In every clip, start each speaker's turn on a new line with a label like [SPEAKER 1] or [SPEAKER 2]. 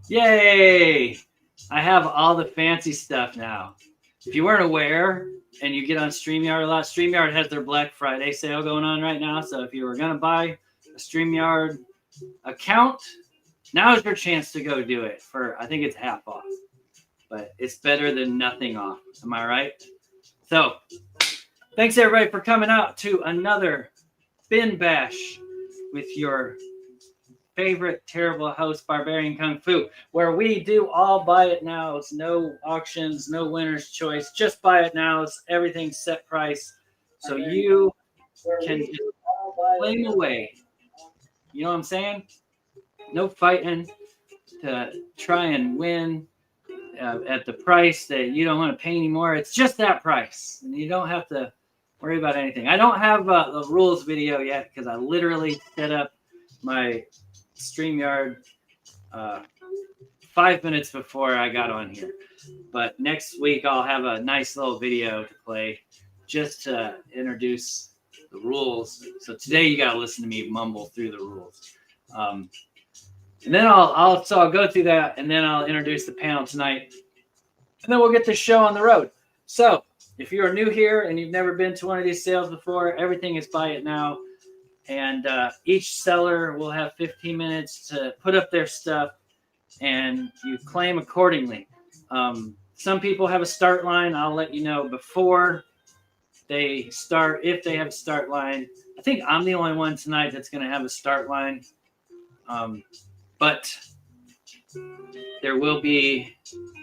[SPEAKER 1] Yay! I have all the fancy stuff now. If you weren't aware and you get on StreamYard a lot, StreamYard has their Black Friday sale going on right now. So if you were going to buy a StreamYard account, now is your chance to go do it for, I think it's half off. But it's better than nothing off. Am I right? So thanks everybody for coming out to another Bin Bash with your favorite terrible host, Barbarian Kung Fu, where we do all buy it nows, no auctions, no winner's choice, just buy it nows, everything's set price, so you can just claim away. You know what I'm saying? No fighting to try and win at the price that you don't want to pay anymore. It's just that price, and you don't have to worry about anything. I don't have the rules video yet because I literally set up my StreamYard 5 minutes before I got on here. But next week I'll have a nice little video to play just to introduce the rules. So today you got to listen to me mumble through the rules. And then I'll go through that, and then I'll introduce the panel tonight. And then we'll get the show on the road. So if you are new here and you've never been to one of these sales before, everything is buy it now. And each seller will have 15 minutes to put up their stuff, and you claim accordingly. Some people have a start line. I'll let you know before they start, if they have a start line. I think I'm the only one tonight that's going to have a start line. But there will be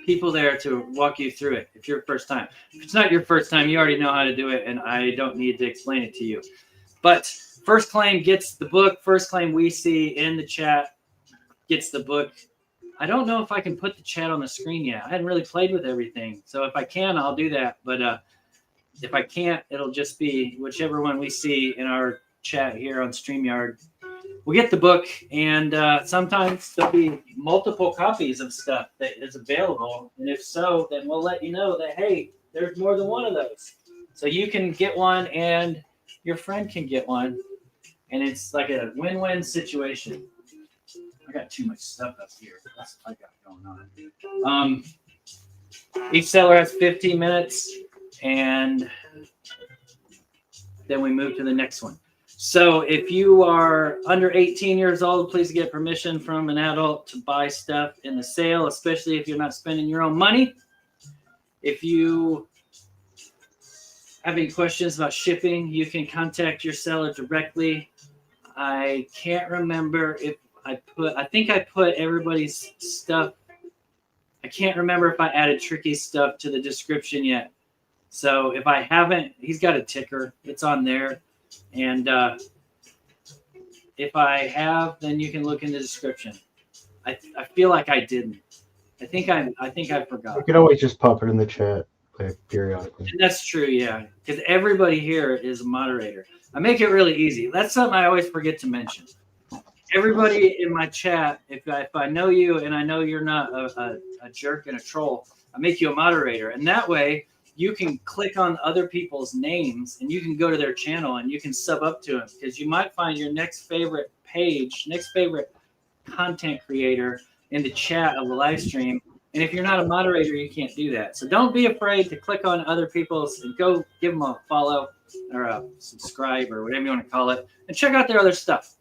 [SPEAKER 1] people there to walk you through it if you're first time. If it's not your first time, you already know how to do it, and I don't need to explain it to you. But first claim gets the book. First claim we see in the chat gets the book. I don't know if I can put the chat on the screen yet. I hadn't really played with everything. So if I can, I'll do that. But if I can't, it'll just be whichever one we see in our chat here on StreamYard. We'll get the book, and sometimes there'll be multiple copies of stuff that is available. And if so, then we'll let you know that, hey, there's more than one of those. So you can get one, and your friend can get one. And it's like a win-win situation. I got too much stuff up here. That's what I got going on. Each seller has 15 minutes, and then we move to the next one. So if you are under 18 years old, please get permission from an adult to buy stuff in the sale, especially if you're not spending your own money. If you have any questions about shipping, you can contact your seller directly. I can't remember if I think I put everybody's stuff. I can't remember if I added Tricky's stuff to the description yet. So if I haven't, he's got a ticker. It's on there. And if I have, then you can look in the description. I feel like I didn't. I think I forgot.
[SPEAKER 2] You can always just pop it in the chat periodically.
[SPEAKER 1] And that's true, yeah. Because everybody here is a moderator. I make it really easy. That's something I always forget to mention. Everybody in my chat, if I know you and I know you're not a jerk and a troll, I make you a moderator. And that way you can click on other people's names and you can go to their channel and you can sub up to them, because you might find your next favorite page, next favorite content creator in the chat of the live stream. And if you're not a moderator, you can't do that. So don't be afraid to click on other people's and go give them a follow or a subscribe or whatever you want to call it, and check out their other stuff.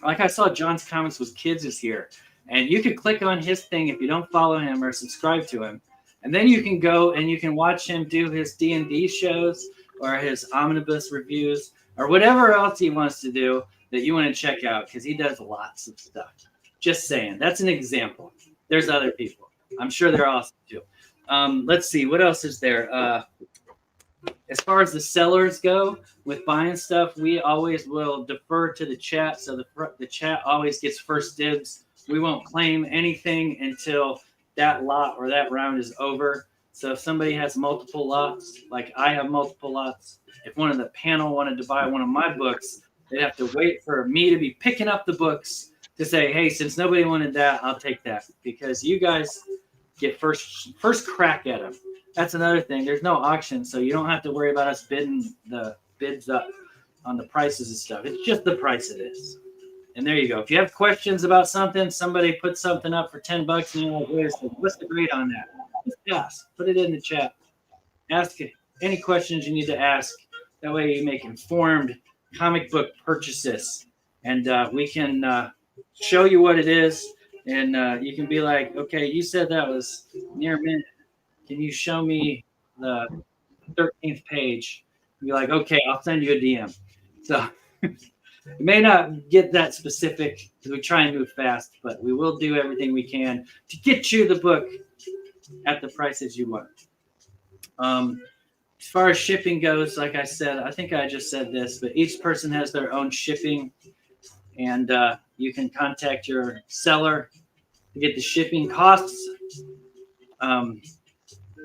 [SPEAKER 1] Like I saw John's Comments with Kids is here, and you can click on his thing if you don't follow him or subscribe to him. And then you can go and you can watch him do his D&D shows or his omnibus reviews or whatever else he wants to do that you want to check out, because he does lots of stuff. Just saying. That's an example. There's other people. I'm sure they're awesome too. Let's see. What else is there? As far as the sellers go with buying stuff, we always will defer to the chat. So the chat always gets first dibs. We won't claim anything until that lot or that round is over. So if somebody has multiple lots, like I have multiple lots, if one of the panel wanted to buy one of my books, they'd have to wait for me to be picking up the books to say, hey, since nobody wanted that, I'll take that, because you guys get first crack at them. That's another thing. There's no auction, so you don't have to worry about us bidding the bids up on the prices and stuff. It's just the price it is. And there you go. If you have questions about something, somebody put something up for $10 and you're like, wait a second, what's the grade on that? Just ask. Put it in the chat. Ask any questions you need to ask. That way you make informed comic book purchases. And we can show you what it is. And you can be like, okay, you said that was near mint. Can you show me the 13th page? Be like, okay, I'll send you a DM. So you may not get that specific because we try and move fast, but we will do everything we can to get you the book at the prices you want. As far as shipping goes, like I said, I think I just said this, but each person has their own shipping, and you can contact your seller to get the shipping costs.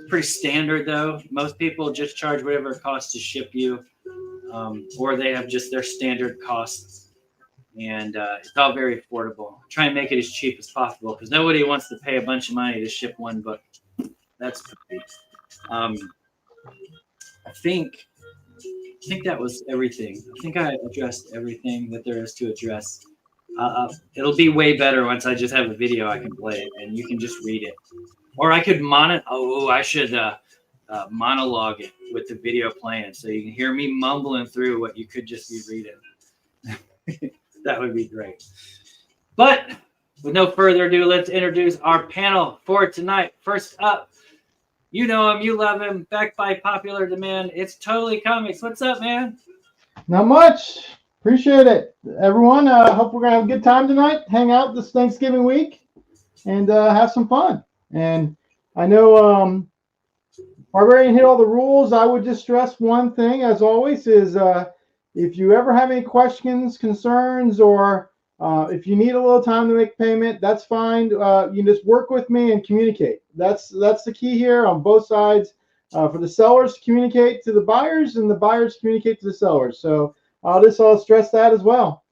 [SPEAKER 1] Pretty standard though. Most people just charge whatever it costs to ship you, or they have just their standard costs, and it's all very affordable. Try and make it as cheap as possible because nobody wants to pay a bunch of money to ship one book. That's great. I think that was everything. I think I addressed everything that there is to address. It'll be way better once I just have a video I can play it and you can just read it. Or I could I should monologue it with the video playing so you can hear me mumbling through what you could just be reading. That would be great. But with no further ado, let's introduce our panel for tonight. First up, you know him, you love him, backed by popular demand. It's Totally Comics. What's up, man?
[SPEAKER 3] Not much. Appreciate it, everyone. Hope we're gonna have a good time tonight. Hang out this Thanksgiving week and have some fun. And I know Barbarian hit all the rules. I would just stress one thing, as always, is if you ever have any questions, concerns, or if you need a little time to make payment, that's fine. You just work with me and communicate. That's the key here on both sides. For the sellers to communicate to the buyers, and the buyers communicate to the sellers. So I'll stress that as well.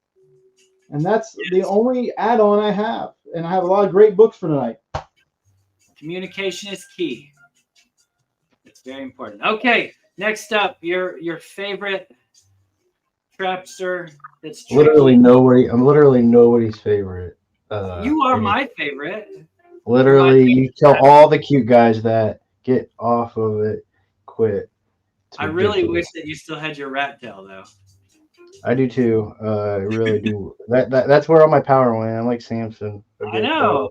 [SPEAKER 3] And that's the only add-on I have. And I have a lot of great books for tonight.
[SPEAKER 1] Communication is key. It's very important. Okay, next up, your favorite trapster. That's
[SPEAKER 2] literally nobody. I'm literally nobody's favorite.
[SPEAKER 1] You are my favorite.
[SPEAKER 2] Literally, you tell all the cute guys that. Get off of it. Quit.
[SPEAKER 1] I really wish that you still had your rat tail, though.
[SPEAKER 2] I do too. I really do. That's where all my power went. I'm like Samson.
[SPEAKER 1] I know.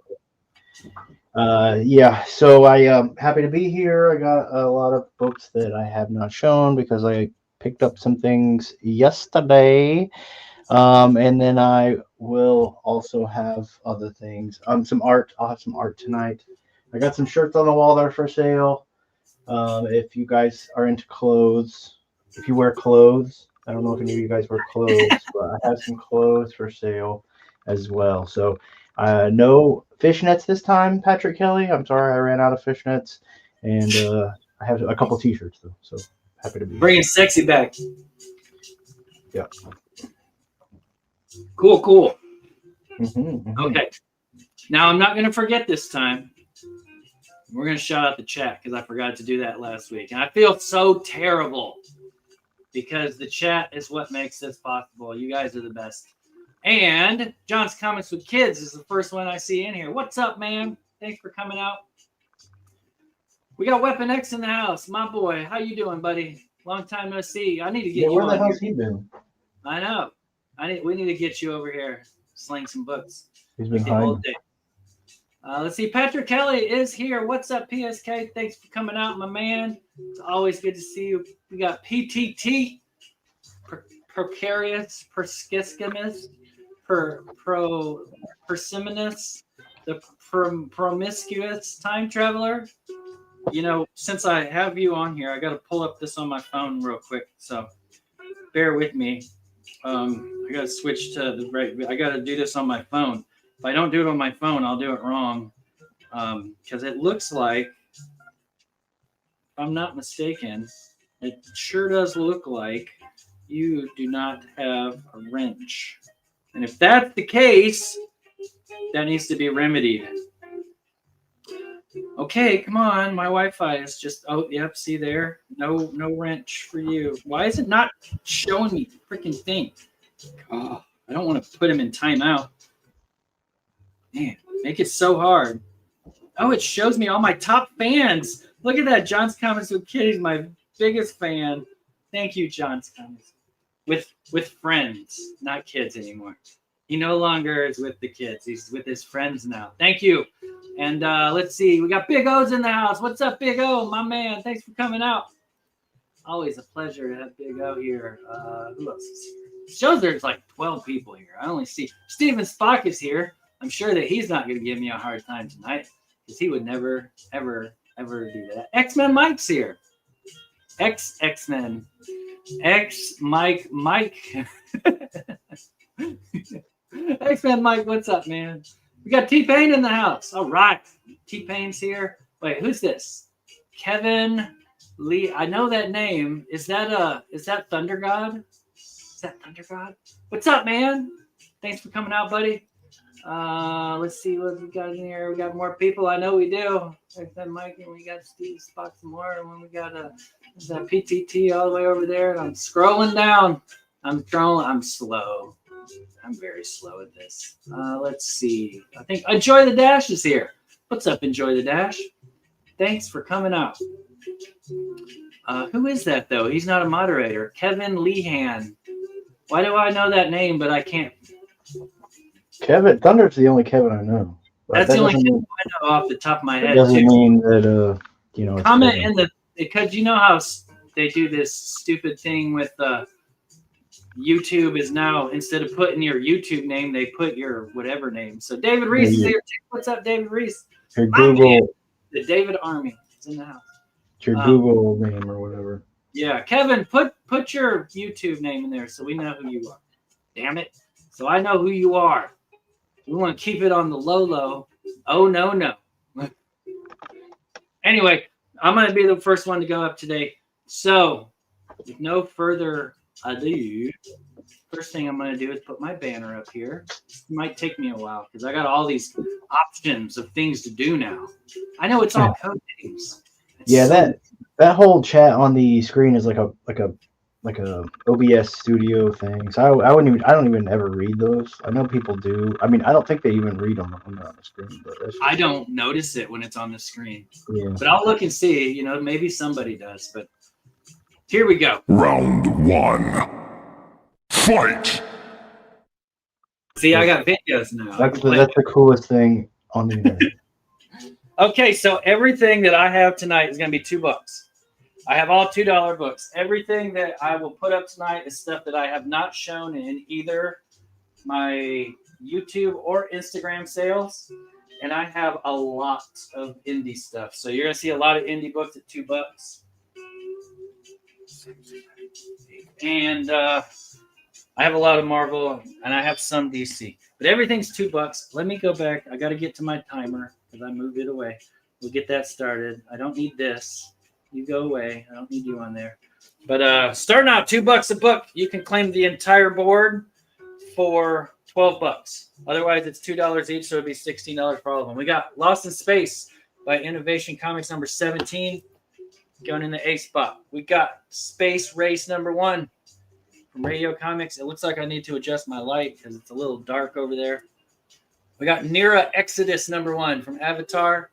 [SPEAKER 2] Yeah. So I am happy to be here. I got a lot of books that I have not shown because I picked up some things yesterday. And then I will also have other things. Some art. I'll have some art tonight. I got some shirts on the wall that are for sale. If you guys are into clothes, if you wear clothes, I don't know if any of you guys wear clothes, but I have some clothes for sale as well. So no fishnets this time, Patrick Kelly. I'm sorry I ran out of fishnets. And I have a couple t-shirts though. So happy to be here.
[SPEAKER 1] Bringing sexy back.
[SPEAKER 2] Yeah.
[SPEAKER 1] Cool.
[SPEAKER 2] Mm-hmm.
[SPEAKER 1] Okay. Now I'm not going to forget this time. We're going to shout out the chat because I forgot to do that last week. And I feel so terrible because the chat is what makes this possible. You guys are the best. And John's Comics with Kids is the first one I see in here. What's up, man? Thanks for coming out. We got Weapon X in the house. My boy, how you doing, buddy? Long time no see. I need to get you
[SPEAKER 2] where the
[SPEAKER 1] on
[SPEAKER 2] hell's
[SPEAKER 1] here.
[SPEAKER 2] he been?
[SPEAKER 1] I know. We need to get you over here, sling some books.
[SPEAKER 2] He's been hiding.
[SPEAKER 1] Let's see. Patrick Kelly is here. What's up, PSK? Thanks for coming out, my man. It's always good to see you. We got PTT, Precarious, Perskissimus, Persimmons, the Promiscuous Time Traveler. You know, since I have you on here, I got to pull up this on my phone real quick. So bear with me. I got to switch to the right. I got to do this on my phone. If I don't do it on my phone, I'll do it wrong. Because it looks like, if I'm not mistaken, it sure does look like you do not have a wrench. And if that's the case, that needs to be remedied. Okay, come on. My Wi-Fi is just, oh, yep, see there? No wrench for you. Why is it not showing me the freaking thing? Oh, I don't want to put him in timeout. Man, make it so hard. Oh, it shows me all my top fans. Look at that. John's Comments with Kitties, my biggest fan. Thank you, John's Comments. With friends, not kids anymore. He no longer is with the kids. He's with his friends now. Thank you. And let's see. We got Big O's in the house. What's up, Big O? My man. Thanks for coming out. Always a pleasure to have Big O here. Who else is here? It shows there's like 12 people here. I only see Steven Spock is here. I'm sure that he's not going to give me a hard time tonight because he would never, ever, ever do that. X-Men Mike's here. X-Men. Mike. X-Men Mike, what's up, man? We got T-Pain in the house. All right. T-Pain's here. Wait, who's this? Kevin Lee. I know that name. Is that Thunder God? Is that Thunder God? What's up, man? Thanks for coming out, buddy. Let's see what we got in here. We got more people. I know we do. X-Men Mike, and we got Steve Spock some more. And then we got that PTT all the way over there. And I'm scrolling down. I'm slow. I'm very slow at this. Let's see. I think Enjoy the Dash is here. What's up, Enjoy the Dash? Thanks for coming out. Who is that, though? He's not a moderator. Kevin Lehan. Why do I know that name, but I can't?
[SPEAKER 2] Kevin Thunder's the only Kevin I know.
[SPEAKER 1] That's the only Kevin I know off the top of my head.
[SPEAKER 2] It doesn't mean that
[SPEAKER 1] comment in the because you know how they do this stupid thing with YouTube is now instead of putting your YouTube name, they put your whatever name. So David Reese is here. What's up, David Reese?
[SPEAKER 2] Your Google,
[SPEAKER 1] the David Army is in the house.
[SPEAKER 2] Your Google name or whatever.
[SPEAKER 1] Yeah, Kevin, put your YouTube name in there so we know who you are. Damn it! So I know who you are. We want to keep it on the low. Oh no. Anyway, I'm going to be the first one to go up today. So, with no further ado, first thing I'm going to do is put my banner up here. It might take me a while because I got all these options of things to do now. I know it's all code names.
[SPEAKER 2] Yeah, that whole chat on the screen is like a OBS studio thing. So I don't even ever read those. I know people do. I mean, I don't think they even read them when they're on the screen. But
[SPEAKER 1] I don't notice it when it's on the screen.
[SPEAKER 2] Yeah.
[SPEAKER 1] But I'll look and see. Maybe somebody does. But here we go.
[SPEAKER 4] Round 1. Fight!
[SPEAKER 1] See, I got videos now.
[SPEAKER 2] That's the coolest thing on the internet.
[SPEAKER 1] Okay, so everything that I have tonight is going to be $2. I have all $2 books. Everything that I will put up tonight is stuff that I have not shown in either my YouTube or Instagram sales. And I have a lot of indie stuff. So you're going to see a lot of indie books at $2. And I have a lot of Marvel and I have some DC. But everything's $2. Let me go back. I got to get to my timer because I moved it away. We'll get that started. I don't need this. You go away. I don't need you on there. But starting out $2 a book, you can claim the entire board for $12. Otherwise, it's $2 each, so it'd be $16 for all of them. We got Lost in Space by Innovation Comics number 17, going in the A spot. We got Space Race number 1 from Radio Comics. It looks like I need to adjust my light because it's a little dark over there. We got Nira Exodus number 1 from Avatar.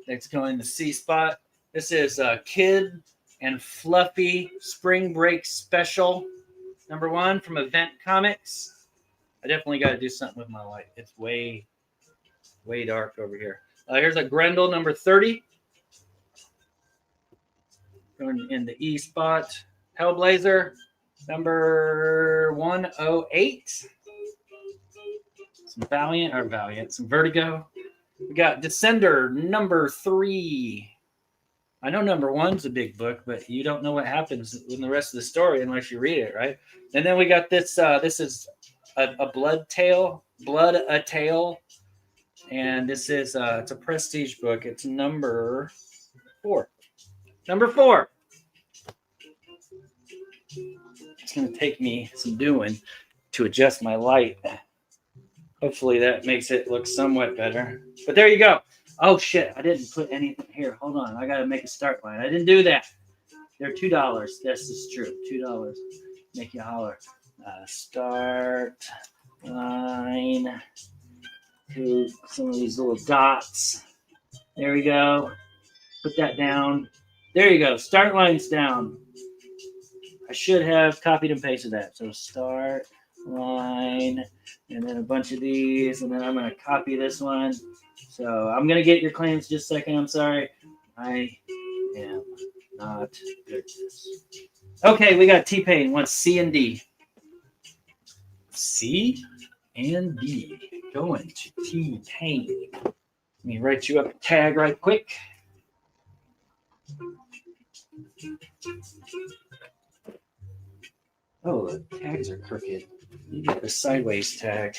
[SPEAKER 1] That's going the C spot. This is Kid and Fluffy Spring Break Special number 1 from Event Comics. I definitely got to do something with my light. It's way dark over here. Here's a Grendel number 30. Going in the E spot. Hellblazer number 108. Some Valiant, some Vertigo. We got Descender number 3. I know number 1's a big book, but you don't know what happens in the rest of the story unless you read it, right? And then we got this. This is a Blood a Tale, and this is it's a prestige book. It's number 4. Number 4. It's going to take me some doing to adjust my light. Hopefully that makes it look somewhat better. But there you go. Oh, shit. I didn't put anything here. Hold on. I got to make a start line. I didn't do that. They're $2. This is true. $2. Make you holler. Start line to some of these little dots. There we go. Put that down. There you go. Start line's down. I should have copied and pasted that. So start line, and then a bunch of these, and then I'm going to copy this one. So I'm going to get your claims just a second. I'm sorry. I am not good at this. Okay, we got T-Pain wants C and D. C and D. Going to T-Pain. Let me write you up a tag right quick. Oh, the tags are crooked. You get the sideways tag.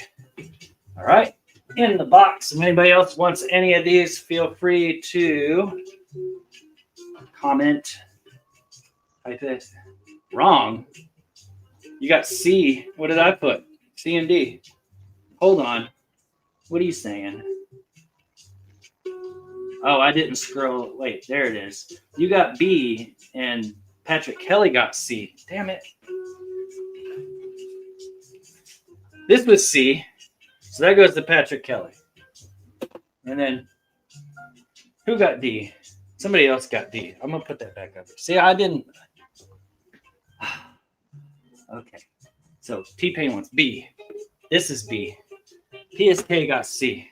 [SPEAKER 1] All right. In the box. If anybody else wants any of these, feel free to comment. Type it. Wrong. You got C. What did I put? C and D. Hold on. What are you saying? Oh, I didn't scroll. Wait, there it is. You got B and Patrick Kelly got C. Damn it. This was C. So that goes to Patrick Kelly. And then who got D? Somebody else got D. I'm going to put that back up. See, I didn't. Okay. So T-Pain wants B. This is B. PSK got C.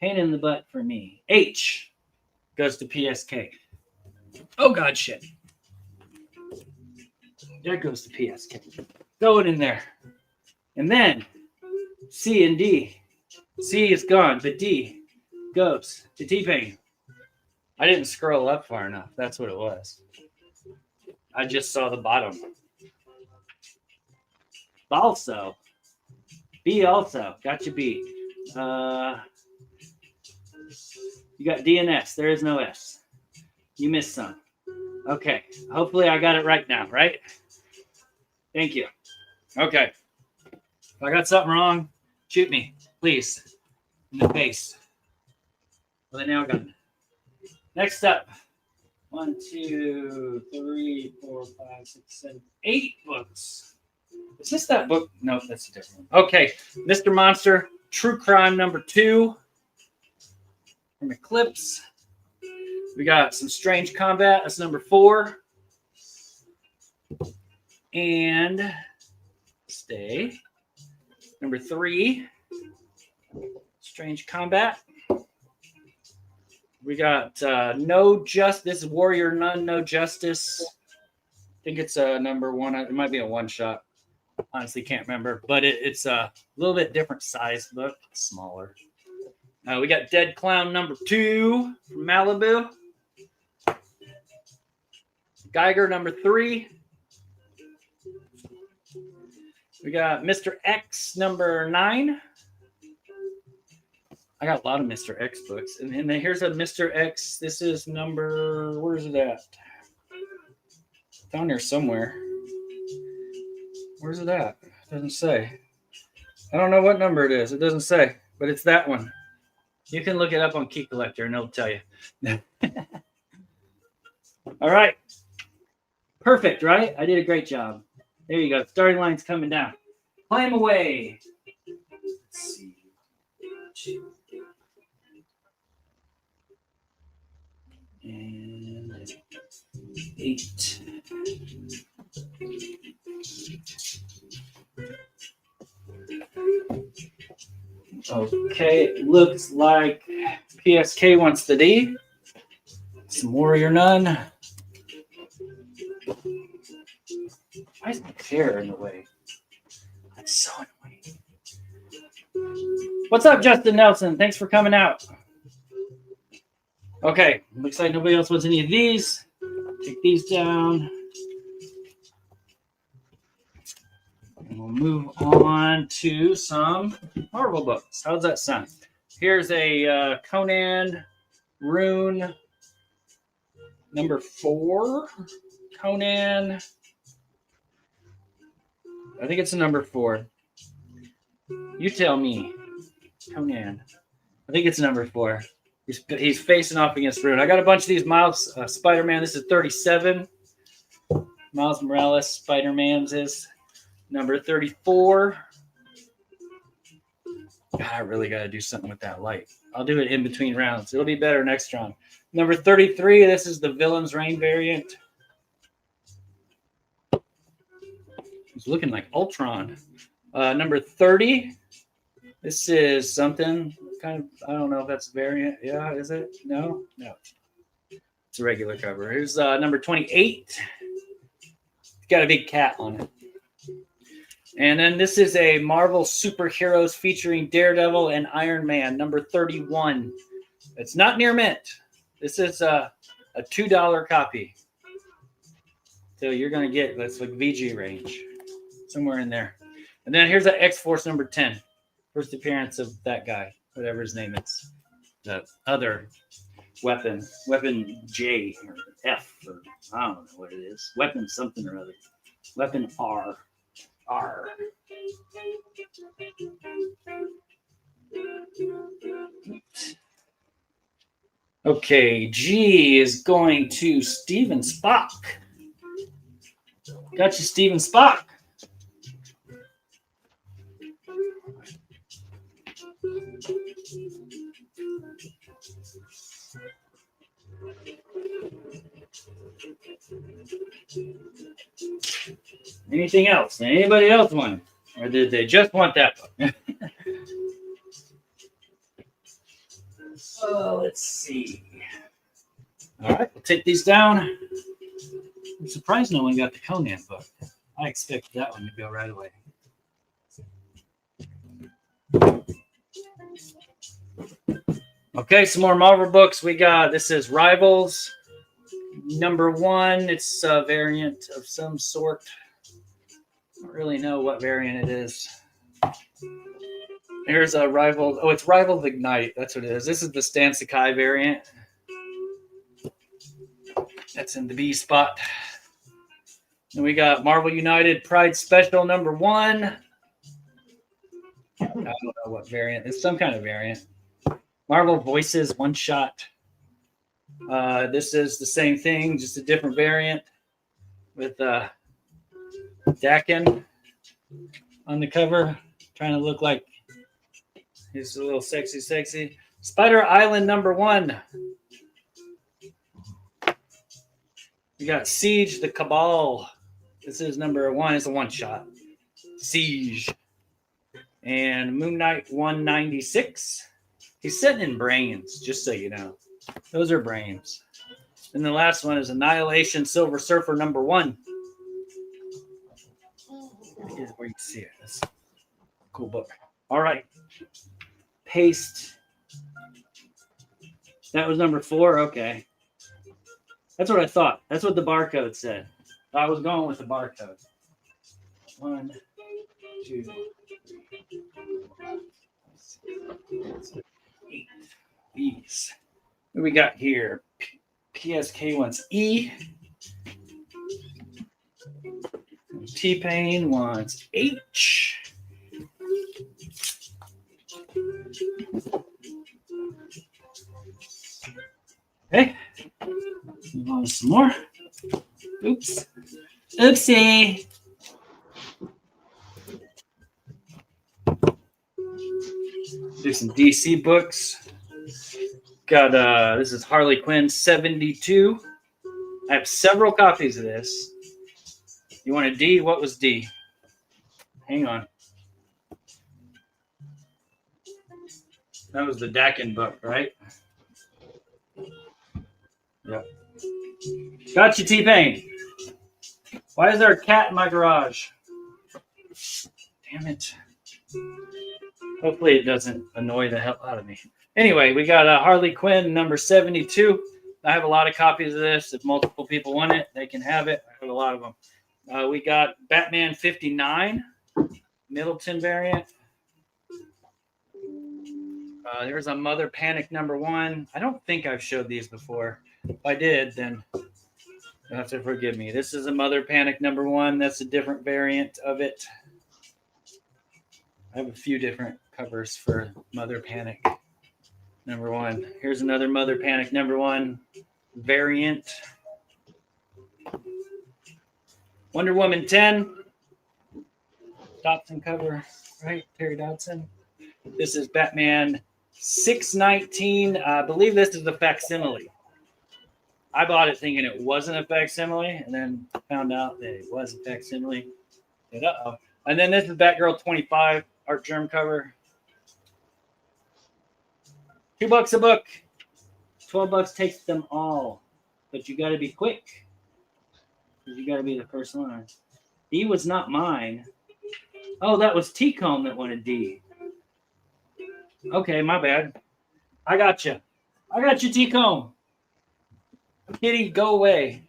[SPEAKER 1] Pain in the butt for me. H goes to PSK. Oh, God, shit. That goes to PSK. Throw it in there. And then C and D. C is gone, but D goes to T-Pain. I didn't scroll up far enough. That's what it was. I just saw the bottom. Also, B also. Got your B. You got D and S. There is no S. You missed some. Okay. Hopefully I got it right now, right? Thank you. Okay. If I got something wrong, shoot me, please. In the face. With a nail gun. Next up. 1, 2, 3, 4, 5, 6, 7, 8 books. Is this that book? No, that's a different one. Okay. Mr. Monster, True Crime #2. From Eclipse. We got some Strange Combat. That's #4. And stay. #3. Strange Combat. We got No Justice. This is Warrior Nun, No Justice. I think it's #1. It might be a one-shot. Honestly, can't remember. But it's a little bit different size book. It's smaller. We got Dead Clown #2 from Malibu. Geiger #3. We got Mr. X #9. I got a lot of Mr. X books. And then here's a Mr. X. This is where's it at? Down here somewhere. Where's it at? It doesn't say. I don't know what number it is. It doesn't say, but it's that one. You can look it up on Key Collector and it'll tell you. All right. Perfect, right? I did a great job. There you go. Starting line's coming down. Climb away. Let's see. 2. And 8. Okay, it looks like PSK wants the D. Some Warrior Nun. Why is my chair in the way? That's so annoying. What's up, Justin Nelson? Thanks for coming out. Okay, looks like nobody else wants any of these. Take these down. And we'll move on to some Marvel books. How's that sound? Here's a Conan Rune #4. Conan. I think it's a #4. You tell me. Conan. I think it's #4. He's facing off against Rune. I got a bunch of these Miles Spider-Man. This is 37. Miles Morales, Spider-Man's is number 34. God, I really got to do something with that light. I'll do it in between rounds. It'll be better next round. Number 33, this is the Villain's Reign variant. He's looking like Ultron. Number 30, this is something kind of, I don't know if that's a variant. Yeah, is it? No. It's a regular cover. Here's number 28. It's got a big cat on it. And then this is a Marvel Superheroes featuring Daredevil and Iron Man, number 31. It's not near mint. This is a $2 copy. So you're going to get, that's like VG range, somewhere in there. And then here's a X-Force number 10. First appearance of that guy, whatever his name is. The other weapon J or F, or I don't know what it is. Weapon something or other. Weapon R. Okay, G is going to Steven Spock. Got you, Steven Spock. Anything else? Anybody else want? Or did they just want that book? Oh, let's see. All right, we'll take these down. I'm surprised no one got the Conan book. I expected that one to go right away. Okay, some more Marvel books. We got, this is Rivals, number 1. It's a variant of some sort. I don't really know what variant it is. Here's a Rivals. Oh, it's Rivals Ignite. That's what it is. This is the Stan Sakai variant. That's in the B spot. And we got Marvel United Pride Special number 1. I don't know what variant. It's some kind of variant. Marvel Voices one shot. This is the same thing, just a different variant with Dakin on the cover, trying to look like he's a little sexy. Spider Island number 1. We got Siege the Cabal. This is number 1. It's a one shot. Siege. And Moon Knight 196. He's sitting in brains, just so you know. Those are brains. And the last one is Annihilation Silver Surfer number 1. Here's where you can see it. That's a cool book. All right. Paste. That was number 4. Okay. That's what I thought. That's what the barcode said. I was going with the barcode. 1, 2, 3, 4, 5, 6, 8. These. What we got here? PSK wants E. T-Pain wants H. Okay. Move on some more. Oops. Oopsie. Do some DC books. Got this is Harley Quinn 72. I have several copies of this. You want a D? What was D? Hang on. That was the Dakin book, right? Yep. Got you, T-Pain. Why is there a cat in my garage? Damn it. Hopefully it doesn't annoy the hell out of me. Anyway, we got Harley Quinn number 72. I have a lot of copies of this. If multiple people want it, they can have it. I have a lot of them. We got Batman 59, Middleton variant. There's a Mother Panic number 1. I don't think I've showed these before. If I did, then you'll have to forgive me. This is a Mother Panic number 1. That's a different variant of it. I have a few different covers for Mother Panic number 1. Here's another Mother Panic number 1 variant. Wonder Woman 10. Dodson cover, right? Terry Dodson. This is Batman 619. I believe this is the facsimile. I bought it thinking it wasn't a facsimile, and then found out that it was a facsimile. And uh-oh. And then this is Batgirl 25, Art Germ cover. $2 a book. $12 takes them all. But you got to be quick. You got to be the first one. D was not mine. Oh, that was T-Cone that wanted D. Okay, my bad. I got you. I got you, T-Cone. Kitty, go away.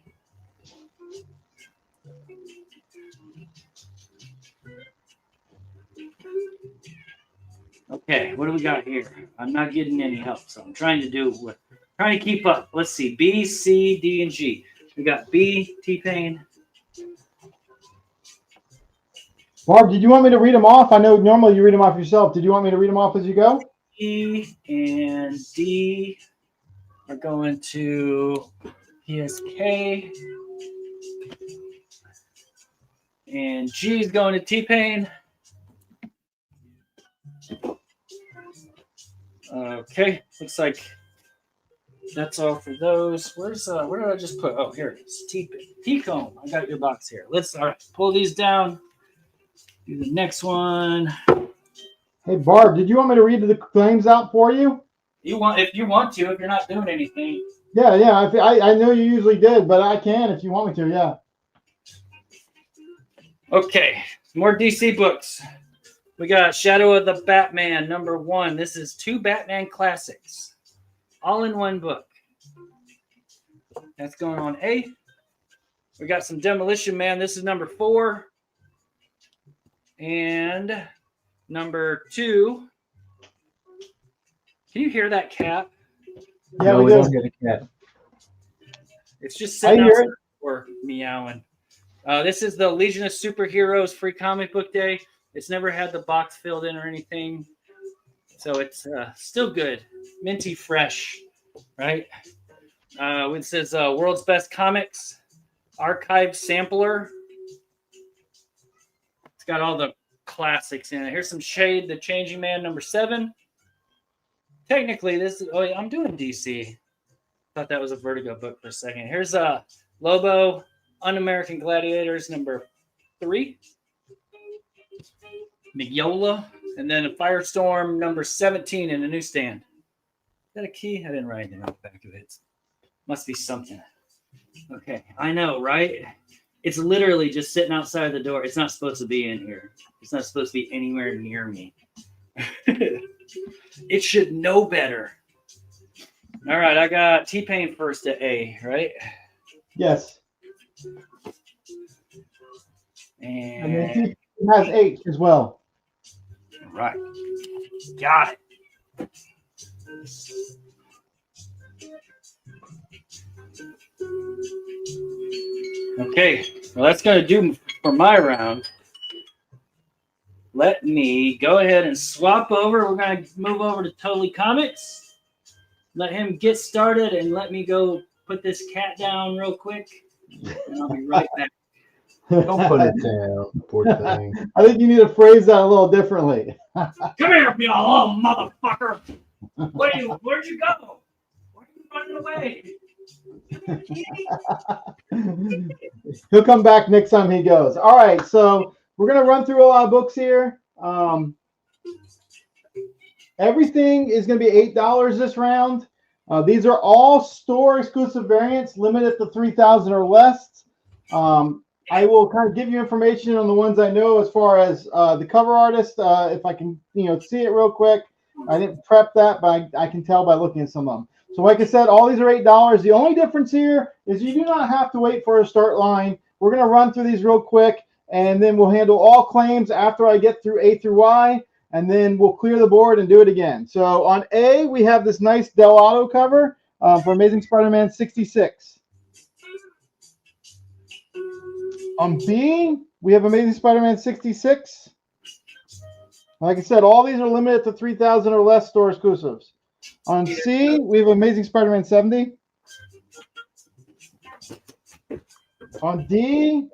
[SPEAKER 1] Okay, what do we got here? I'm not getting any help, so I'm trying to keep up. Let's see. B, C, D, and G. We got B, T-Pain.
[SPEAKER 3] Barb, did you want me to read them off? I know normally you read them off yourself. Did you want me to read them off as you go?
[SPEAKER 1] E and D are going to PSK. And G is going to T-Pain. Okay, looks like that's all for those. Where did I just put? Oh, here it is. T-Cone. I got your box here. All right, pull these down. Do the next one.
[SPEAKER 3] Hey, Barb, did you want me to read the claims out for you?
[SPEAKER 1] If you want to, if you're not doing anything.
[SPEAKER 3] Yeah. I know you usually did, but I can if you want me to, yeah.
[SPEAKER 1] Okay, more DC books. We got Shadow of the Batman, #1. This is 2 Batman classics, all in one book. That's going on A. We got some Demolition Man. This is #4. And #2. Can you hear that cat?
[SPEAKER 3] Yeah,
[SPEAKER 2] no,
[SPEAKER 3] we
[SPEAKER 2] don't
[SPEAKER 3] do.
[SPEAKER 2] get a cat.
[SPEAKER 1] It's just sitting
[SPEAKER 3] I hear
[SPEAKER 1] outside or meowing. This is the Legion of Superheroes free comic book day. It's never had the box filled in or anything. So it's still good. Minty fresh, right? It says World's Best Comics Archive Sampler. It's got all the classics in it. Here's some Shade, the Changing Man, #7. Technically, this is... Oh, yeah, I'm doing DC. Thought that was a Vertigo book for a second. Here's Lobo, Un-American Gladiators, #3. Mignola. And then a Firestorm, #17 in the newsstand. Is that a key? I didn't write anything on the back of it. Must be something. Okay, I know, right? It's literally just sitting outside the door. It's not supposed to be in here. It's not supposed to be anywhere near me. It should know better. All right, I got T-Pain first at A, right?
[SPEAKER 3] Yes. And then it has H as well.
[SPEAKER 1] Right. Got it. Okay, well, that's going to do for my round. Let me go ahead and swap over. We're going to move over to Totally Comics. Let him get started, and let me go put this cat down real quick, and I'll be right back.
[SPEAKER 2] Don't put it down, poor thing.
[SPEAKER 3] I think you need to phrase that a little differently.
[SPEAKER 1] Come here, you little motherfucker. Where'd you go? Why are you running away?
[SPEAKER 3] He'll come back next time he goes. All right, so we're going to run through a lot of books here. Everything is going to be $8 this round. These are all store exclusive variants, limited to 3,000 or less. I will kind of give you information on the ones I know as far as the cover artist, if I can, see it real quick. I didn't prep that, but I can tell by looking at some of them. So like I said, all these are $8. The only difference here is you do not have to wait for a start line. We're going to run through these real quick, and then we'll handle all claims after I get through A through Y, and then we'll clear the board and do it again. So on A, we have this nice Del Auto cover for Amazing Spider-Man 66. On B, we have Amazing Spider-Man 66. Like I said, all these are limited to 3,000 or less store exclusives. On C, we have Amazing Spider-Man 70. On D,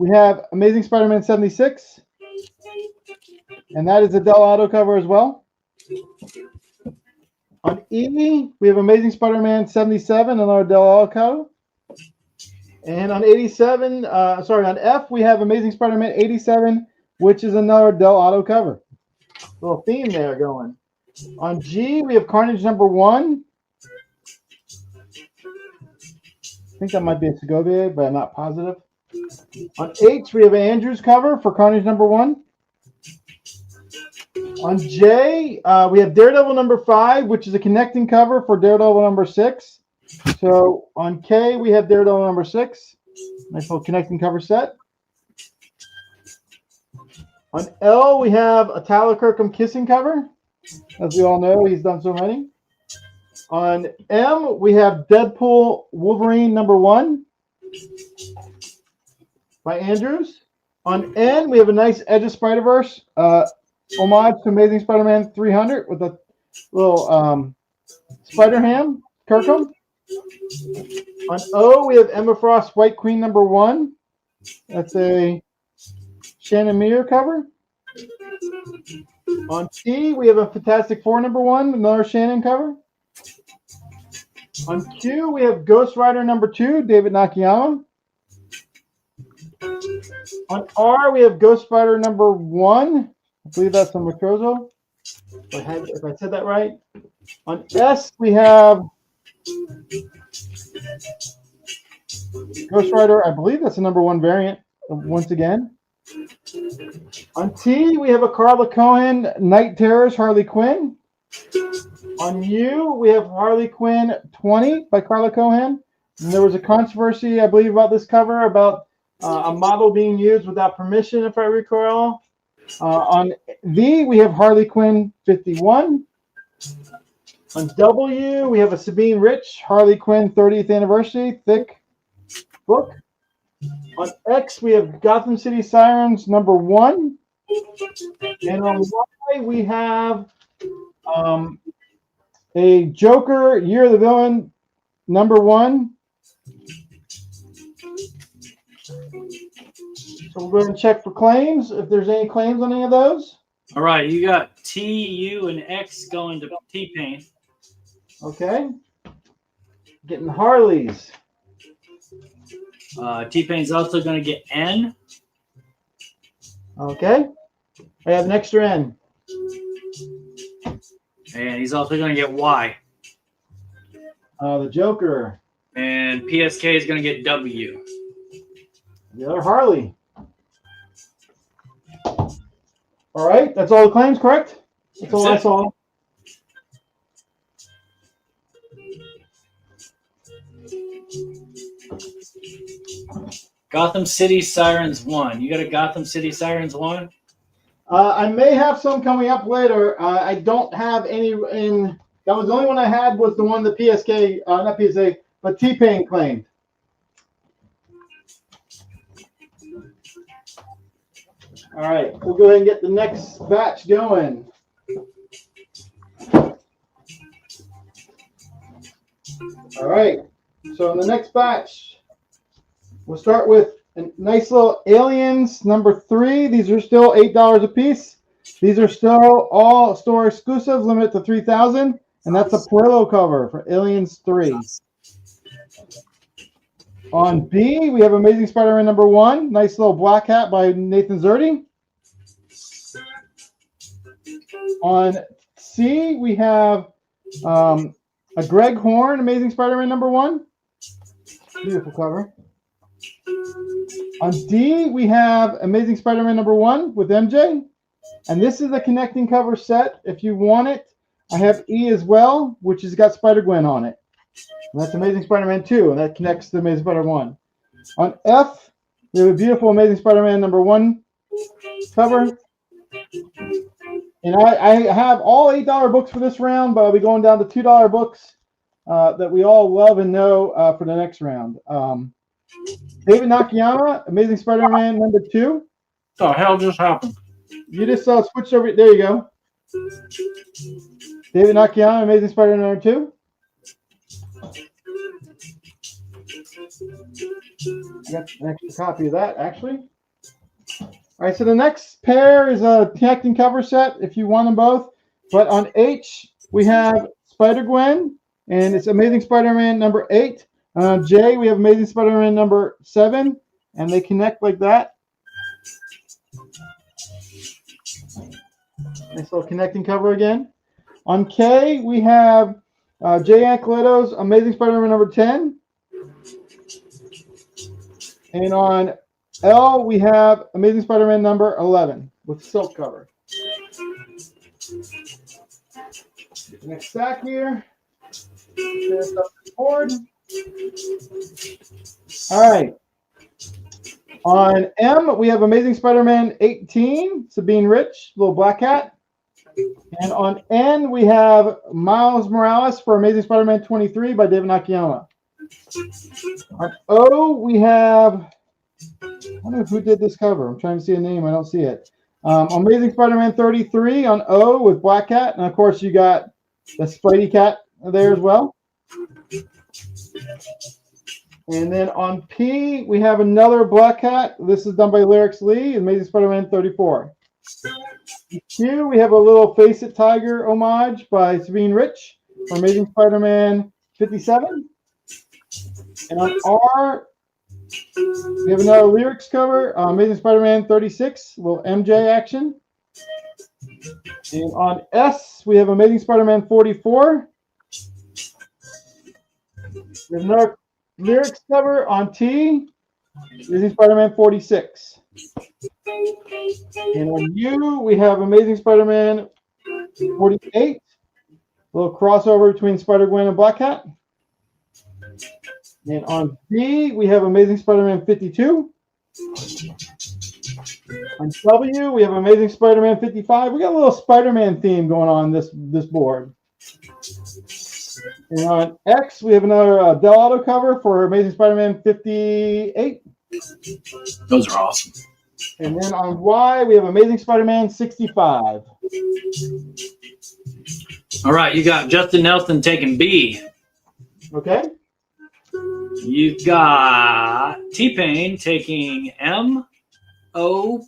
[SPEAKER 3] we have Amazing Spider-Man 76. And that is a Dell Auto cover as well. On E, we have Amazing Spider-Man 77, another Dell Auto cover. And on 87, on F, we have Amazing Spider-Man 87, which is another Dell Auto cover. Little theme there going. On G, we have Carnage #1. I think that might be a Segovia, but I'm not positive. On H, we have Andrew's cover for Carnage #1. On J, we have Daredevil #5, which is a connecting cover for Daredevil #6. So on K, we have Daredevil #6. Nice little connecting cover set. On L, we have a Tyler Kirkham kissing cover. As we all know, he's done so many. On M, we have Deadpool Wolverine #1 by Andrews. On N, we have a nice Edge of Spider-Verse homage to Amazing Spider-Man 300 with a little Spider-Ham Kirkham. On O, we have Emma Frost White Queen #1. That's a Shannon Meyer cover. On T, we have a Fantastic Four #1, another Shannon cover. On Q, we have Ghost Rider #2, David Nakayama. On R, we have Ghost Spider #1. I believe that's on Matrozo, if I said that right. On S, we have Ghost Rider. I believe that's the #1 variant, once again. On T, we have a Carla Cohen Night Terrors Harley Quinn. On U, we have Harley Quinn 20 by Carla Cohen. And there was a controversy, I believe, about this cover, about a model being used without permission, if I recall. On V, we have Harley Quinn 51. On W, we have a Sabine Rich Harley Quinn 30th Anniversary thick book. On X, we have Gotham City Sirens #1. And on Y, we have a Joker Year of the Villain #1. So we're going to check for claims, if there's any claims on any of those.
[SPEAKER 1] All right, you got T, U, and X going to T-Pain.
[SPEAKER 3] Okay. Getting Harleys.
[SPEAKER 1] T-Pain's also going to get N.
[SPEAKER 3] Okay. I have an extra N.
[SPEAKER 1] And he's also going to get Y.
[SPEAKER 3] The Joker.
[SPEAKER 1] And PSK is going to get W.
[SPEAKER 3] The other Harley. All right. That's all the claims, correct? That's all I saw.
[SPEAKER 1] Gotham City Sirens 1. You got a Gotham City Sirens 1?
[SPEAKER 3] I may have some coming up later. I don't have any in. That was the only one I had, was the one that PSK, not PSA, but T-Pain claimed. All right, we'll go ahead and get the next batch going. All right, so in the next batch, we'll start with a nice little Aliens #3. These are still $8 a piece. These are still all store exclusive, limited to 3,000, and that's a Puello cover for Aliens 3. On B, we have Amazing Spider-Man #1, nice little black hat by Nathan Zerdy. On C, we have a Greg Horn Amazing Spider-Man #1, beautiful cover. On D, we have Amazing Spider-Man #1 with MJ. And this is a connecting cover set. If you want it, I have E as well, which has got Spider-Gwen on it. And that's Amazing Spider-Man 2, and that connects to Amazing Spider-Man 1. On F, we have a beautiful Amazing Spider-Man #1 cover. And I have all $8 books for this round, but I'll be going down to $2 books that we all love and know for the next round. David Nakayama, Amazing Spider-Man #2.
[SPEAKER 1] What the hell just happened?
[SPEAKER 3] You just switched over. There you go. David Nakayama, Amazing Spider-Man #2. I got an extra copy of that, actually. All right, so the next pair is a connecting cover set if you want them both. But on H, we have Spider-Gwen, and it's Amazing Spider-Man number 8. On J, we have Amazing Spider-Man number 7, and they connect like that. Nice little connecting cover again. On K, we have J. Ancoleto's Amazing Spider-Man number 10. And on L, we have Amazing Spider-Man number 11 with silk cover. Next stack here. This up the board. All right. On M, we have Amazing Spider-Man 18, Sabine Rich, little black cat. And on N, we have Miles Morales for Amazing Spider-Man 23 by David Nakayama. On O, we have, I wonder who did this cover. I'm trying to see a name. I don't see it. Amazing Spider-Man 33 on O with Black Cat. And, of course, you got the Spidey Cat there as well. And then on P, we have another Black Cat. This is done by Lyrics Lee, Amazing Spider-Man 34. Q, we have a little Face It Tiger homage by Sabine Rich for Amazing Spider-Man 57. And on R, we have another Lyrics cover, Amazing Spider-Man 36, a little MJ action. And on S, we have Amazing Spider-Man 44. There's another Lyrics cover on T, Amazing Spider-Man 46. And on U, we have Amazing Spider-Man 48, a little crossover between Spider-Gwen and Black Cat. And on B, we have Amazing Spider-Man 52. On W, we have Amazing Spider-Man 55. We got a little Spider-Man theme going on this board. And on X, we have another Del Auto cover for Amazing Spider-Man 58.
[SPEAKER 1] Those are awesome.
[SPEAKER 3] And then on Y, we have Amazing Spider-Man 65.
[SPEAKER 1] All right, you got Justin Nelson taking B.
[SPEAKER 3] Okay.
[SPEAKER 1] You've got T-Pain taking M, O,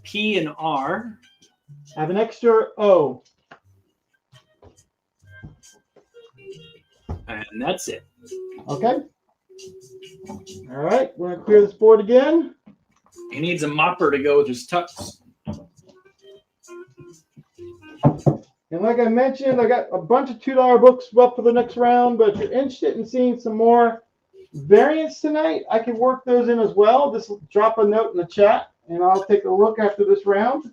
[SPEAKER 1] P, and R.
[SPEAKER 3] I have an extra O.
[SPEAKER 1] And that's it.
[SPEAKER 3] Okay. All right, we're going to clear this board again.
[SPEAKER 1] He needs a mopper to go with his tux.
[SPEAKER 3] And like I mentioned, I got a bunch of $2 books up for the next round, but if you're interested in seeing some more variants tonight, I can work those in as well. Just drop a note in the chat, and I'll take a look after this round.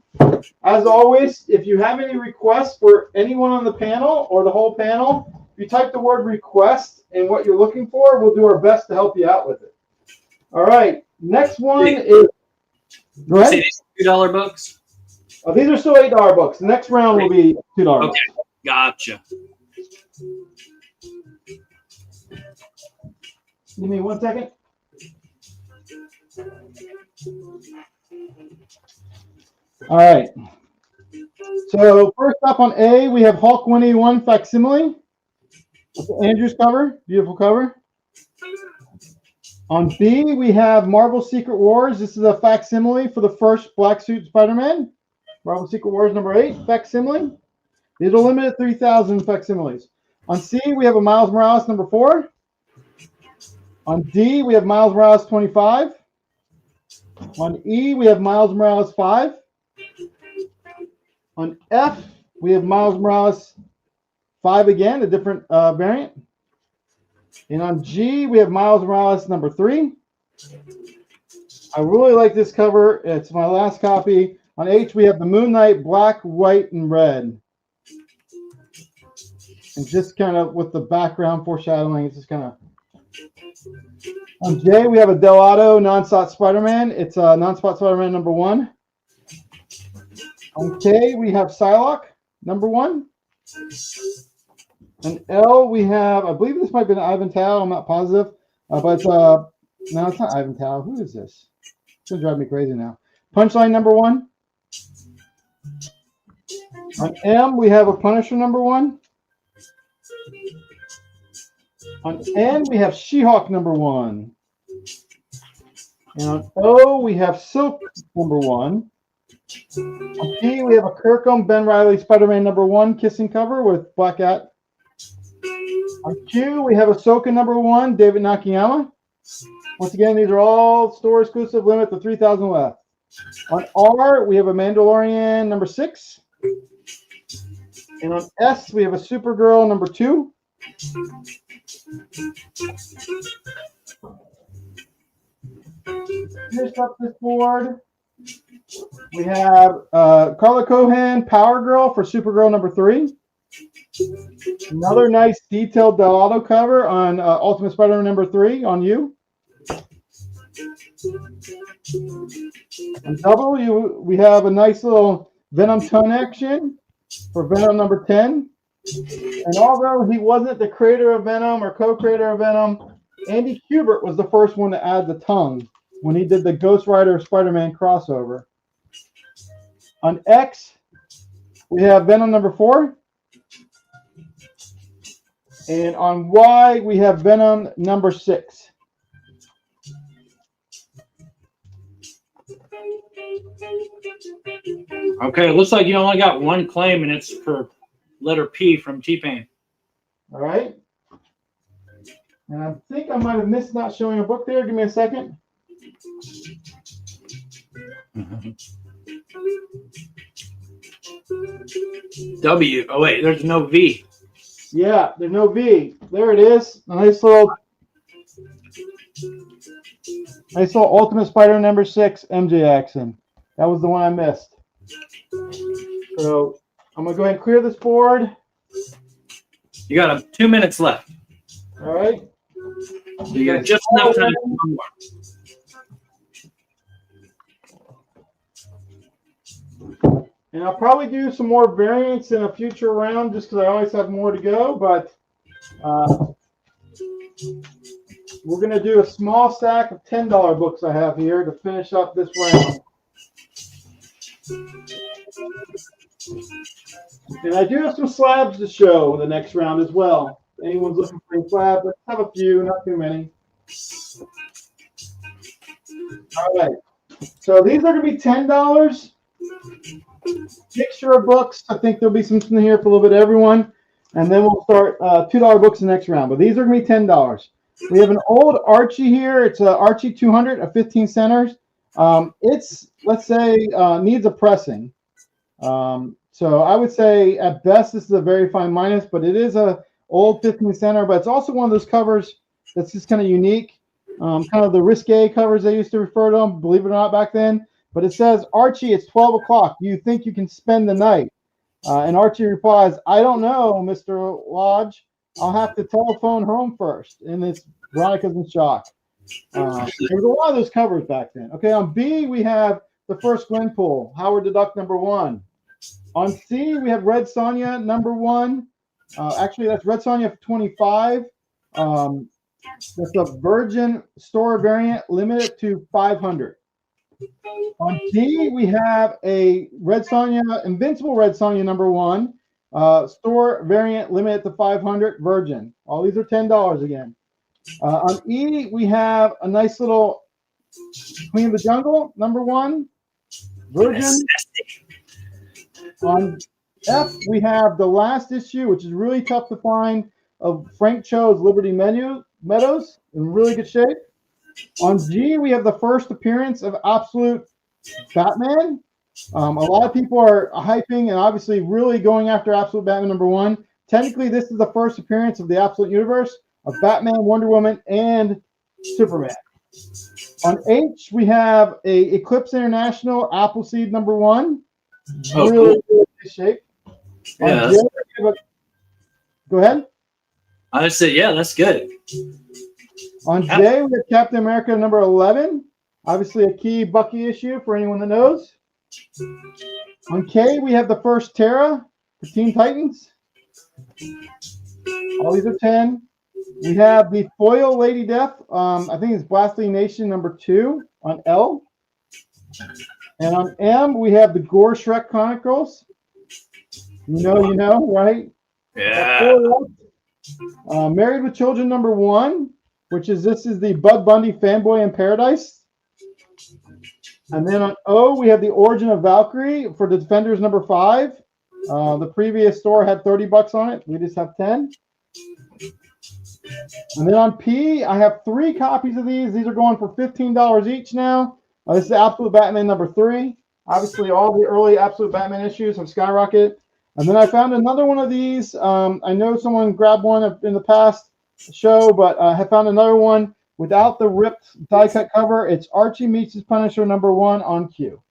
[SPEAKER 3] As always, if you have any requests for anyone on the panel or the whole panel, if you type the word request and what you're looking for, we'll do our best to help you out with it. All right, next one is... Go ahead.
[SPEAKER 1] See these $2 books?
[SPEAKER 3] Oh, these are still $8 books. The next round will be $2 books.
[SPEAKER 1] Okay, gotcha.
[SPEAKER 3] Give me 1 second. All right. So first up on A, we have Hulk 181 facsimile. That's Andrew's cover. Beautiful cover. On B, we have Marvel Secret Wars. This is a facsimile for the first Black Suit Spider-Man. Marvel Secret Wars number 8, facsimile. These are limited 3,000 facsimiles. On C, we have a Miles Morales number 4. On D, we have Miles Morales 25. On E, we have Miles Morales 5. On F, we have Miles Morales 5 again, a different variant. And on G, we have Miles Morales number 3. I really like this cover. It's my last copy. On H, we have the Moon Knight black, white, and red. And just kind of with the background foreshadowing, it's just kind of... On J, we have a Del Auto Non-Spot Spider-Man. It's Non-Spot Spider-Man number 1. On K, we have Psylocke number 1. On L, we have, I believe this might be an Ivan Tao. I'm not positive. But it's, no, it's not Ivan Tao. Who is this? It's going to drive me crazy now. Punchline number 1. On M, we have a Punisher number 1. On N, we have She-Hulk number 1. And on O, we have Silk number 1. On P, we have a Kirkham Ben Reilly Spider-Man number 1 kissing cover with Black Cat. On Q, we have Ahsoka number 1, David Nakayama. Once again, these are all store exclusive, limit to 3,000 left. On R, we have a Mandalorian number 6. And on S, we have a Supergirl number 2. Finish up this board. We have Carla Cohen, Power Girl for Supergirl number 3. Another nice detailed Del Auto cover on Ultimate Spider-Man number 3 on you. On W, we have a nice little Venom ton action for Venom number 10. And although he wasn't the creator of Venom or co-creator of Venom, Andy Kubert was the first one to add the tongue when he did the Ghost Rider Spider-Man crossover. On X, we have Venom number 4. And on Y, we have Venom number 6.
[SPEAKER 1] Okay, it looks like you only got one claim, and it's for letter P from T-Pain.
[SPEAKER 3] All right. And I think I might have missed not showing a book there. Give me a second.
[SPEAKER 1] W. Oh, wait, there's no V.
[SPEAKER 3] Yeah, there's no V. There it is. A nice little Ultimate Spider number 6 MJ action. That was the one I missed. So I'm going to go ahead and clear this board.
[SPEAKER 1] You got 2 minutes left.
[SPEAKER 3] All right.
[SPEAKER 1] So you got just enough time for one more.
[SPEAKER 3] And I'll probably do some more variants in a future round just because I always have more to go. But we're going to do a small stack of $10 books I have here to finish up this round. And I do have some slabs to show in the next round as well. If anyone's looking for any slabs, let's have a few, not too many. All right. So these are going to be $10. Mixture of books. I think there'll be something here for a little bit of everyone. And then we'll start $2 books the next round. But these are going to be $10. We have an old Archie here. It's a Archie 200 of 15 centers. It's, let's say, needs a pressing. So I would say at best this is a very fine minus, but it is a old 15 center. But it's also one of those covers that's just kind of unique. Kind of the risque covers they used to refer to them, believe it or not, back then. But it says, Archie, it's 12 o'clock. Do you think you can spend the night? And Archie replies, I don't know, Mr. Lodge. I'll have to telephone home first. And it's Veronica's in shock. There was a lot of those covers back then. Okay, on B, we have the first Gwenpool, Howard the Duck number 1. On C, we have Red Sonja number 1. Actually, that's Red Sonja 25. That's a Virgin store variant limited to 500. On D, we have a Red Sonja, Invincible Red Sonja number 1. Store variant limited to 500 Virgin. All these are $10 again. On E, we have a nice little Queen of the Jungle number 1. Virgin. On F, we have the last issue, which is really tough to find, of Frank Cho's Liberty Meadows in really good shape. On G, we have the first appearance of Absolute Batman. A lot of people are hyping and obviously really going after Absolute Batman number 1. Technically, this is the first appearance of the Absolute Universe of Batman, Wonder Woman, and Superman. On H, we have a Eclipse International Appleseed number 1.
[SPEAKER 1] Oh,
[SPEAKER 3] really
[SPEAKER 1] cool.
[SPEAKER 3] good shape.
[SPEAKER 1] Yeah,
[SPEAKER 3] Go ahead.
[SPEAKER 1] I said, yeah, that's good.
[SPEAKER 3] On J, we have Captain America number 11. Obviously a key Bucky issue for anyone that knows. On K, we have the first Terra for Teen Titans. All these are 10. We have the foil Lady Death. I think it's Blasting Nation number 2 on L. And on M, we have the Gore Shrek Chronicles. You know, right?
[SPEAKER 1] Yeah.
[SPEAKER 3] Married with Children number 1, which is this is the Bud Bundy Fanboy in Paradise. And then on O, we have the Origin of Valkyrie for the Defenders number 5. The previous store had $30 on it. We just have 10. And then on P, I have 3 copies of these. These are going for $15 each now. This is Absolute Batman number 3. Obviously, all the early Absolute Batman issues have skyrocketed. And then I found another one of these. I know someone grabbed one in the past show, but I have found another one without the ripped die-cut cover. It's Archie Meets His Punisher number 1 on Q.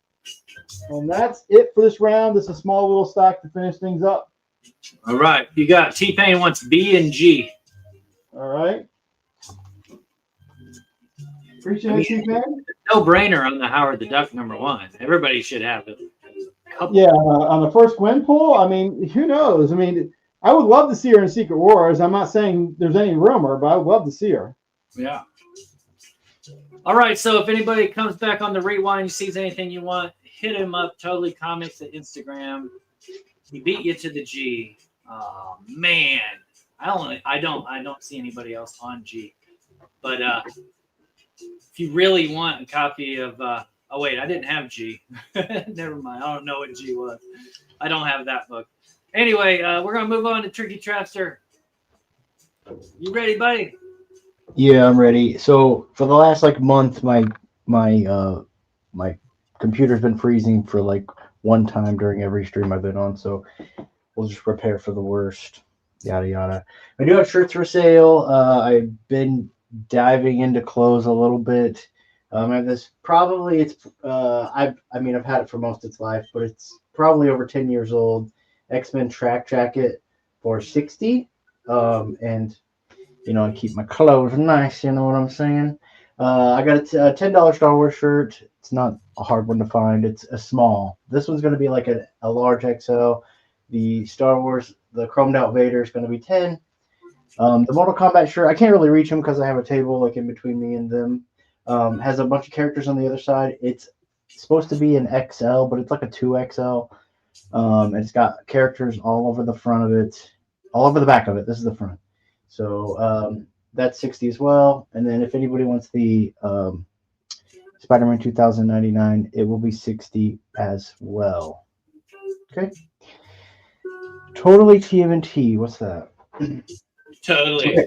[SPEAKER 3] And that's it for this round. This is a small little stack to finish things up.
[SPEAKER 1] All right. You got T-Pain wants B and G.
[SPEAKER 3] All right. Appreciate it, man.
[SPEAKER 1] No brainer on the Howard the Duck number 1. Everybody should have it.
[SPEAKER 3] Yeah, on the first Gwen pull, I mean, who knows? I mean, I would love to see her in Secret Wars. I'm not saying there's any rumor, but I would love to see her.
[SPEAKER 1] Yeah. All right. So if anybody comes back on the rewind, sees anything you want, hit him up. Totally Comics at Instagram. He beat you to the G. Oh man, I don't see anybody else on G. But if you really want a copy of oh wait, I didn't have G. Never mind. I don't know what G was. I don't have that book. Anyway, we're gonna move on to Tricky Trapster. You ready, buddy?
[SPEAKER 2] Yeah, I'm ready. So for the last month, my computer's been freezing for one time during every stream I've been on. So we'll just prepare for the worst. Yada yada. I do have shirts for sale. I've been diving into clothes a little bit. I have this. Probably it's. I've had it for most of its life, but it's probably over 10 years old. X-Men track jacket for $60. And I keep my clothes nice. You know what I'm saying? I got a $10 Star Wars shirt. It's not a hard one to find. It's a small. This one's going to be like a large XL. The Star Wars, the chromed out Vader is going to be 10. The Mortal Kombat shirt, I can't really reach them because I have a table in between me and them. Has a bunch of characters on the other side. It's supposed to be an XL, but it's like a 2XL. And it's got characters all over the front of it, all over the back of it. This is the front. So that's 60 as well. And then if anybody wants the Spider-Man 2099, it will be 60 as well. Okay. Totally TMNT. What's that?
[SPEAKER 1] Totally.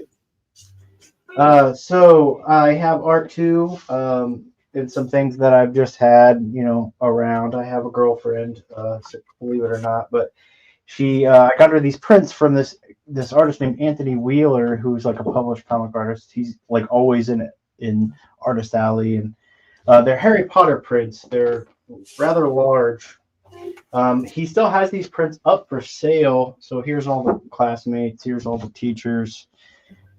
[SPEAKER 2] Okay. So I have art too, and some things that I've just had, around. I have a girlfriend, believe it or not, but I got her these prints from this artist named Anthony Wheeler, who's like a published comic artist. He's always in Artist Alley, and they're Harry Potter prints. They're rather large. He still has these prints up for sale. So here's all the classmates. Here's all the teachers.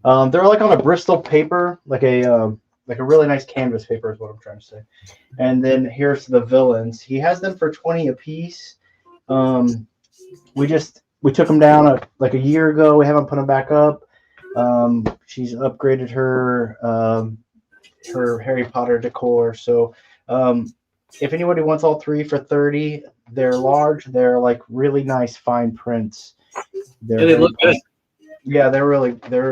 [SPEAKER 2] They're on a Bristol paper, like a really nice canvas paper is what I'm trying to say. And then here's the villains. He has them for 20 a piece. We took them down a year ago. We haven't put them back up. She's upgraded her Harry Potter decor. So if anybody wants all 3 for 30, they're large. They're really nice fine prints.
[SPEAKER 1] They look good.
[SPEAKER 2] Yeah, they're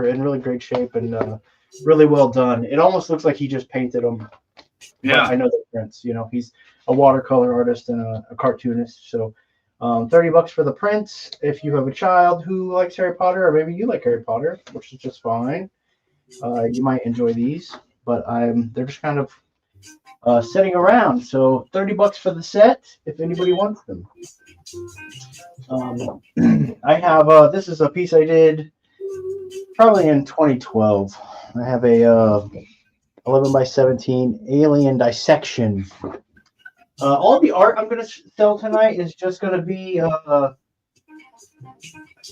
[SPEAKER 2] in really great shape and really well done. It almost looks like he just painted them. Yeah, I know the prints. He's a watercolor artist and a cartoonist. So $30 for the prints. If you have a child who likes Harry Potter, or maybe you like Harry Potter, which is just fine, you might enjoy these. But they're just kind of sitting around. So $30 for the set if anybody wants them. I have this is a piece I did probably in 2012. I have a 11 by 17 alien dissection. All the art I'm going to sell tonight is just going to be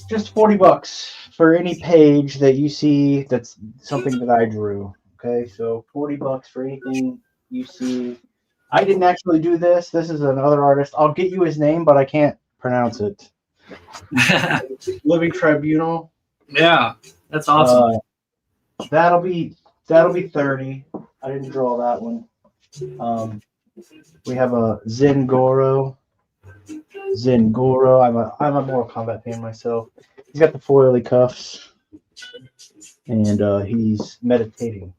[SPEAKER 2] just $40 for any page that you see that's something that I drew. Okay, so $40 for anything you see. I didn't actually do this. This is another artist. I'll get you his name, but I can't pronounce it. Living Tribunal.
[SPEAKER 1] Yeah, that's awesome.
[SPEAKER 2] That'll be 30. I didn't draw that one. We have a Zen Goro. I'm a Mortal Kombat fan myself. He's got the foily cuffs, and he's meditating.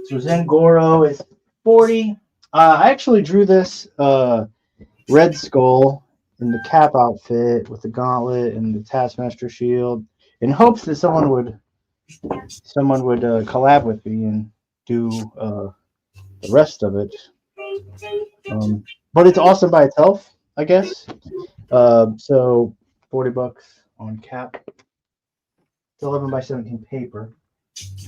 [SPEAKER 2] So Zen Goro is 40. I actually drew this Red Skull in the Cap outfit with the gauntlet and the Taskmaster shield, in hopes that someone would collab with me and do the rest of it. But it's awesome by itself, I guess. So $40 on Cap. It's 11 by 17 paper.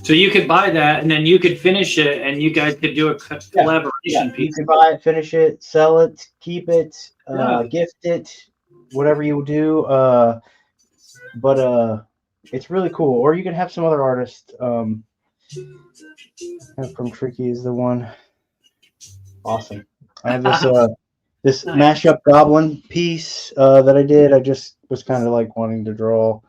[SPEAKER 1] So you could buy that, and then you could finish it, and you guys could do a collaboration piece.
[SPEAKER 2] You can buy it, finish it, sell it, keep it,
[SPEAKER 1] Yeah.
[SPEAKER 2] gift it, whatever you do. But it's really cool. Or you can have some other artist. From Tricky is the one. Awesome. I have this this
[SPEAKER 1] Nice.
[SPEAKER 2] mashup goblin piece that I did. I just was kind of like wanting to draw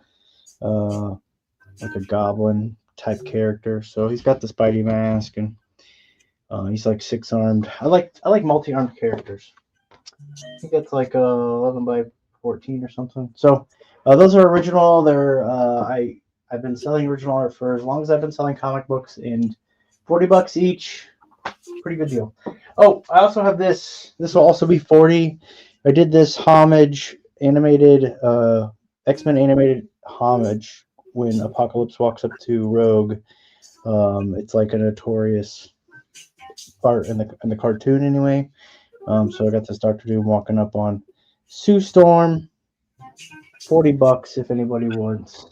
[SPEAKER 2] like a goblin type character. So he's got the Spidey mask and he's like 6-armed. I like multi-armed characters. I think that's like 11 by 14 or something. So those are original. They're I've been selling original art for as long as I've been selling comic books, and $40 each. Pretty good deal. Oh, I also have this. This will also be 40. I did this homage animated X-Men animated homage when Apocalypse walks up to Rogue. It's like a notorious part in the cartoon anyway. So I got this Dr. Doom walking up on Sue Storm. $40 if anybody wants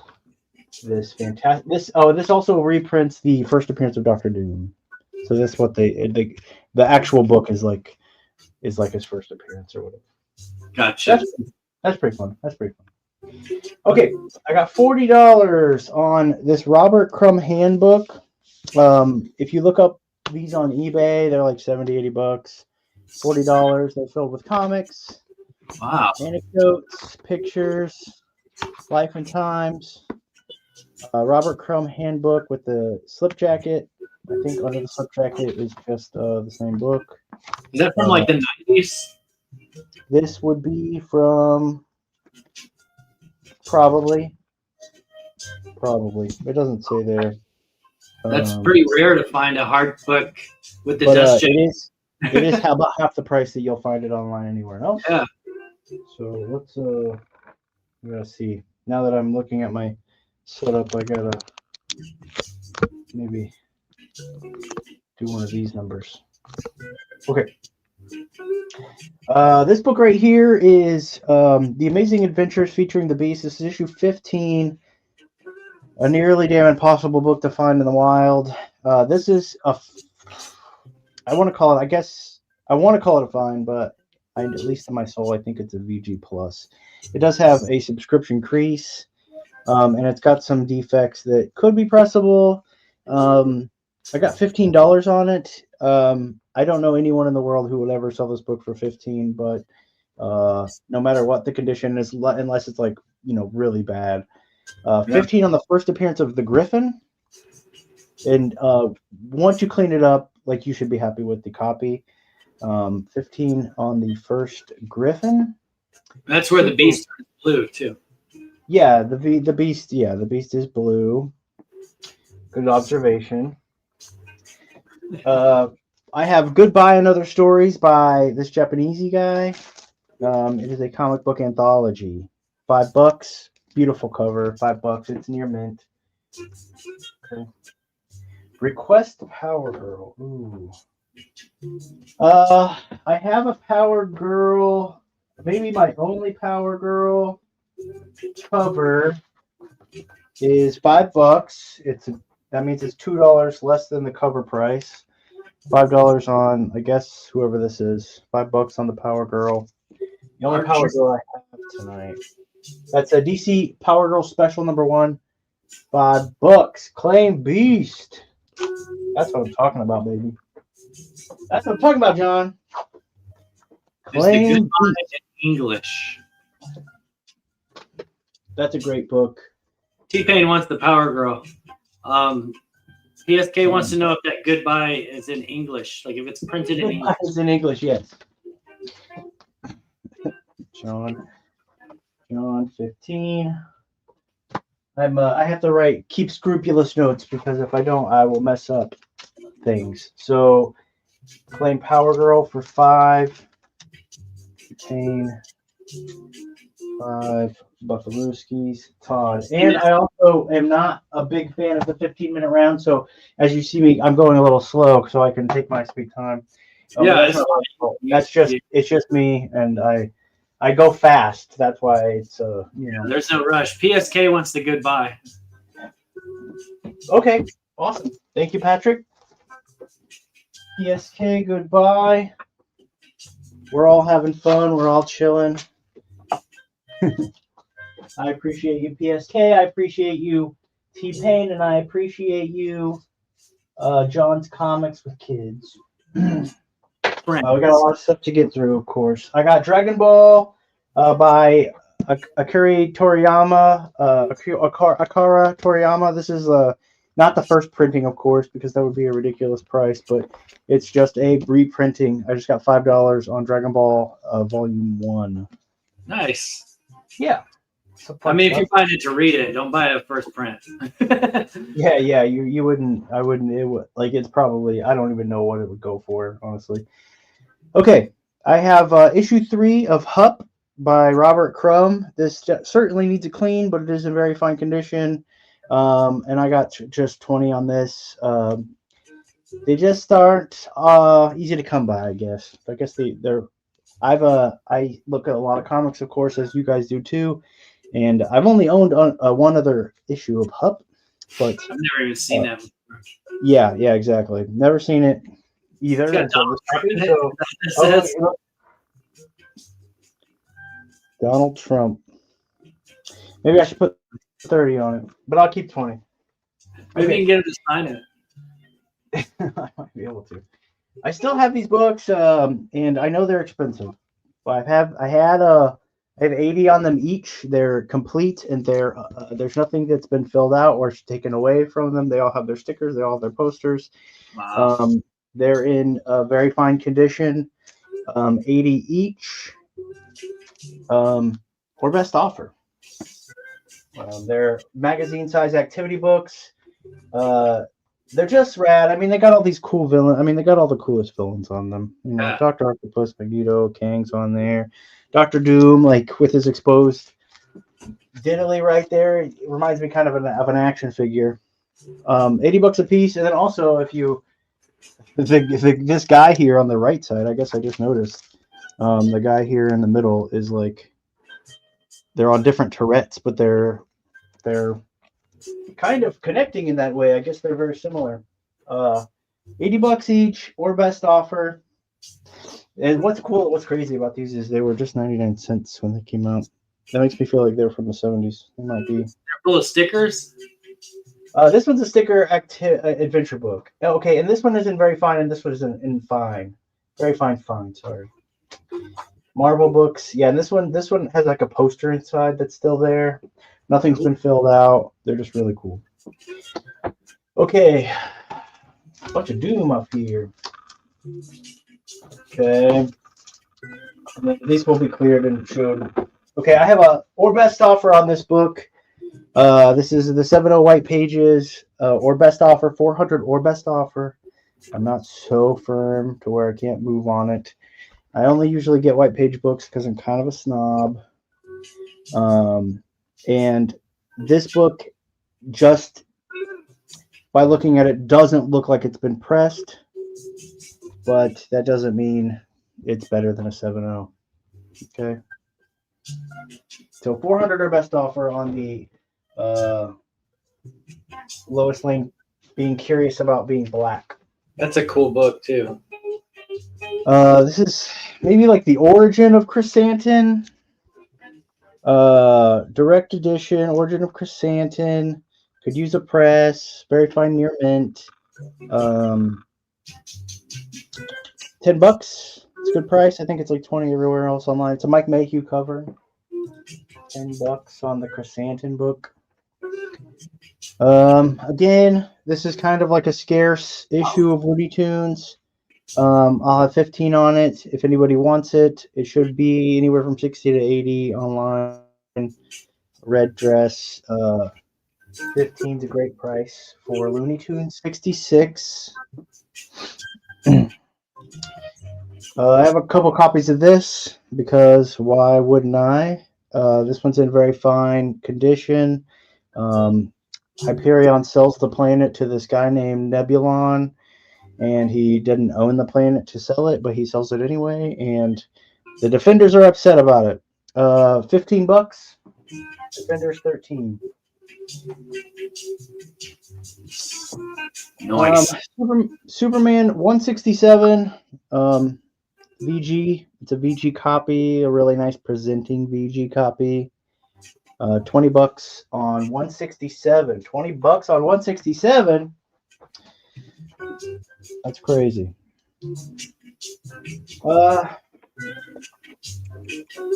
[SPEAKER 2] this fantastic. This also reprints the first appearance of Dr. Doom. So that's what the actual book is like his first appearance or whatever.
[SPEAKER 1] Gotcha.
[SPEAKER 2] That's pretty fun. Okay, I got $40 on this Robert Crumb handbook. If you look up these on eBay, they're like $70-$80. $40. They're filled with comics,
[SPEAKER 1] Wow.
[SPEAKER 2] anecdotes, pictures, life and times. Robert Crumb handbook with the slip jacket. I think under the slip jacket is just the same book.
[SPEAKER 1] Is that from like the 90s?
[SPEAKER 2] This would be from probably. It doesn't say there.
[SPEAKER 1] That's pretty rare to find a hard book with the
[SPEAKER 2] But
[SPEAKER 1] dust jacket.
[SPEAKER 2] it is about half the price that you'll find it online anywhere else.
[SPEAKER 1] Yeah.
[SPEAKER 2] So let's we gotta see. Now that I'm looking at my setup, I gotta maybe do one of these numbers. Okay. This book right here is The Amazing Adventures Featuring the Beast. This is issue 15. A nearly damn impossible book to find in the wild. This is I want to call it a find, but at least in my soul, I think it's a VG plus. It does have a subscription crease, and it's got some defects that could be pressable. I got $15 on it. I don't know anyone in the world who would ever sell this book for $15, but no matter what the condition is, unless it's like really bad. 15 on the first appearance of the Griffin, and once you clean it up, like, you should be happy with the copy. 15 on the first Griffin.
[SPEAKER 1] That's where the beast is blue too.
[SPEAKER 2] Yeah, the beast. Yeah, the beast is blue. Good observation. I have Goodbye and Other Stories by this Japanesey guy. It is a comic book anthology. $5. Beautiful cover. $5. It's near mint. Okay. Request Power Girl. Ooh. I have a Power Girl. Maybe my only Power Girl cover is $5. That means it's $2 less than the cover price. $5 on, I guess, whoever this is. $5 on the Power Girl. The only Power Girl I have tonight. That's a DC Power Girl Special #1. $5. Claim Beast. That's what I'm talking about, baby. That's what I'm talking about, John. Claim Beast.
[SPEAKER 1] In English.
[SPEAKER 2] That's a great book.
[SPEAKER 1] T-Pain wants the Power Girl. PSK wants to know if that Goodbye is in English, like if it's printed in English.
[SPEAKER 2] It's in English, yes. John 15. I have to keep scrupulous notes, because if I don't, I will mess up things. So Flame Power Girl for 5. Kane, 5. Buffalooskies, Todd. And I also am not a big fan of the 15-minute round, so as you see me, I'm going a little slow so I can take my sweet time.
[SPEAKER 1] Yeah,
[SPEAKER 2] that's just it's just me, and I go fast. That's why it's
[SPEAKER 1] there's no rush. PSK wants the goodbye.
[SPEAKER 2] Okay, awesome. Thank you, Patrick. PSK, goodbye. We're all having fun. We're all chilling. I appreciate you, PSK. I appreciate you, T-Pain, and I appreciate you, John's Comics with Kids. We got a lot of stuff to get through, of course. I got Dragon Ball by Akira Toriyama. Akira Toriyama. This is not the first printing, of course, because that would be a ridiculous price, but it's just a reprinting. I just got $5 on Dragon Ball Volume 1.
[SPEAKER 1] Nice.
[SPEAKER 2] Yeah.
[SPEAKER 1] I mean, if you find it to read it, don't buy a first print.
[SPEAKER 2] Yeah. You wouldn't. I wouldn't. It would it's probably. I don't even know what it would go for, honestly. Okay, I have issue 3 of Hup by Robert Crumb. This certainly needs a clean, but it is in very fine condition. And I got just 20 on this. They just aren't easy to come by, I guess. I guess they're. I look at a lot of comics, of course, as you guys do too, and I've only owned one other issue of Hup, but
[SPEAKER 1] I've never even seen that before.
[SPEAKER 2] Yeah, exactly. Never seen it either. Donald Trump. Maybe I should put 30 on it, but I'll keep 20.
[SPEAKER 1] Maybe you can get him to sign it.
[SPEAKER 2] I might be able to. I still have these books, and I know they're expensive. But I have 80 on them each. They're complete, and there's nothing that's been filled out or taken away from them. They all have their stickers. They all have their posters.
[SPEAKER 1] Wow.
[SPEAKER 2] They're in very fine condition. 80 each. Or best offer. They're magazine-size activity books. They're just rad. I mean, they got all these cool villains. I mean, they got all the coolest villains on them. You know, Dr. Octopus, Magneto, Kang's on there. Dr. Doom, like with his exposed diddly right there. It reminds me kind of an action figure. $80 a piece, and then also if you this guy here on the right side, I guess I just noticed. The guy here in the middle is like they're on different Tourette's, but they're kind of connecting in that way. I guess they're very similar. $80 each or best offer. And what's crazy about these is they were just 99 cents when they came out. That makes me feel like they're from the 70s. They might be.
[SPEAKER 1] They're full of stickers?
[SPEAKER 2] This one's a sticker adventure book. Okay, and this one is in very fine, and this one is in fine. Very fine, sorry. Marvel books. Yeah, and this one has like a poster inside that's still there. Nothing's been filled out. They're just really cool. Okay. A bunch of Doom up here. Okay. These will be cleared and shown. Okay, I have or best offer on this book. This is the 70 white pages. Or best offer, 400 or best offer. I'm not so firm to where I can't move on it. I only usually get white page books because I'm kind of a snob. And this book, just by looking at it, doesn't look like it's been pressed, but that doesn't mean it's better than a 7.0. Okay. So 400 or best offer on the Lois Lane being curious about being black.
[SPEAKER 1] That's a cool book too.
[SPEAKER 2] This is maybe like the origin of Chrysanthemum. Direct edition, origin of Chrysanthemum. Could use a press. Very fine near mint. $10. It's a good price. I think it's like 20 everywhere else online. It's a Mike Mayhew cover. $10 on the Chrysanthemum book. Again, this is kind of like a scarce issue of Looney Tunes. I'll have 15 on it. If anybody wants it, it should be anywhere from 60 to 80 online. Red dress. 15 is a great price for Looney Tunes. 66. I have a couple copies of this because why wouldn't I? This one's in very fine condition. Hyperion sells the planet to this guy named Nebulon, and he didn't own the planet to sell it, but he sells it anyway, and the Defenders are upset about it. $15. Defenders 13.
[SPEAKER 1] Nice.
[SPEAKER 2] Superman 167. VG. It's a VG copy, a really nice presenting VG copy. $20 on 167. $20 on 167. That's crazy. How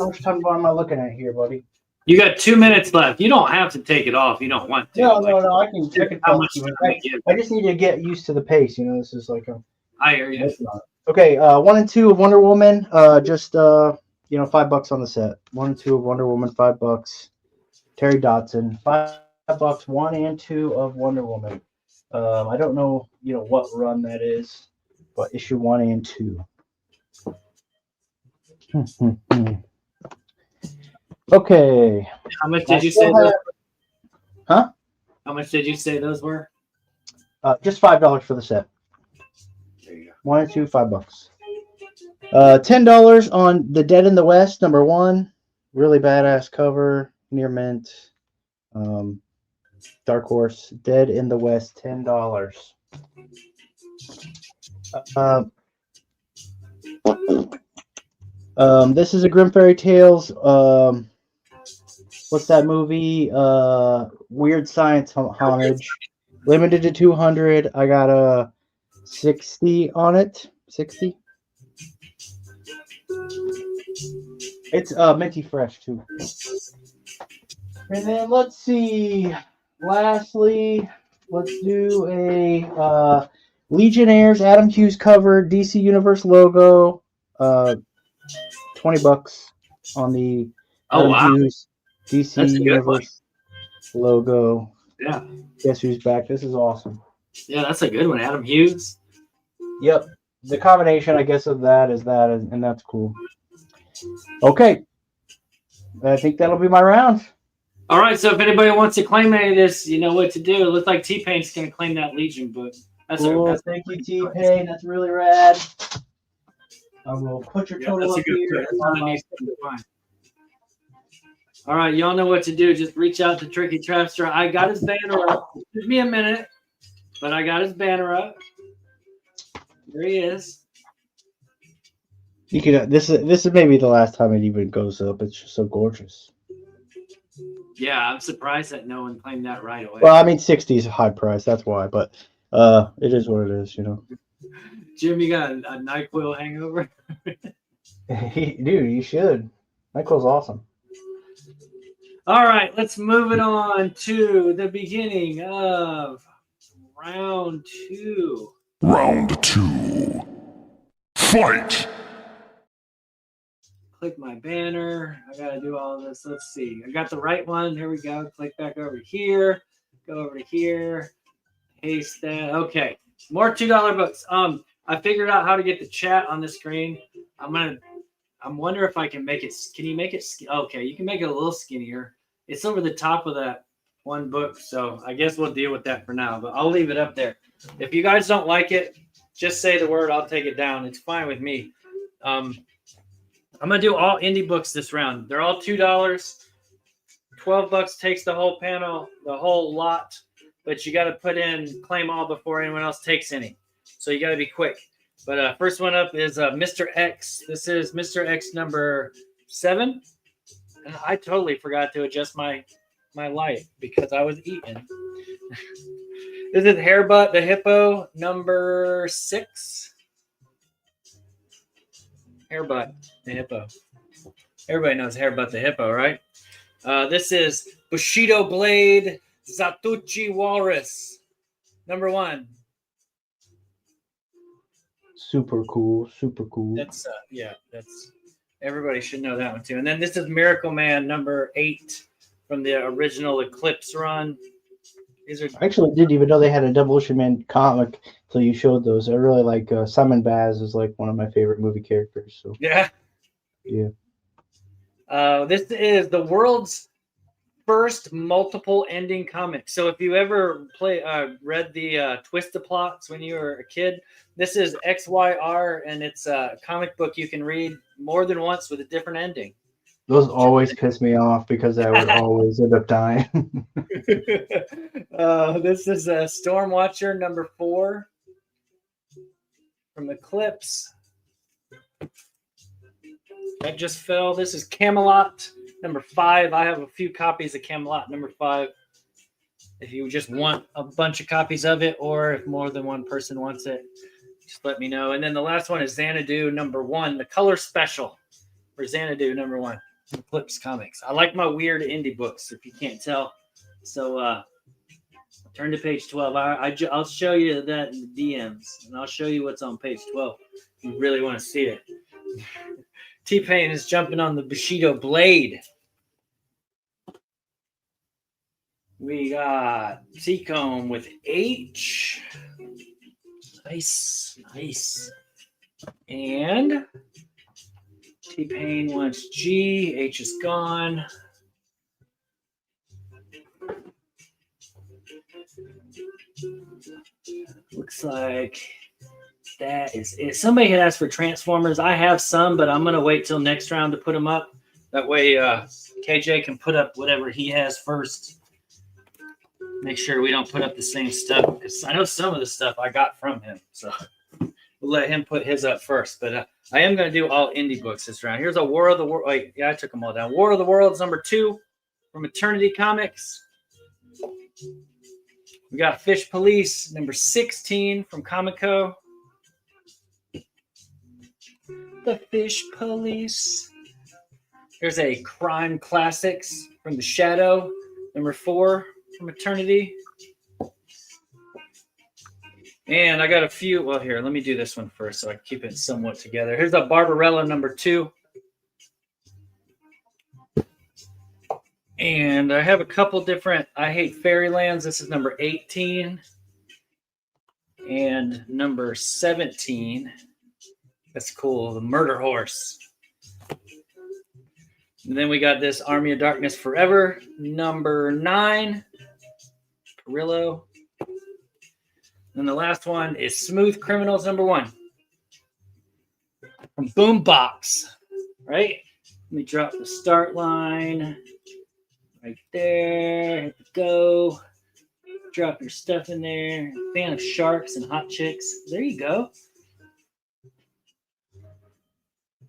[SPEAKER 2] much time am I looking at here, buddy?
[SPEAKER 1] You got 2 minutes left. You don't have to take it off. You don't want to.
[SPEAKER 2] No. I can
[SPEAKER 1] how much time to give.
[SPEAKER 2] I just need to get used to the pace. This is like a.
[SPEAKER 1] I hear you.
[SPEAKER 2] Okay, 1 and 2 of Wonder Woman. Just $5 on the set. 1 and 2 of Wonder Woman, $5. Terry Dodson, $5. 1 and 2 of Wonder Woman. I don't know, what run that is, but issue 1 and 2. Okay.
[SPEAKER 1] How much did you say those?
[SPEAKER 2] Huh?
[SPEAKER 1] How much did you say those were?
[SPEAKER 2] Just $5 for the set.
[SPEAKER 1] There you go.
[SPEAKER 2] 1 and 2, $5. $10 on The Dead in the West, number 1. Really badass cover, near mint. Dark Horse, Dead in the West, $10. This is a Grimm Fairy Tales. What's that movie? Weird Science Homage. Limited to 200. I got a 60 on it. 60. It's minty fresh too. And then let's see. Lastly, let's do a Legionnaires Adam Hughes cover, DC Universe logo. $20 on the Adam Hughes DC Universe logo.
[SPEAKER 1] Yeah.
[SPEAKER 2] Guess who's back? This is awesome.
[SPEAKER 1] Yeah, that's a good one. Adam Hughes.
[SPEAKER 2] Yep. The combination, I guess, of that is that, and that's cool. Okay. I think that'll be my round.
[SPEAKER 1] All right, so if anybody wants to claim any of this, you know what to do. It looks like T-Pain's going to claim that Legion book.
[SPEAKER 2] Cool. Thank you, T-Pain. That's really rad. I will put your total up here.
[SPEAKER 1] All right, y'all know what to do. Just reach out to Tricky Trapster. I got his banner up. Give me a minute, but I got his banner up. There he is.
[SPEAKER 2] You can. This is maybe the last time it even goes up. It's just so gorgeous.
[SPEAKER 1] Yeah, I'm surprised that no one claimed that right away.
[SPEAKER 2] Well, I mean, 60 is a high price. That's why. But it is what it is,
[SPEAKER 1] Jim, you got a NyQuil hangover?
[SPEAKER 2] Dude, you should. NyQuil's awesome.
[SPEAKER 1] All right, let's move it on to the beginning of round 2.
[SPEAKER 4] Round 2. Fight!
[SPEAKER 1] Click my banner. I got to do all this. Let's see. I got the right one. Here we go. Click back over here. Go over to here. Paste that. Okay. More $2 books. I figured out how to get the chat on the screen. I'm wondering if I can make it. Can you make it? Okay, you can make it a little skinnier. It's over the top of that one book, so I guess we'll deal with that for now. But I'll leave it up there. If you guys don't like it, just say the word. I'll take it down. It's fine with me. I'm gonna do all indie books this round. They're all $2. $12 takes the whole panel, the whole lot. But you got to claim all before anyone else takes any. So you got to be quick. But first one up is Mr. X. This is Mr. X number 7. And I totally forgot to adjust my light because I was eating. This is Hairbutt the Hippo number 6. Hairbutt the Hippo. Everybody knows Hairbutt the Hippo, right? This is Bushido Blade Zatuchi Walrus number 1.
[SPEAKER 2] Super cool. Super cool.
[SPEAKER 1] That's everybody should know that one too. And then this is Miracle Man number 8 from the original Eclipse run. These are
[SPEAKER 2] I actually didn't even know they had a Demolition Man comic till you showed those. I really like Simon Baz is like one of my favorite movie characters. So
[SPEAKER 1] yeah.
[SPEAKER 2] yeah.
[SPEAKER 1] This is the world's first multiple ending comic. So if you ever read the Twist-a-Plots when you were a kid, this is XYR, and it's a comic book you can read more than once with a different ending.
[SPEAKER 2] Those always piss me off because I would always end up dying.
[SPEAKER 1] This is a Stormwatcher number 4 from Eclipse. That just fell. This is Camelot number 5. I have a few copies of Camelot number 5. If you just want a bunch of copies of it, or if more than one person wants it, just let me know. And then the last one is Xanadu number 1, the color special for Xanadu number 1. Eclipse Comics. I like my weird indie books, if you can't tell. So turn to page 12. I'll show you that in the DMs, and I'll show you what's on page 12 if you really want to see it. T-Pain is jumping on the Bushido blade. We got Seacomb with H. Nice, nice. And T-Pain wants G. H is gone. Looks like that is it. Somebody had asked for Transformers. I have some, but I'm going to wait till next round to put them up. That way KJ can put up whatever he has first. Make sure we don't put up the same stuff, because I know some of the stuff I got from him. So we'll let him put his up first. But I am going to do all indie books this round. Here's a War of the World. Wait, yeah, I took them all down. War of the Worlds number 2 from Eternity Comics. We got Fish Police number 16 from Comico. The Fish Police. Here's a Crime Classics from The Shadow number 4 from Eternity. And I got a few. Well, here, let me do this one first so I can keep it somewhat together. Here's a Barbarella number 2. And I have a couple different I Hate Fairylands. This is number 18 and number 17. That's cool. The Murder Horse. And then we got this Army of Darkness Forever, number 9. Perillo. And the last one is Smooth Criminals, number 1. From Boombox. Right? Let me drop the start line. Right there. Hit the go. Drop your stuff in there. Fan of sharks and hot chicks. There you go.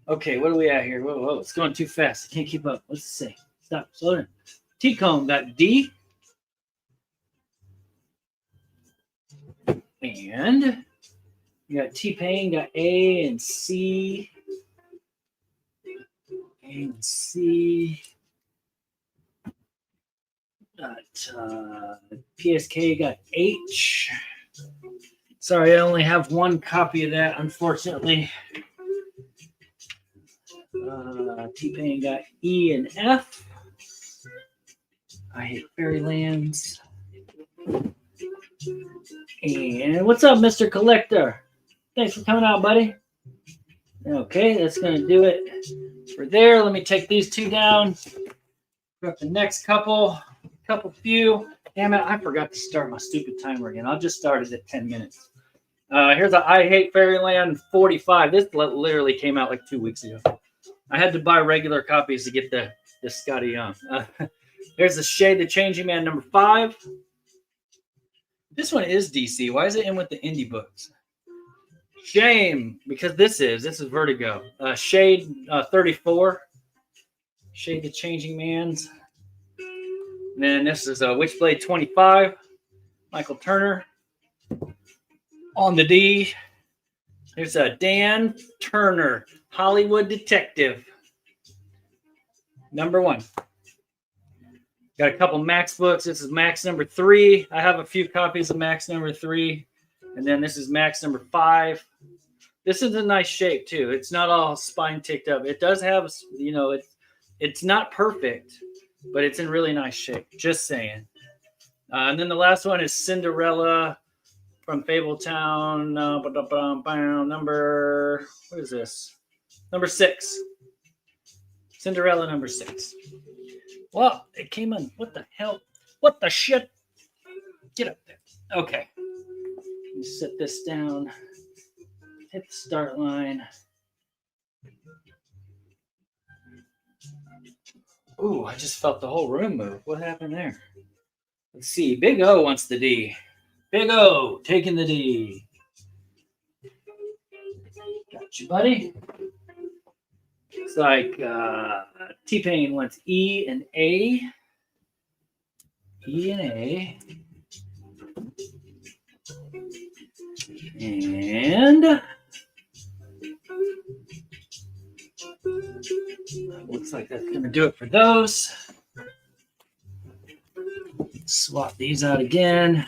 [SPEAKER 1] Okay, what are we at here? Whoa, whoa, it's going too fast. I can't keep up. What's it say? Stop. Slow down. T-Comb got D. And you got T-Pain, got A and C. A and C. Got PSK, got H. Sorry, I only have one copy of that, unfortunately. T-Pain got E and F. I Hate Fairylands. And what's up, Mr. Collector? Thanks for coming out, buddy. Okay, that's going to do it for there. Let me take these 2 down. Got the next couple few. Damn it, I forgot to start my stupid timer again. I'll just start it at 10 minutes. Here's a I Hate Fairyland 45. This literally came out like 2 weeks ago. I had to buy regular copies to get the Scotty Young. Here's the Shade the Changing Man number 5. This one is DC. Why is it in with the indie books? Shame, because this is Vertigo. Shade 34. Shade the Changing Man's. And then this is Witchblade 25. Michael Turner. On the D. There's a Dan Turner, Hollywood Detective. Number 1. Got a couple Max books. This is Max number 3. I have a few copies of Max number 3. And then this is Max number 5. This is a nice shape, too. It's not all spine ticked up. It does have, it's not perfect, but it's in really nice shape. Just saying. And then the last one is Cinderella from Fabletown. Number, what is this? Number 6. Cinderella number 6. Well, it came on. What the hell? What the shit? Get up there. Okay. Let me set this down. Hit the start line. Ooh, I just felt the whole room move. What happened there? Let's see. Big O wants the D. Big O taking the D. Got you, buddy. Looks like T-Pain wants E and A. E and A. And looks like that's going to do it for those. Swap these out again.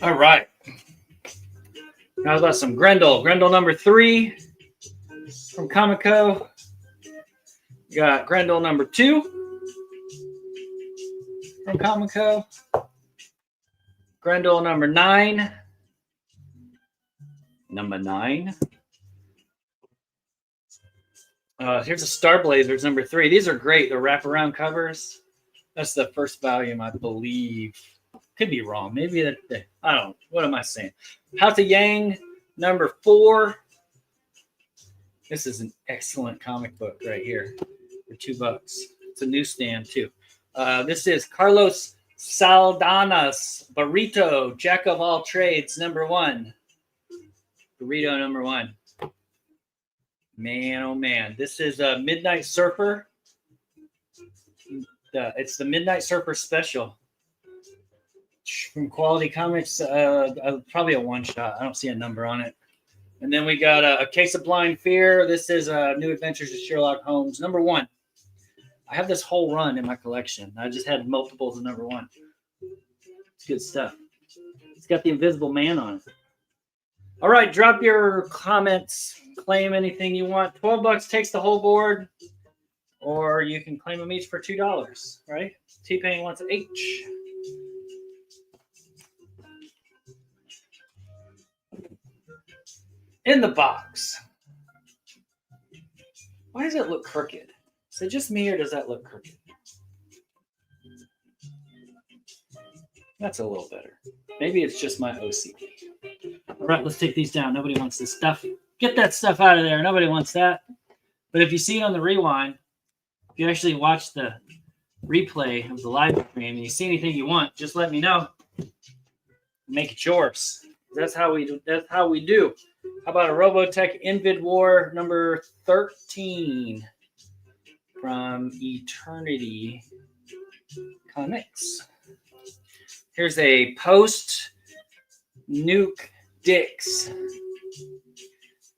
[SPEAKER 1] All right. Now about some Grendel. Grendel number 3 from Comico. We got Grendel number 2 from Comico. Grendel number 9. Number 9. Here's a Star Blazers number 3. These are great. They're wraparound covers. That's the first volume, I believe. Could be wrong. Maybe that. I don't know. What am I saying? How to Yang number 4. This is an excellent comic book right here for $2. It's a newsstand too. This is Carlos Saldana's Burrito, Jack of All Trades number 1. Burrito number 1. Man, oh man. This is a Midnight Surfer. It's the Midnight Surfer special from Quality Comics. Probably a one-shot. I don't see a number on it. And then we got a Case of Blind Fear. This is New Adventures of Sherlock Holmes number 1. I have this whole run in my collection. I just had multiples of number 1. It's good stuff. It's got the Invisible Man on it. All right, drop your comments, claim anything you want. $12 takes the whole board, or you can claim them each for $2, right? T-Pain wants an H. In the box. Why does it look crooked? Is it just me, or does that look crooked? That's a little better. Maybe it's just my OCD. All right, let's take these down. Nobody wants this stuff. Get that stuff out of there. Nobody wants that. But if you see it on the rewind, if you actually watch the replay of the live stream and you see anything you want, just let me know. Make it yours. That's how we do. That's how we do. How about a Robotech Invid War number 13 from Eternity Comics? Here's a post Nuke Dix.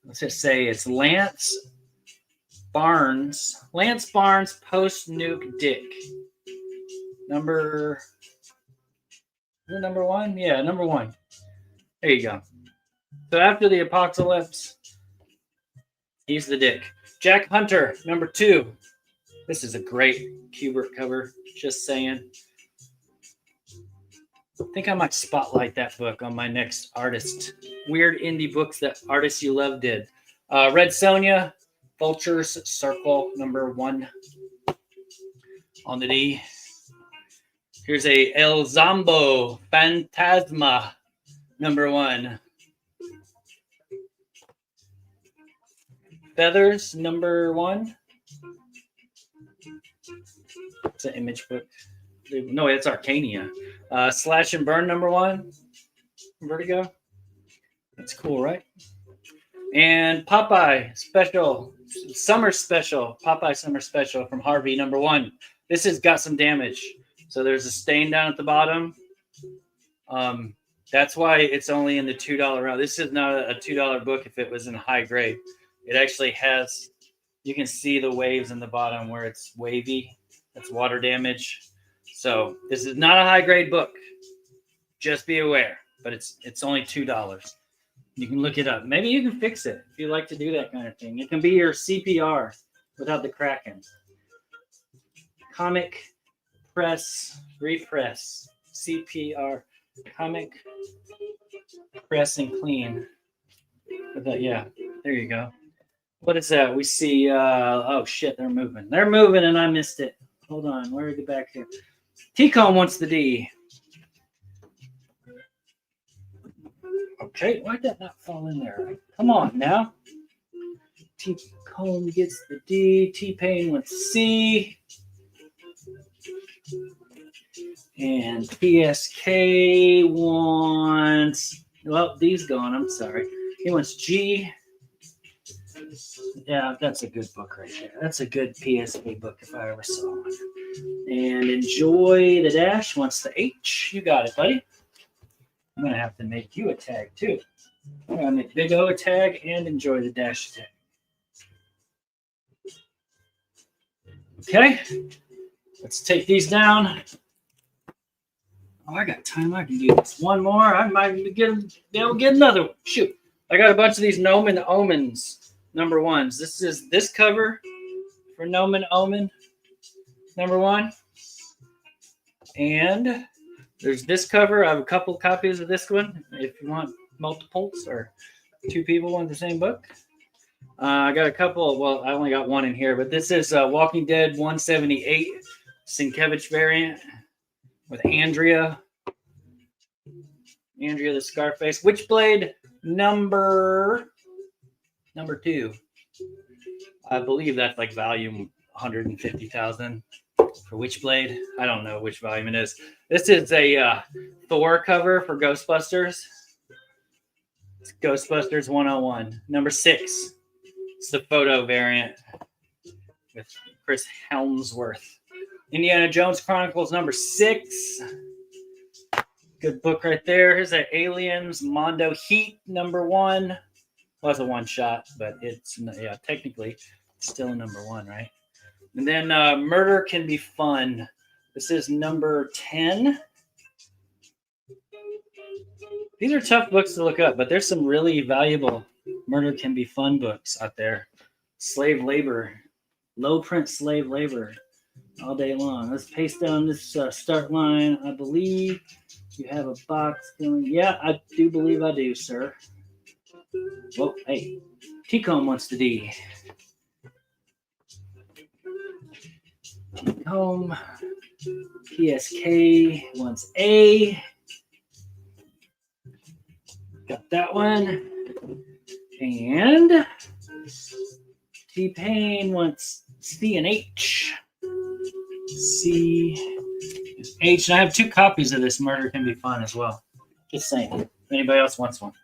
[SPEAKER 1] Let's just say it's Lance Barnes. Lance Barnes post Nuke Dick. Number 1? Yeah, number 1. There you go. So after the apocalypse, he's the Dick. Jack Hunter, number 2. This is a great Kubert cover. Just saying. I think I might spotlight that book on my next artist. Weird indie books that Artists You Love did. Red Sonja, Vulture's Circle, number 1 on the D. Here's a El Zombo Fantasma, number 1. Feathers, number 1. It's an Image book. No, it's Arcania. Slash and Burn, number 1. Vertigo. That's cool, right? And Popeye Special, Summer Special, Popeye Summer Special from Harvey, number 1. This has got some damage. So there's a stain down at the bottom. That's why it's only in the $2 round. This is not a $2 book if it was in high grade. It actually has, you can see the waves in the bottom where it's wavy. That's water damage. So this is not a high grade book. Just be aware. But it's only $2. You can look it up. Maybe you can fix it if you like to do that kind of thing. It can be your CPR without the cracking. Comic Press Repress. CPR. Comic Press and Clean. Yeah, there you go. What is that? We see, oh shit, they're moving. They're moving and I missed it. Hold on, where did we get back here? T-Comb wants the D. Okay, why did that not fall in there? Come on now. T-Comb gets the D. T-Pain wants C. And PSK wants, well, D's gone, I'm sorry. He wants G. Yeah, that's a good book right there. That's a good PSK book if I ever saw one. And Enjoy the Dash wants the H. You got it, buddy. I'm going to have to make you a tag, too. I'm going to make Big O a tag and Enjoy the Dash a tag. Okay. Let's take these down. Oh, I got time. I can do this. One more. I might be able to get another one. Shoot. I got a bunch of these Nomen Omens #1s. This is this cover for Nomen Omen #1. And there's this cover. I have a couple copies of this one if you want multiples or two people want the same book. I got a couple. Well, I only got one in here, but this is Walking Dead 178 Sienkiewicz variant with Andrea the Scarface. Witchblade number 2. I believe that's like volume 150,000 for Witchblade. I don't know which volume it is. This is a Thor cover for Ghostbusters. It's Ghostbusters 101, number 6. It's the photo variant with Chris Helmsworth. Indiana Jones Chronicles number 6. Good book right there. Here's that Aliens Mondo Heat #1. Well, it's a one shot, but it's, yeah, technically still a #1, right? And then Murder Can Be Fun. This is number 10. These are tough books to look up, but there's some really valuable Murder Can Be Fun books out there. Slave labor, low print slave labor all day long. Let's paste down this start line. I believe you have a box going. Yeah, I do believe I do, sir. Well, hey, T-Comb wants the D. T-Comb. PSK wants A. Got that one. And T-Pain wants C and H. C and H. And I have 2 copies of this Murder Can Be Fun as well. Just saying. If anybody else wants one.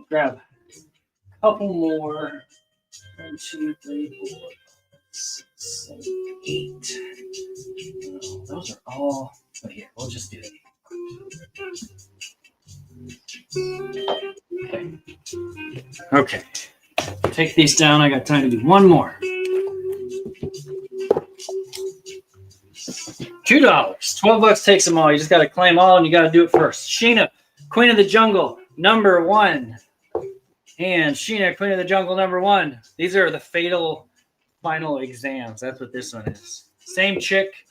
[SPEAKER 1] Grab a couple more. 1, 2, 3, 4, 6, 7, 8. Oh, those are all. But here, we'll just do it. Okay. Take these down. I got time to do one more. $2. $12 takes them all. You just got to claim all, and you got to do it first. Sheena, Queen of the Jungle, #1. And Sheena, Queen of the Jungle, #1. These are the fatal final exams. That's what this one is. Same chick,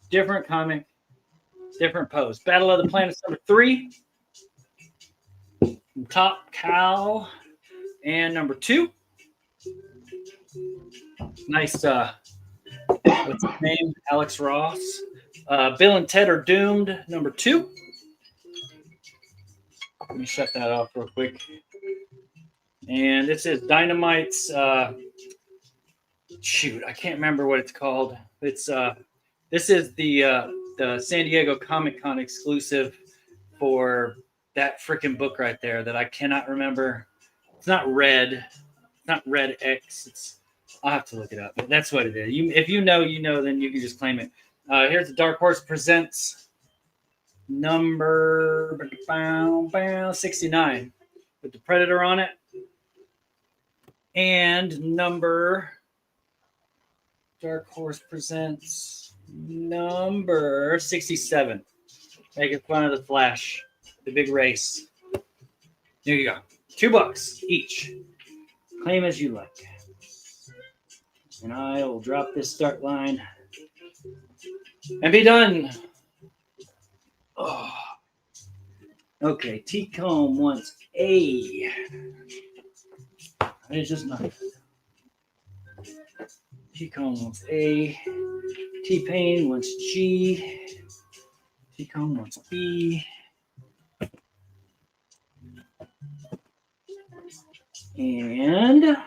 [SPEAKER 1] different comic, different pose. Battle of the Planets #3. Top Cow and #2. Nice. What's his name? Alex Ross. Bill and Ted Are Doomed #2. Let me shut that off real quick. And this is Dynamite's. Shoot, I can't remember what it's called. It's this is the San Diego Comic-Con exclusive for that freaking book right there that I cannot remember. It's not Red. It's not Red X. It's, I'll have to look it up. But that's what it is. If you know, you know, then you can just claim it. Here's the Dark Horse Presents number 69 with the Predator on it. And number Dark Horse Presents number 67. Making fun of the Flash. The big race. There you go. $2 each. Claim as you like. And I will drop this start line and be done. Oh. Okay, T-Comb wants A. It's just not. T-Comb wants A. T-Pain wants G. T-Comb wants B. And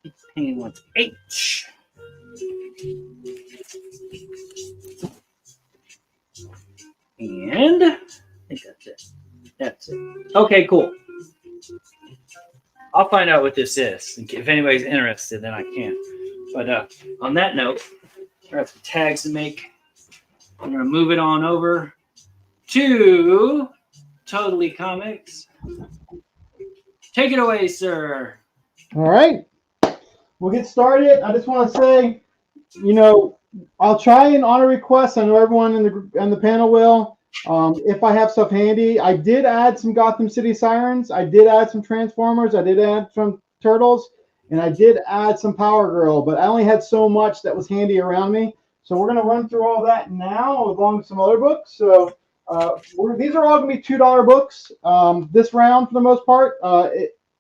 [SPEAKER 1] T-Pain wants H. And I think that's it. That's it. Okay, cool. I'll find out what this is. If anybody's interested, then I can. But on that note, I have some tags to make. I'm going to move it on over to Totally Comics. Take it away, sir.
[SPEAKER 3] All right. We'll get started. I just want to say, I'll try and honor requests. I know everyone in the panel will. If I have stuff handy, I did add some Gotham City Sirens. I did add some Transformers. I did add some Turtles, and I did add some Power Girl. But I only had so much that was handy around me. So we're going to run through all that now, along with some other books. So these are all going to be $2 books this round for the most part.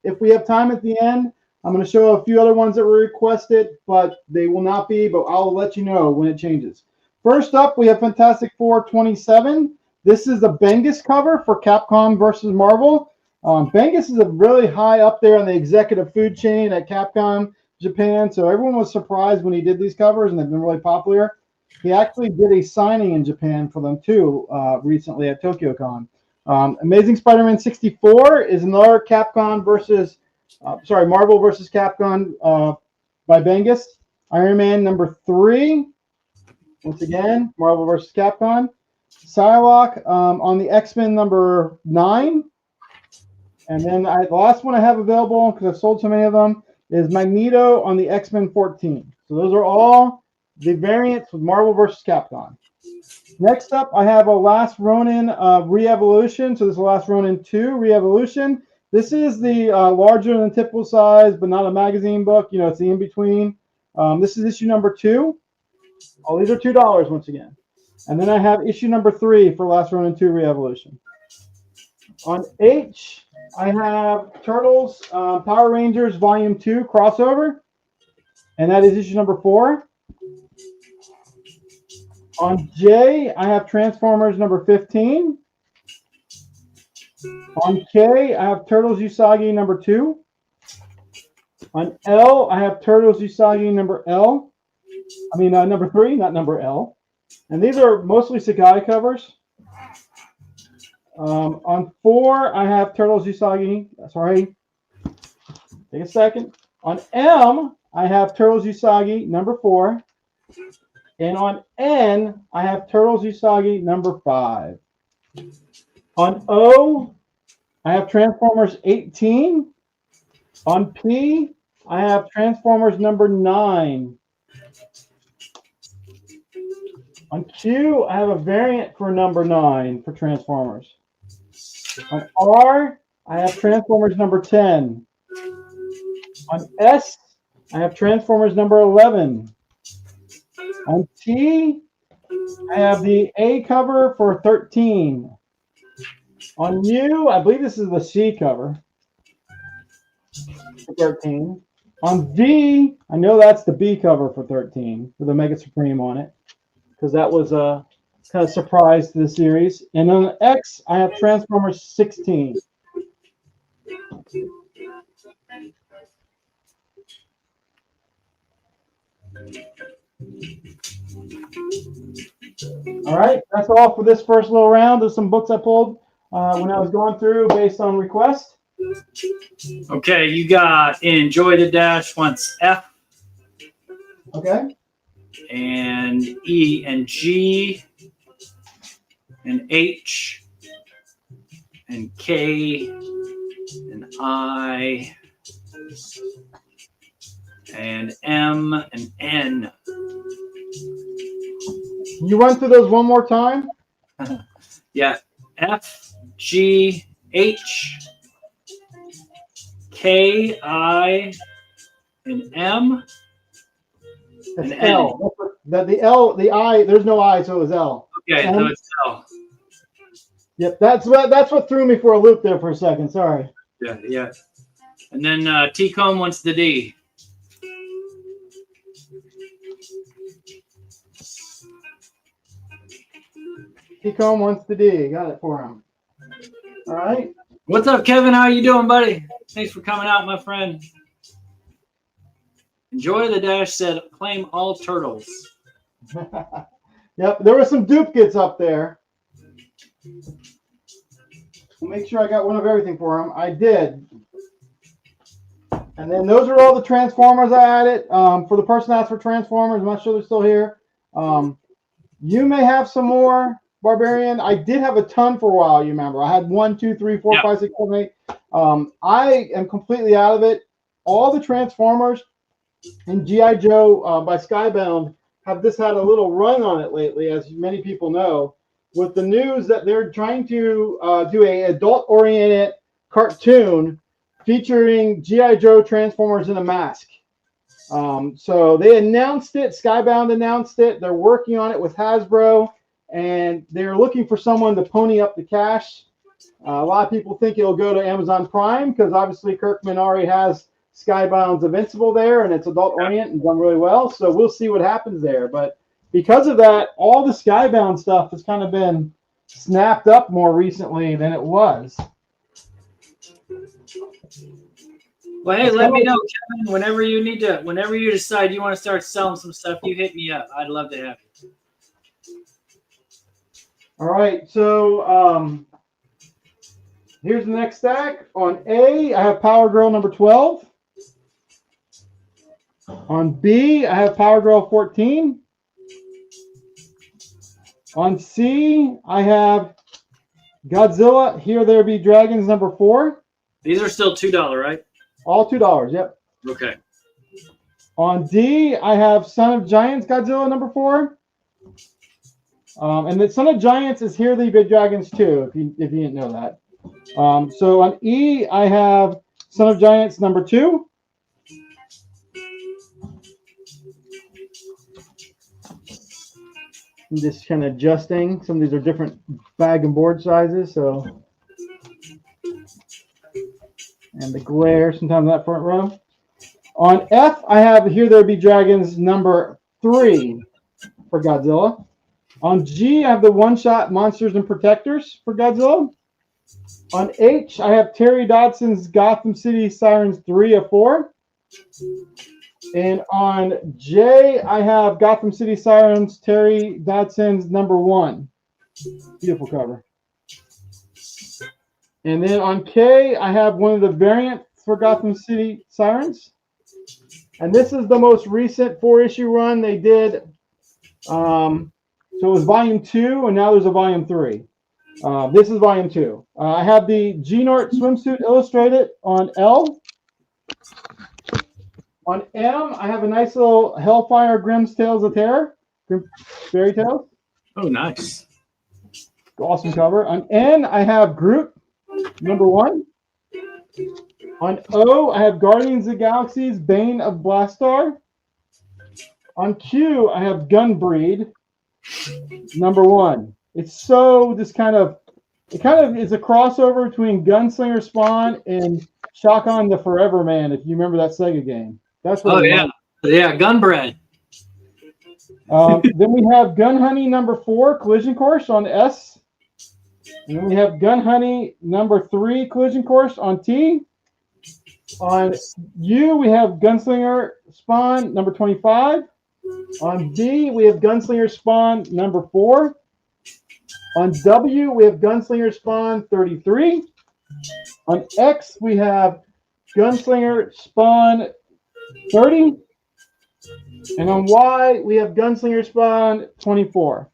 [SPEAKER 3] If we have time at the end, I'm going to show a few other ones that were requested, but they will not be. But I'll let you know when it changes. First up, we have Fantastic Four 27. This is the Bendis cover for Capcom versus Marvel. Bendis is a really high up there on the executive food chain at Capcom Japan, so everyone was surprised when he did these covers, and they've been really popular. He actually did a signing in Japan for them too recently at TokyoCon. Amazing Spider-Man 64 is another Marvel versus Capcom by Bendis. Iron Man number 3, once again, Marvel versus Capcom. Psylocke on the X-Men number 9. And then the last one I have available, because I've sold so many of them, is Magneto on the X-Men 14. So those are all the variants with Marvel versus Capcom. Next up, I have a Last Ronin Re-Evolution. So this is the Last Ronin 2 Re-Evolution. This is the larger than typical size, but not a magazine book. It's the in-between. This is issue number 2. All these are $2 once again. And then I have issue number 3 for Last Ronin 2 Re-Evolution. On H, I have Turtles Power Rangers Volume 2 crossover. And that is issue number 4. On J, I have Transformers number 15. On K, I have Turtles Usagi number 2. On L, I have Turtles Usagi number 3, not number L. And these are mostly Sakai covers. On 4, I have Turtles Usagi. Sorry. Take a second. On M, I have Turtles Usagi number 4. And on N, I have Turtles Usagi number 5. On O, I have Transformers 18. On P, I have Transformers number 9. On Q, I have a variant for number 9 for Transformers. On R, I have Transformers number 10. On S, I have Transformers number 11. On T, I have the A cover for 13. On U, I believe this is the C cover for 13. On V, I know that's the B cover for 13 with Omega Supreme on it, because that was a kind of surprise to the series. And on X, I have Transformers 16. All right, that's all for this first little round. There's some books I pulled when I was going through based on request.
[SPEAKER 1] Okay, you got Enjoy the Dash wants F.
[SPEAKER 3] Okay.
[SPEAKER 1] And E and G and H and K and I and M and N.
[SPEAKER 3] Can you run through those one more time?
[SPEAKER 1] Yeah, F, G, H, K, I, and M.
[SPEAKER 3] That's
[SPEAKER 1] and
[SPEAKER 3] L. That the I, there's no I, so it was L.
[SPEAKER 1] Okay, so it's L.
[SPEAKER 3] Yep, that's what threw me for a loop there for a second. Sorry.
[SPEAKER 1] Yeah. And then T-Comb wants the D.
[SPEAKER 3] T-Comb wants the D. Got it for him. All right.
[SPEAKER 1] What's up, Kevin? How you doing, buddy? Thanks for coming out, my friend. Enjoy the Dash said, claim all turtles.
[SPEAKER 3] Yep, there were some duplicates up there. We'll make sure I got one of everything for him. I did. And then those are all the Transformers I added. For the person that asked for Transformers, I'm not sure they're still here. You may have some more, Barbarian. I did have a ton for a while, you remember. I had 1, 2, 3, 4, 5, 6, 7, 8. I am completely out of it. All the Transformers and G.I. Joe by Skybound have just had a little run on it lately, as many people know, with the news that they're trying to do a adult-oriented cartoon featuring G.I. Joe Transformers in a mask. So they announced it. Skybound announced it. They're working on it with Hasbro, and they're looking for someone to pony up the cash. A lot of people think it'll go to Amazon Prime because obviously Kirkman already has Skybound's Invincible there, and it's adult-oriented and done really well. So we'll see what happens there. But because of that, all the Skybound stuff has kind of been snapped up more recently than it was.
[SPEAKER 1] Well, hey, let me know, Kevin, whenever you decide you want to start selling some stuff, you hit me up. I'd love to have you.
[SPEAKER 3] All right, so here's the next stack. On A, I have Power Girl number 12. On B, I have Power Girl 14. On C, I have Godzilla, Here There Be Dragons number 4.
[SPEAKER 1] These are still $2, right?
[SPEAKER 3] All $2, yep.
[SPEAKER 1] Okay.
[SPEAKER 3] On D, I have Son of Giants Godzilla number 4. And the Son of Giants is Here There Be Dragons too, if you didn't know that. So on E, I have Son of Giants number 2. I'm just kind of adjusting. Some of these are different bag and board sizes, so. And the glare sometimes in that front row. On F, I have Here There Be Dragons number 3 for Godzilla. On G, I have the one-shot Monsters and Protectors for Godzilla. On H, I have Terry Dodson's Gotham City Sirens 3 of 4. And on J, I have Gotham City Sirens, Terry Dodson's number 1. Beautiful cover. And then on K, I have one of the variants for Gotham City Sirens. And this is the most recent 4-issue run they did. So it was volume 2, and now there's a volume 3. This is volume 2. I have the G-Nort swimsuit illustrated on L. On M, I have a nice little Hellfire Grimm's Tales of Terror. Fairy Tales.
[SPEAKER 1] Oh, nice.
[SPEAKER 3] Awesome cover. On N, I have Groot, number 1. On O, I have Guardians of the Galaxy's Bane of Blastar. On Q, I have Gunbreed, number 1. It's so it kind of is a crossover between Gunslinger Spawn and Shock-On the Forever Man, if you remember that Sega game. That's what
[SPEAKER 1] yeah, Gunbread.
[SPEAKER 3] Then we have Gun Honey number 4, Collision Course on S. And then we have Gun Honey number 3, Collision Course on T. On U, we have Gunslinger Spawn number 25. On D, we have Gunslinger Spawn number 4. On W, we have Gunslinger Spawn 33. On X, we have Gunslinger Spawn 30. And on Y, we have Gunslinger Spawn 24.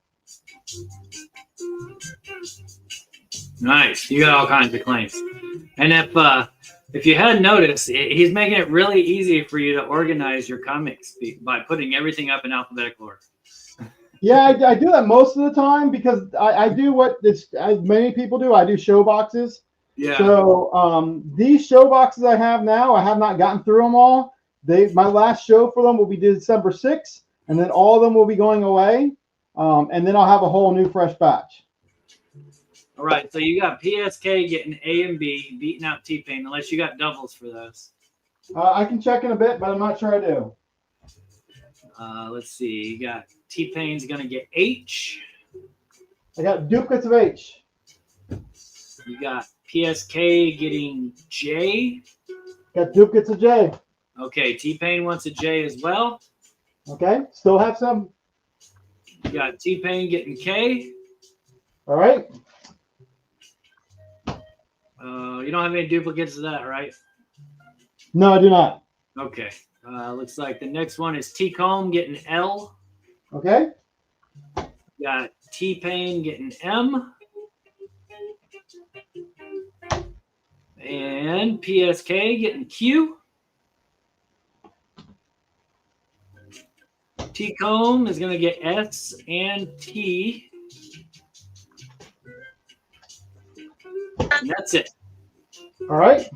[SPEAKER 1] Nice. You got all kinds of claims. And if you hadn't noticed, he's making it really easy for you to organize your comics by putting everything up in alphabetical order.
[SPEAKER 3] Yeah, I do that most of the time because I do what many people do. I do show boxes.
[SPEAKER 1] Yeah.
[SPEAKER 3] So these show boxes I have now, I have not gotten through them all. My last show for them will be December 6th. and then all of them will be going away, and then I'll have a whole new fresh batch.
[SPEAKER 1] All right, so you got PSK getting A and B, beating out T-Pain, unless you got doubles for those.
[SPEAKER 3] I can check in a bit, but I'm not sure I do.
[SPEAKER 1] Let's see. You got T-Pain's going to get H.
[SPEAKER 3] I got duplicates of H.
[SPEAKER 1] You got PSK getting J.
[SPEAKER 3] Got duplicates of J.
[SPEAKER 1] Okay, T-Pain wants a J as well.
[SPEAKER 3] Okay, still have some.
[SPEAKER 1] You got T-Pain getting K.
[SPEAKER 3] All right.
[SPEAKER 1] You don't have any duplicates of that, right?
[SPEAKER 3] No, I do not.
[SPEAKER 1] Okay. Looks like the next one is T-Comb getting L.
[SPEAKER 3] Okay.
[SPEAKER 1] You got T-Pain getting M. And PSK getting Q. T-Comb is going to get S and T. And that's it.
[SPEAKER 3] All right.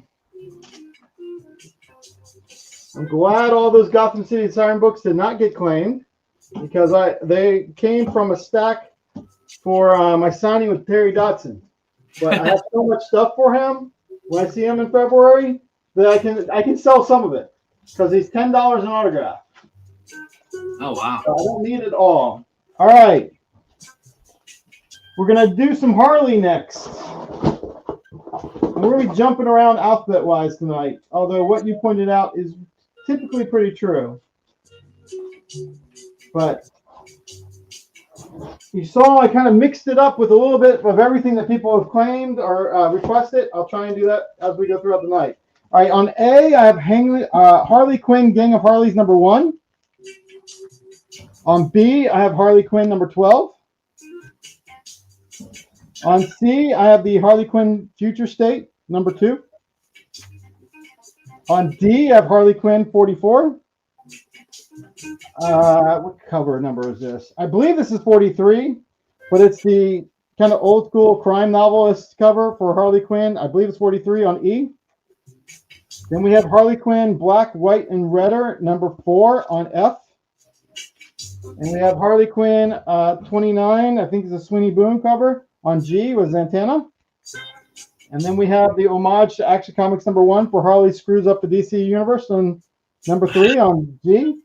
[SPEAKER 3] I'm glad all those Gotham City Siren books did not get claimed because they came from a stack for my signing with Terry Dotson. But I have so much stuff for him when I see him in February that I can sell some of it because he's $10 an autograph.
[SPEAKER 1] Oh, wow.
[SPEAKER 3] So I don't need it all. All right. We're going to do some Harley next. We're going to be jumping around alphabet-wise tonight, although what you pointed out is typically pretty true. But you saw I kind of mixed it up with a little bit of everything that people have claimed or requested. I'll try and do that as we go throughout the night. All right, on A, I have Harley Quinn Gang of Harleys #1. On B, I have Harley Quinn #12. On C, I have the Harley Quinn Future State #2. On D, I have Harley Quinn 44. What cover number is this? I believe this is 43, but it's the kind of old school crime novelist cover for Harley Quinn. I believe it's 43 on E. Then we have Harley Quinn Black, White, and Redder #4 on F. And we have Harley Quinn 29, I think it's a Sweeney Boone cover on G with Zatanna. And then we have the homage to Action Comics #1 for Harley Screws Up the DC Universe on #3 on G.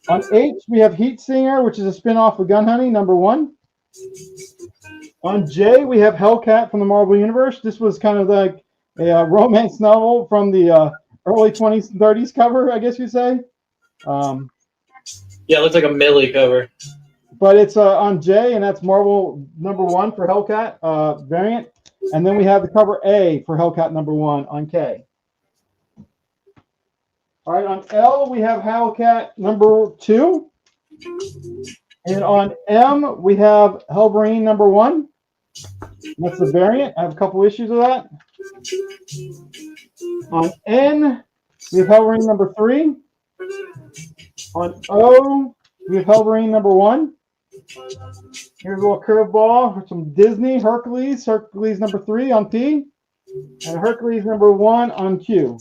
[SPEAKER 3] On H, we have Heat Singer, which is a spin-off of Gun Honey #1. On J, we have Hellcat from the Marvel Universe. This was kind of like a romance novel from the early 20s and 30s cover, I guess you'd say.
[SPEAKER 1] Yeah, it looks like a Millie cover.
[SPEAKER 3] But it's on J, and that's Marvel #1 for Hellcat variant. And then we have the cover A for Hellcat #1 on K. All right, on L, we have Hellcat #2. And on M, we have Hellverine #1. That's the variant. I have a couple issues of that. On N, we have Hellverine #3. On O, we have Hellverine #1. Here's a little curveball for some Disney. Hercules #3 on P. And Hercules #1 on Q.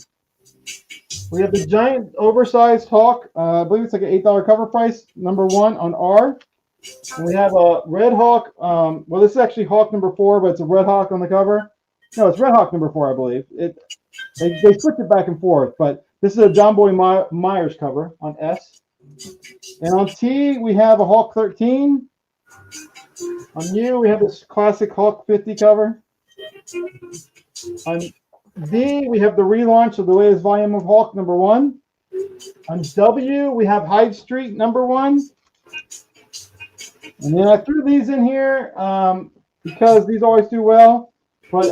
[SPEAKER 3] We have the giant oversized Hawk. I believe it's like an $8 cover price. #1 on R. And we have a Red Hawk. Well, this is actually Hawk #4, but it's a Red Hawk on the cover. No, it's Red Hawk #4, I believe. They switch it back and forth, but this is a John Boy Myers cover on S. And on T, we have a Hawk 13. On U, we have this classic Hawk 50 cover. On D, we have the relaunch of the latest volume of Hawk #1. On W, we have Hyde Street #1. And then I threw these in here because these always do well. But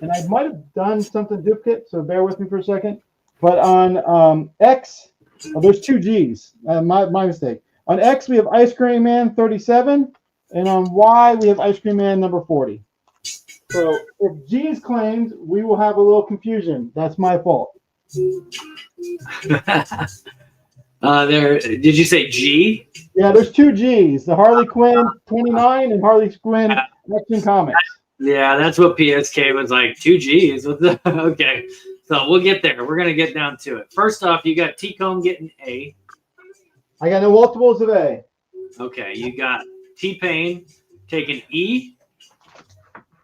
[SPEAKER 3] and I might have done something duplicate, so bear with me for a second. But on X, there's 2 G's. My mistake. On X, we have Ice Cream Man 37. And on Y, we have Ice Cream Man #40. So if G is claimed, we will have a little confusion. That's my fault.
[SPEAKER 1] Did you say G?
[SPEAKER 3] Yeah, there's 2 G's. The Harley Quinn 29 and Harley Quinn Action Comics.
[SPEAKER 1] Yeah, that's what PSK was like. 2 G's. Okay. So we'll get there. We're going to get down to it. First off, you got T-Comb getting A.
[SPEAKER 3] I got no multiples of A.
[SPEAKER 1] Okay, you got T-Pain taking E,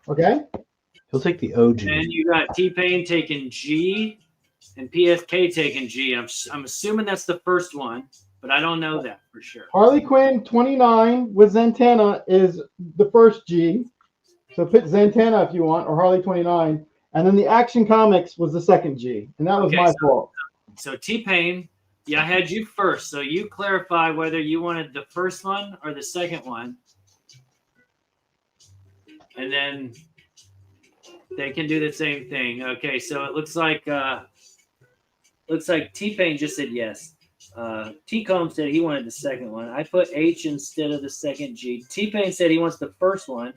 [SPEAKER 3] Okay.
[SPEAKER 2] He'll take the OG.
[SPEAKER 1] and you got T-Pain taking G, and PSK taking G. I'm assuming that's the first one, but I don't know that for sure.
[SPEAKER 3] Harley Quinn 29 with Zatanna is the first G. So put Zatanna if you want, or Harley 29. And then the Action Comics was the second G. And that was
[SPEAKER 1] Okay,
[SPEAKER 3] my fault.
[SPEAKER 1] So T-Pain, yeah, I had you first. So you clarify whether you wanted the first one or the second one. And then they can do the same thing. Okay, so it looks like T-Pain just said yes. T-Comb said he wanted the second one. I put H instead of the second G. T-Pain said he wants the first one.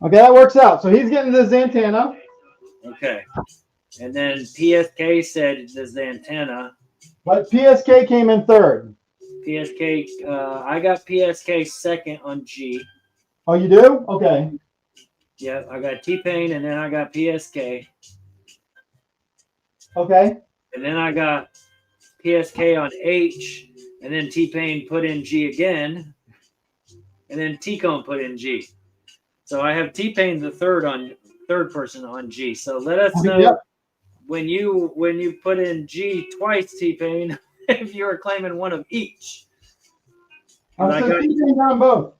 [SPEAKER 3] Okay, that works out. So he's getting the Zatanna.
[SPEAKER 1] Okay. And then PSK said the Zatanna.
[SPEAKER 3] But PSK came in third.
[SPEAKER 1] PSK, I got PSK second on G.
[SPEAKER 3] Oh, you do? Okay.
[SPEAKER 1] Yeah, I got T-Pain, and then I got PSK.
[SPEAKER 3] Okay.
[SPEAKER 1] And then I got PSK on H, and then T-Pain put in G again, and then T-Cone put in G. So I have T-Pain the third person on G. So let us know when you put in G twice, T-Pain, if you are claiming one of each.
[SPEAKER 3] So T-Pain on both.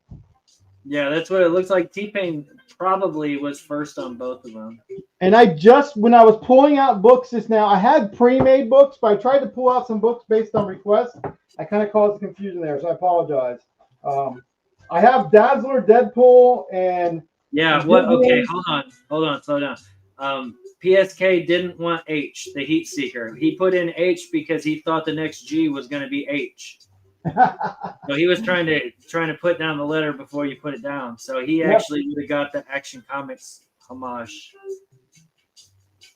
[SPEAKER 1] Yeah, that's what it looks like. T-Pain probably was first on both of them.
[SPEAKER 3] And when I was pulling out books just now, I had pre-made books, but I tried to pull out some books based on request. I kind of caused confusion there, so I apologize. I have Dazzler, Deadpool, and
[SPEAKER 1] what? Okay, hold on, slow down. PSK didn't want H, the Heat Seeker. He put in H because he thought the next G was going to be H. So he was trying to put down the letter before you put it down. So he actually would have got the Action Comics homage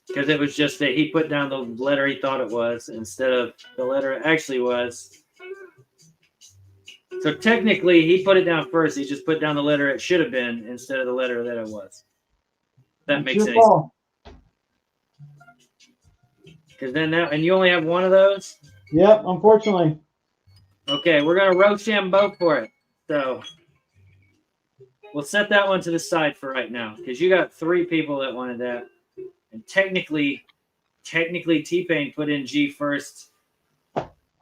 [SPEAKER 1] because it was just that he put down the letter he thought it was instead of the letter it actually was. So technically, he put it down first. He just put down the letter it should have been instead of the letter that it was. That makes any sense. Because then and you only have one of those?
[SPEAKER 3] Yep, unfortunately.
[SPEAKER 1] Okay, we're going to roast them both for it. So we'll set that one to the side for right now because you got 3 people that wanted that. And technically T-Pain put in G first.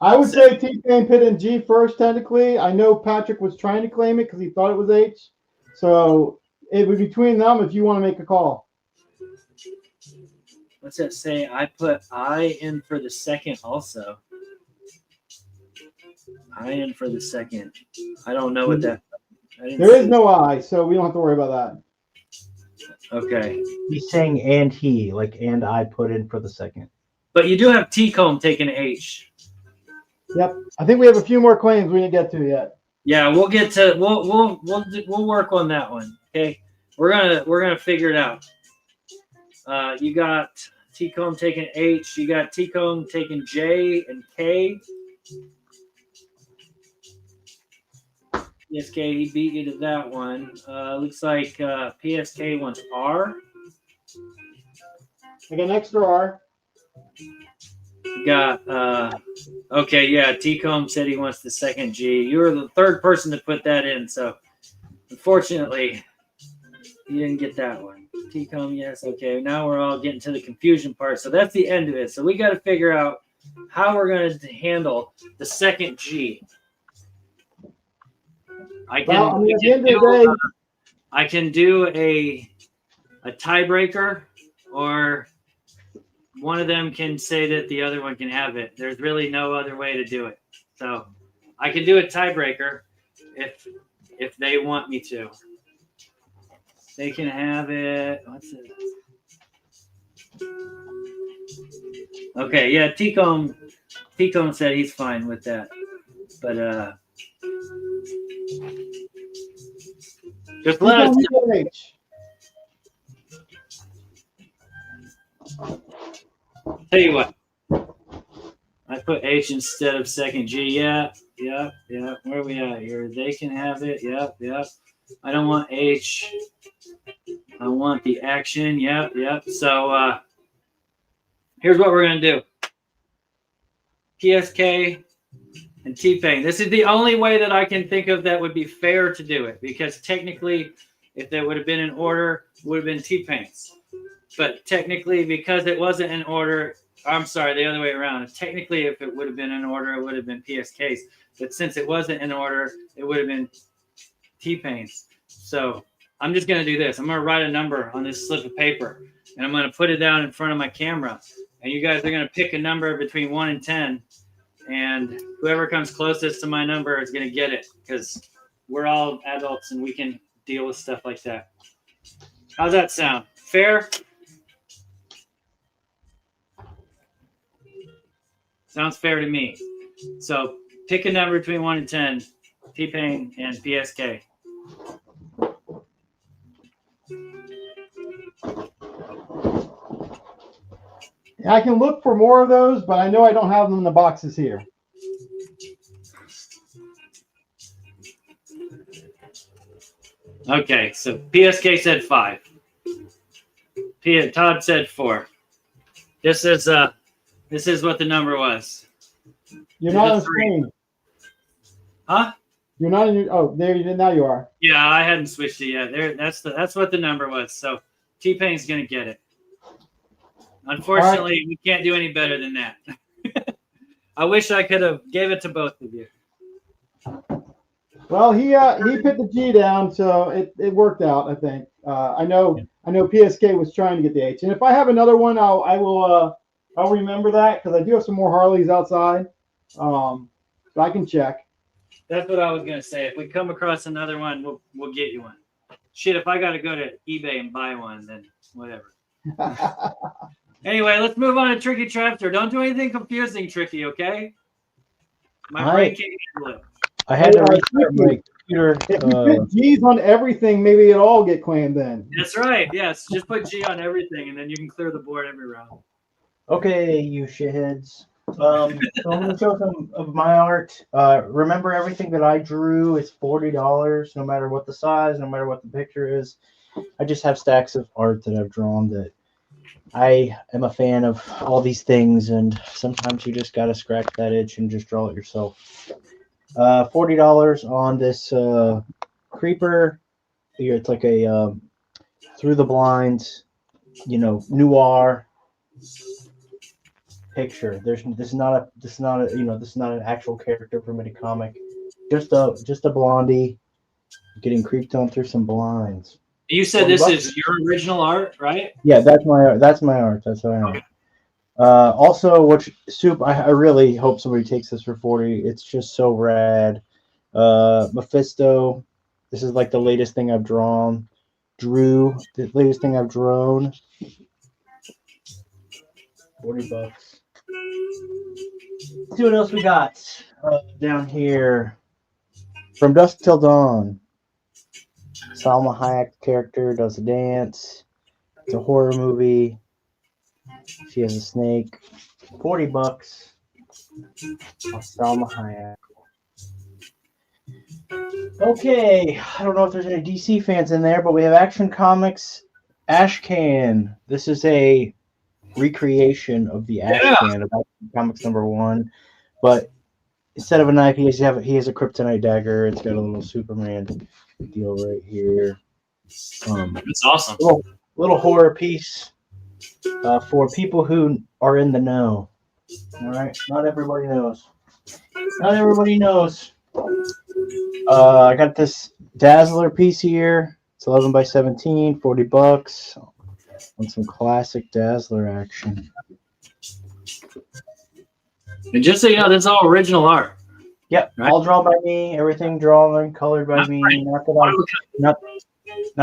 [SPEAKER 3] I would say T-Pain put in G first, technically. I know Patrick was trying to claim it because he thought it was H. So it would be between them if you want to make a call.
[SPEAKER 1] What's that say? I put I in for the second also. I in for the second. I don't know what that.
[SPEAKER 3] There is no I, so we don't have to worry about that.
[SPEAKER 1] Okay.
[SPEAKER 2] He's saying and he, like and I put in for the second.
[SPEAKER 1] But you do have T-Comb taking H.
[SPEAKER 3] Yep. I think we have a few more claims we didn't get to yet.
[SPEAKER 1] Yeah, we'll get to we'll work on that one. Okay. We're gonna figure it out. You got T-Comb taking H, you got T-Comb taking J and K. PSK, he beat you to that one. Looks like PSK wants R.
[SPEAKER 3] I got an extra R.
[SPEAKER 1] You got okay, yeah. T-Comb said he wants the second G. You were the third person to put that in, so unfortunately, you didn't get that one. T-Comb, yes, okay. Now we're all getting to the confusion part, so that's the end of it. So we got to figure out how we're going to handle the second G. I can do a tiebreaker, or one of them can say that the other one can have it. There's really no other way to do it. So I can do a tiebreaker if they want me to. They can have it. What's it? Okay, yeah, T-Comb said he's fine with that. But just let us know. Tell you what, I put H instead of second G. Yeah. Where are we at here? They can have it. Yep. I don't want H. I want the action. Yep. So here's what we're gonna do. PSK and T-Pain. This is the only way that I can think of that would be fair to do it, because technically, if there would have been an order, it would have been T-Pain's. But technically, because it wasn't in order, I'm sorry, the other way around. Technically, if it would have been in order, it would have been PSK's. But since it wasn't in order, it would have been T-Pain's. So I'm just going to do this. I'm going to write a number on this slip of paper, and I'm going to put it down in front of my camera. And you guys are going to pick a number between 1 and 10. And whoever comes closest to my number is going to get it, because we're all adults and we can deal with stuff like that. How's that sound? Fair? Sounds fair to me. So pick a number between 1 and 10, T-Pain and PSK.
[SPEAKER 3] I can look for more of those, but I know I don't have them in the boxes here.
[SPEAKER 1] Okay, so PSK said 5. Todd said 4. This is what the number was.
[SPEAKER 3] You're not on screen.
[SPEAKER 1] Huh?
[SPEAKER 3] You're not in your. Oh, there you did. Now you are.
[SPEAKER 1] Yeah, I hadn't switched it yet. There, that's what the number was. So T-Pain's gonna get it. Unfortunately, we can't do any better than that. I wish I could have gave it to both of you.
[SPEAKER 3] Well, he put the G down, so it worked out. I think. I know PSK was trying to get the H, and if I have another one, I'll remember that, because I do have some more Harleys outside, so I can check.
[SPEAKER 1] That's what I was gonna say. If we come across another one, we'll get you one. Shit, if I gotta go to eBay and buy one, then whatever. Anyway, let's move on to Tricky Trapster. Don't do anything confusing, Tricky, okay? My brain can't handle it.
[SPEAKER 2] I had to restart my computer.
[SPEAKER 3] If you put G's on everything, maybe it'll all get claimed then.
[SPEAKER 1] That's right. Yes, just put G on everything, and then you can clear the board every round.
[SPEAKER 2] Okay, you shitheads. So I'm going to show some of my art. Remember, everything that I drew is $40, no matter what the size, no matter what the picture is. I just have stacks of art that I've drawn that I am a fan of all these things, and sometimes you just got to scratch that itch and just draw it yourself. $40 on this creeper. It's like a through the blinds, noir picture. This is not an actual character from any comic. Just a blondie getting creeped on through some blinds.
[SPEAKER 1] You said this is your original art, right?
[SPEAKER 2] Yeah, that's my art. That's my art. That's what I am. Okay. Also, Soup, I really hope somebody takes this for 40. It's just so rad. Mephisto. This is like the latest thing I've drawn. The latest thing I've drawn. $40. Let's see what else we got down here. From Dusk Till Dawn. Salma Hayek character does a dance. It's a horror movie. She has a snake. $40. Salma Hayek. Okay, I don't know if there's any DC fans in there, but we have Action Comics Ashcan. This is a recreation of the Ashcan of Action Comics #1, but instead of a knife, he has a kryptonite dagger. It's got a little Superman deal right here.
[SPEAKER 1] It's awesome.
[SPEAKER 2] Little horror piece for people who are in the know. All right, not everybody knows. Not everybody knows. I got this Dazzler piece here. It's 11 by 17, $40 on some classic Dazzler action.
[SPEAKER 1] And just so you know, this is all original art.
[SPEAKER 2] Yep, right? All drawn by me. Everything drawn and colored by me. Not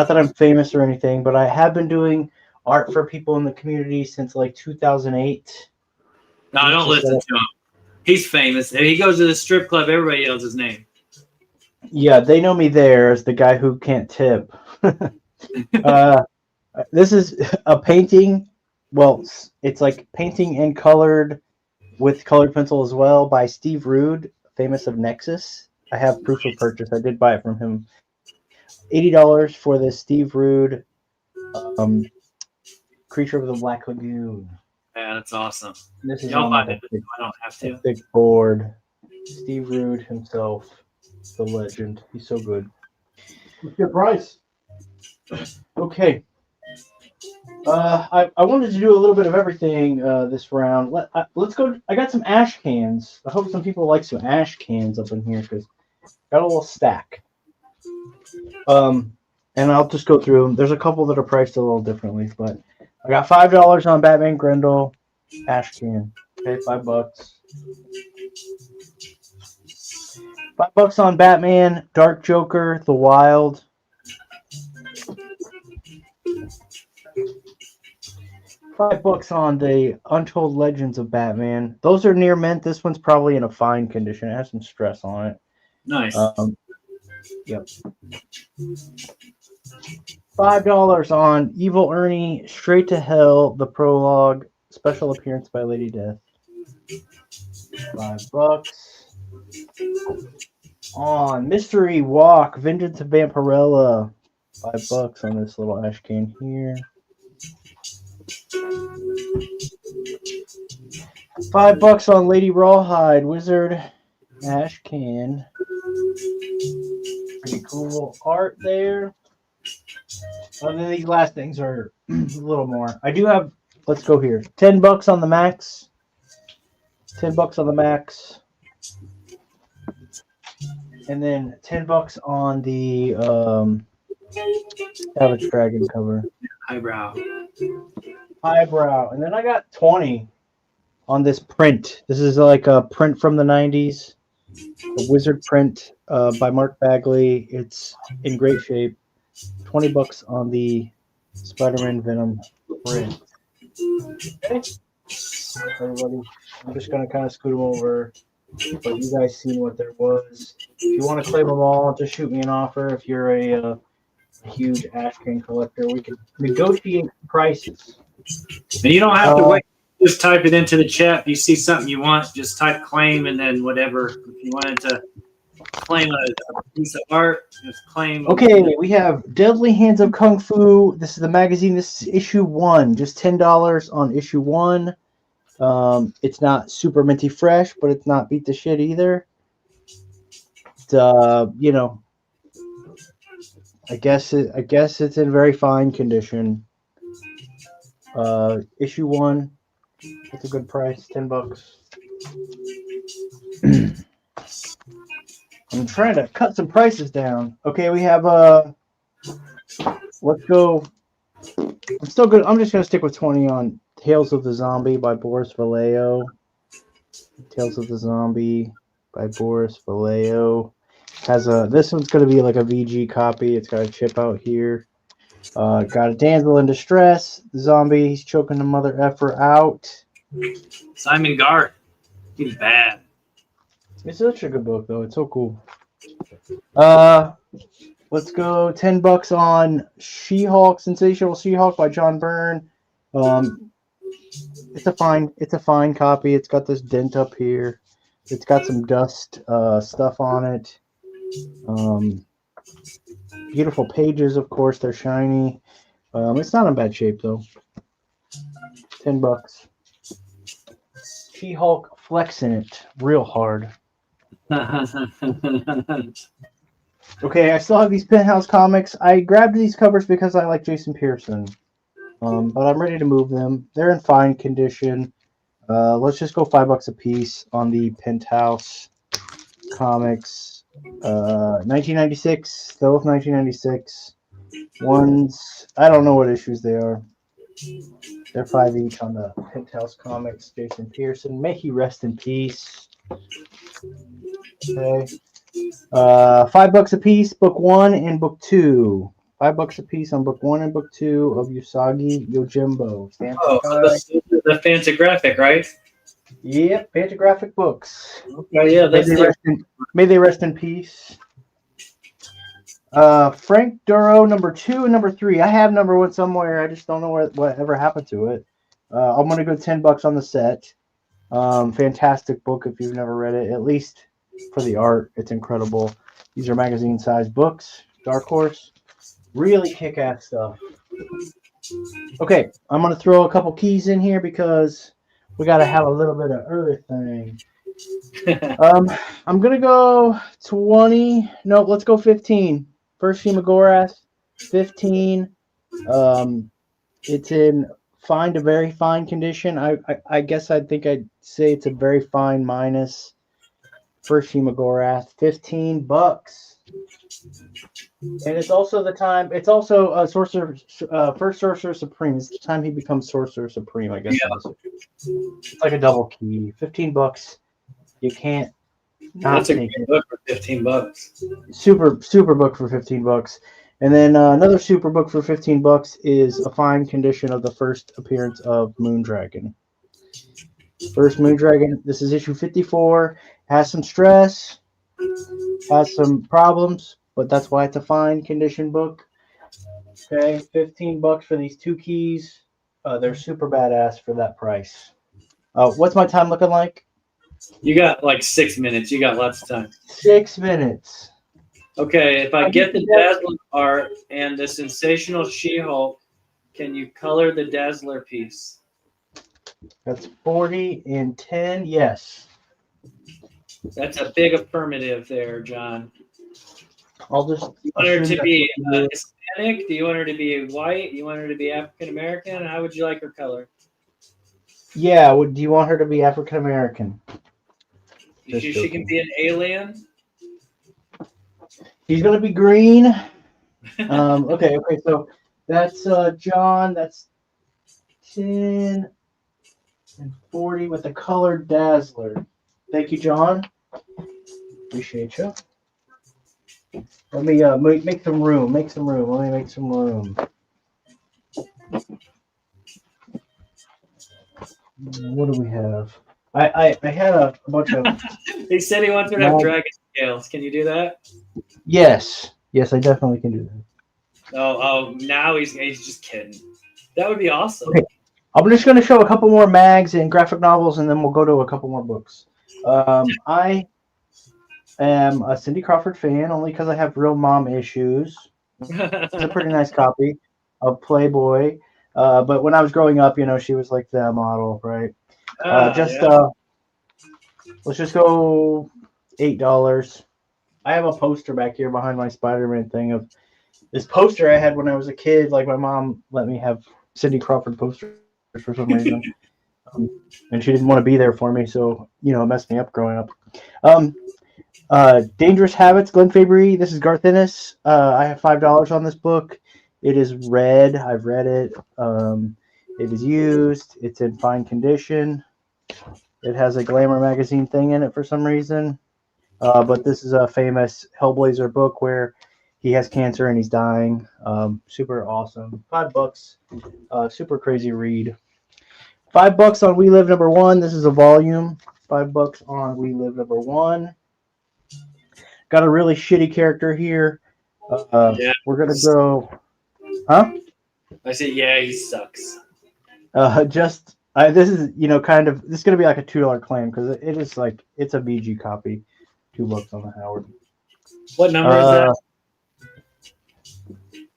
[SPEAKER 2] that I'm famous or anything, but I have been doing art for people in the community since like 2008.
[SPEAKER 1] No, don't listen to him. He's famous. If he goes to the strip club, everybody yells his name.
[SPEAKER 2] Yeah, they know me there as the guy who can't tip. This is a painting. Well, it's like painting and colored with colored pencil as well by Steve Rude, famous of Nexus. I have proof of purchase. I did buy it from him. $80 for this Steve Rude Creature of the Black Lagoon.
[SPEAKER 1] Yeah, that's awesome.
[SPEAKER 2] This is
[SPEAKER 1] I don't have to.
[SPEAKER 2] big board. Steve Rude himself, the legend. He's so good.
[SPEAKER 3] Good price.
[SPEAKER 2] Okay. I wanted to do a little bit of everything this round. Let's go. I got some ash cans. I hope some people like some ash cans up in here because got a little stack. And I'll just go through them. There's a couple that are priced a little differently, but I got $5 on Batman Grendel ash can. Okay, $5. $5 on Batman Dark Joker The Wild. $5 on the Untold Legends of Batman. Those are near mint. This one's probably in a fine condition. It has some stress on it.
[SPEAKER 1] Nice.
[SPEAKER 2] Yep. $5 on Evil Ernie Straight to Hell, the prologue, special appearance by Lady Death. $5 on Mystery Walk, Vengeance of Vampirella. $5 on this little ash can here. $5 on Lady Rawhide, Wizard ash can. Pretty cool art there. And then these last things are a little more. I do have, let's go here. $10 on the max. $10 on the max. And then $10 on the Savage Dragon cover.
[SPEAKER 1] Eyebrow.
[SPEAKER 2] And then I got 20 on this print. This is like a print from the 90s. A wizard print by Mark Bagley. It's in great shape. $20 on the Spider-Man Venom print. Okay. Everybody, I'm just gonna kind of scoot them over. But you guys seen what there was. If you want to claim them all, just shoot me an offer. If you're a huge ash can collector, we can negotiate prices.
[SPEAKER 1] And you don't have to wait. Just type it into the chat. If you see something you want, just type claim and then whatever. If you wanted to claim a piece of art, just claim.
[SPEAKER 2] Okay, we have Deadly Hands of Kung Fu. This is the magazine. This is issue 1. Just $10 on issue 1. It's not super minty fresh, but it's not beat to shit either. It's, you know, I guess it's in very fine condition. Issue 1. That's a good price, $10. I'm trying to cut some prices down. Okay, we have let's go. I'm still good. I'm just gonna stick with 20 on Tales of the Zombie by Boris Vallejo. Tales of the Zombie by Boris Vallejo. Has a this one's gonna be like a VG copy. It's got a chip out here. Got a damsel in distress. The zombie, he's choking the mother effer out.
[SPEAKER 1] Simon Gart. He's bad.
[SPEAKER 2] It's such a good book, though. It's so cool. Let's go $10 on She-Hulk, Sensational She-Hulk by John Byrne. It's a fine copy. It's got this dent up here. It's got some dust stuff on it. Beautiful pages, of course. They're shiny. It's not in bad shape, though. $10. She-Hulk flexing it real hard. Okay, I still have these Penthouse comics. I grabbed these covers because I like Jason Pearson. But I'm ready to move them. They're in fine condition. Let's just go $5 a piece on the Penthouse comics. 1996, those 1996 ones. I don't know what issues they are. They're 5 each on the Penthouse comics. Jason Pearson, may he rest in peace. Okay, $5 a piece, book 1 and book 2. $5 a piece on book 1 and book 2 of Usagi Yojimbo.
[SPEAKER 1] The Fantagraphic, right?
[SPEAKER 2] Yep, Fantagraphic books.
[SPEAKER 1] Okay, yeah,
[SPEAKER 2] may they rest in peace. Frank Duro, number 2 and number 3. I have number 1 somewhere. I just don't know whatever happened to it. I'm gonna go $10 on the set. Fantastic book if you've never read it. At least for the art, it's incredible. These are magazine-sized books. Dark Horse, really kick-ass stuff. Okay, I'm gonna throw a couple keys in here because we gotta have a little bit of everything. I'm gonna go 20. No, let's go 15. First Shimagorath, 15. It's in fine to very fine condition. I guess I'd say it's a very fine minus. First Shimagorath, $15. And it's also the time. It's also a sorcerer, first sorcerer supreme. It's the time he becomes sorcerer supreme. I guess it's like a double key. $15. You can't not
[SPEAKER 1] That's a
[SPEAKER 2] take
[SPEAKER 1] great
[SPEAKER 2] it.
[SPEAKER 1] book for $15.
[SPEAKER 2] Super book for $15. And then another super book for $15 is a fine condition of the first appearance of Moondragon. First Moondragon. This is issue 54. Has some stress, has some problems, but that's why it's a fine condition book. Okay, $15 for these two keys. They're super badass for that price. What's my time looking like?
[SPEAKER 1] You got like 6 minutes. You got lots of time.
[SPEAKER 2] 6 minutes.
[SPEAKER 1] Okay, if I get the Dazzler art and the Sensational She-Hulk, can you color the Dazzler piece?
[SPEAKER 2] That's 40 and 10. Yes.
[SPEAKER 1] That's a big affirmative there, John.
[SPEAKER 2] I'll just.
[SPEAKER 1] You want her to be Hispanic? Do you want her to be white? You want her to be African American? How would you like her color?
[SPEAKER 2] Yeah. Do you want her to be African American?
[SPEAKER 1] She can be an alien.
[SPEAKER 2] She's gonna be green. Okay. So that's John. That's 10 and 40 with the colored Dazzler. Thank you, John. Appreciate you. Let me make some room. Let me make some room. What do we have? I had a bunch of.
[SPEAKER 1] He said he wants her to have dragon scales. Can you do that?
[SPEAKER 2] Yes, I definitely can do that.
[SPEAKER 1] Oh, now he's just kidding. That would be awesome.
[SPEAKER 2] Okay. I'm just going to show a couple more mags and graphic novels, and then we'll go to a couple more books. I am a Cindy Crawford fan only because I have real mom issues. It's a pretty nice copy of Playboy. But when I was growing up, she was like the model, right? Let's just go $8. I have a poster back here behind my Spider-Man thing of this poster I had when I was a kid. Like my mom let me have Cindy Crawford posters for some reason. And she didn't want to be there for me, so it messed me up growing up. Dangerous Habits, Glenn Fabry. This is Garth Ennis. I have $5 on this book. It is red. I've read it. It is used. It's in fine condition. It has a Glamour magazine thing in it for some reason. But this is a famous Hellblazer book where he has cancer and he's dying. Super awesome. $5. Super crazy read. $5 on We Live #1. This is a volume. $5 on We Live #1. Got a really shitty character here. We're gonna go. Huh?
[SPEAKER 1] I said, yeah, he sucks.
[SPEAKER 2] This is this is gonna be like a $2 claim because it is like it's a BG copy. $2 on the Howard.
[SPEAKER 1] What number is that?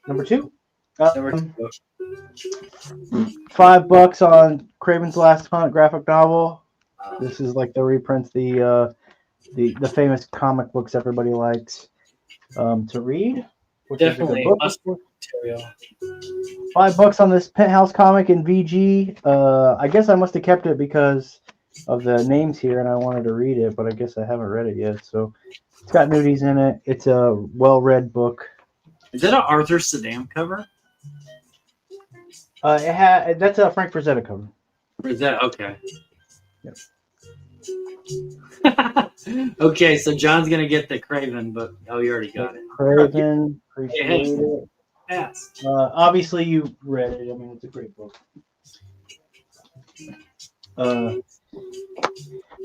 [SPEAKER 2] Number 2.
[SPEAKER 1] Number 2.
[SPEAKER 2] $5 on Craven's Last Hunt graphic novel. This is like the reprints, the famous comic books everybody likes to read. Which
[SPEAKER 1] Definitely
[SPEAKER 2] is a good
[SPEAKER 1] book material.
[SPEAKER 2] $5 on this Penthouse comic in VG. I guess I must have kept it because of the names here, and I wanted to read it, but I guess I haven't read it yet. So it's got nudies in it. It's a well-read book.
[SPEAKER 1] Is that an Arthur Saddam cover?
[SPEAKER 2] That's a Frank Frazetta cover.
[SPEAKER 1] Is that okay?
[SPEAKER 2] Yep.
[SPEAKER 1] Okay, so John's gonna get the Craven, but you already got it.
[SPEAKER 2] Craven, appreciate it.
[SPEAKER 1] Yes.
[SPEAKER 2] Obviously, you read it. I mean, it's a great book.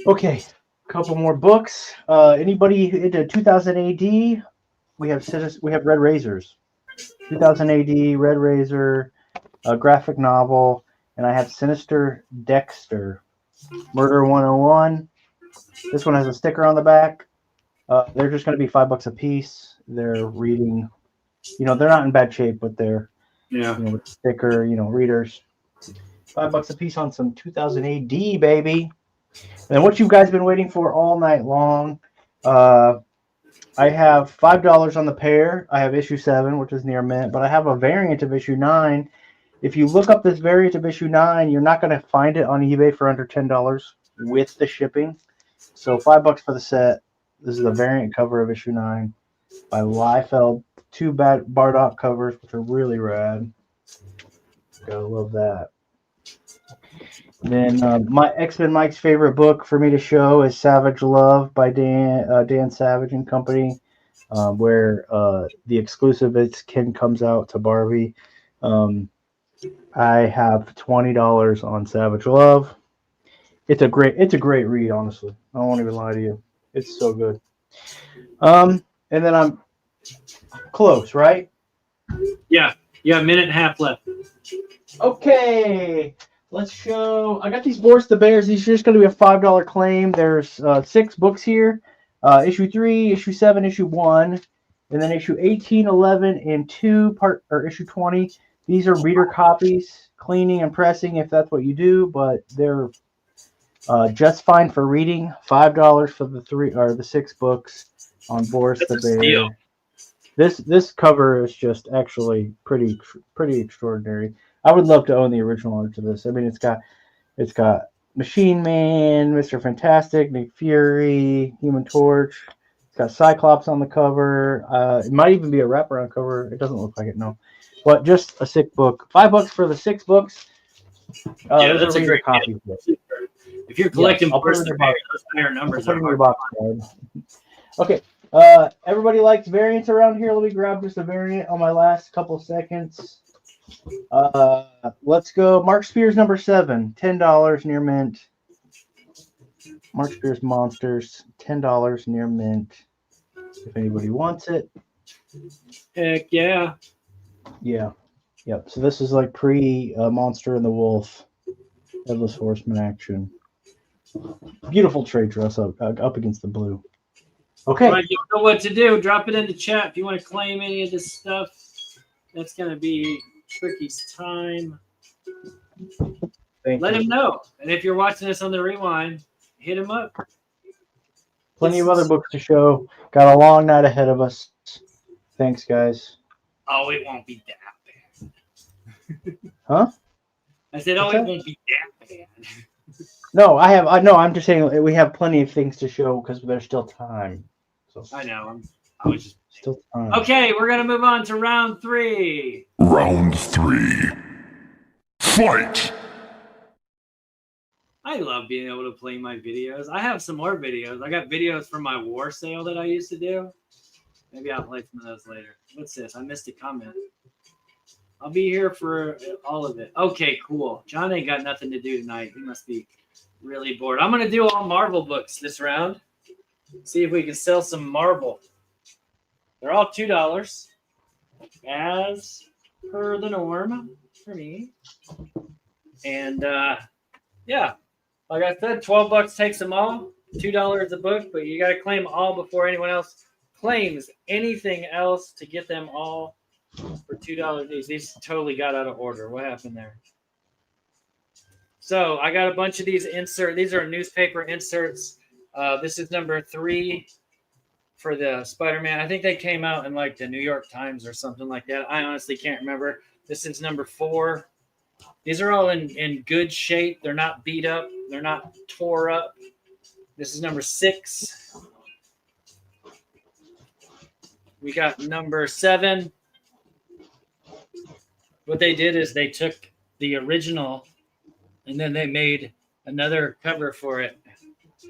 [SPEAKER 2] Okay, couple more books. Anybody into 2000 AD? We have Red Razors. 2000 AD, Red Razor, a graphic novel, and I have Sinister Dexter, Murder 101. This one has a sticker on the back. They're just going to be $5 a piece. They're reading, they're not in bad shape, but they're, with the sticker, readers. $5 a piece on some 2000 AD, baby. And what you guys been waiting for all night long, I have $5 on the pair. I have issue 7, which is near mint, but I have a variant of issue 9. If you look up this variant of issue 9, you're not going to find it on eBay for under $10 with the shipping. So $5 for the set. This is the variant cover of issue 9 by Liefeld. 2 Bardock covers, which are really rad. Gotta love that. Then my X-Men Mike's favorite book for me to show is Savage Love by Dan Savage and Company, where the exclusive Ken comes out to Barbie. I have $20 on Savage Love. It's a great read, honestly. I won't even lie to you. It's so good. And then I'm close, right?
[SPEAKER 1] Yeah, you have a minute and a half left.
[SPEAKER 2] Okay, let's show. I got these Boris the Bears. These are just going to be a $5 claim. There's 6 books here. Issue 3, issue 7, issue 1, and then issue 18, 11, and 2 or issue 20. These are reader copies, cleaning and pressing if that's what you do, but they're just fine for reading. $5 for the 6 books on Boris the Bear.
[SPEAKER 1] Steal.
[SPEAKER 2] This cover is just actually pretty extraordinary. I would love to own the original art to this. I mean, it's got Machine Man, Mr. Fantastic, Nick Fury, Human Torch. It's got Cyclops on the cover. It might even be a wraparound cover. It doesn't look like it, no. But just a sick book. $5 for the 6 books.
[SPEAKER 1] Yeah, that's a great
[SPEAKER 2] copy.
[SPEAKER 1] If you're collecting
[SPEAKER 2] I'll put it in
[SPEAKER 1] Boris
[SPEAKER 2] your
[SPEAKER 1] the Bear,
[SPEAKER 2] box.
[SPEAKER 1] those higher numbers
[SPEAKER 2] Put it
[SPEAKER 1] are
[SPEAKER 2] in your
[SPEAKER 1] hard.
[SPEAKER 2] box, Dad. Okay. Everybody likes variants around here. Let me grab just a variant on my last couple seconds. Let's go. Mark Spears number 7, $10 near mint. Mark Spears Monsters, $10 near mint. If anybody wants it.
[SPEAKER 1] Heck yeah.
[SPEAKER 2] Yeah. Yep. So this is like pre-Monster and the Wolf, Headless Horseman action. Beautiful trade dress up against the blue. Okay.
[SPEAKER 1] Right, you know what to do. Drop it in the chat if you want to claim any of this stuff. That's going to be Tricky's time. Let him know. And if you're watching this on the rewind, hit him up.
[SPEAKER 2] Plenty of other books to show. Got a long night ahead of us. Thanks, guys.
[SPEAKER 1] Oh, it won't be that bad.
[SPEAKER 2] Huh?
[SPEAKER 1] I said,
[SPEAKER 2] What's
[SPEAKER 1] it
[SPEAKER 2] that?
[SPEAKER 1] won't be that bad.
[SPEAKER 2] No, I'm just saying we have plenty of things to show because there's still time. So
[SPEAKER 1] I know. I was just
[SPEAKER 2] still time.
[SPEAKER 1] okay. We're gonna move on to round 3.
[SPEAKER 4] Round 3. Fight!
[SPEAKER 1] I love being able to play my videos. I have some more videos. I got videos from my war sale that I used to do. Maybe I'll play some of those later. What's this? I missed a comment. I'll be here for all of it. Okay, cool. John ain't got nothing to do tonight. He must be really bored. I'm going to do all Marvel books this round. See if we can sell some Marvel. They're all $2, as per the norm for me. And, yeah, like I said, $12 takes them all. $2 a book, but you got to claim all before anyone else claims anything else to get them all for $2 each. These totally got out of order. What happened there? So I got a bunch of these inserts. These are newspaper inserts. This is number 3 for the Spider-Man. I think they came out in like the New York Times or something like that. I honestly can't remember. This is number 4. These are all in good shape. They're not beat up. They're not tore up. This is number 6. We got number 7. What they did is they took the original and then they made another cover for it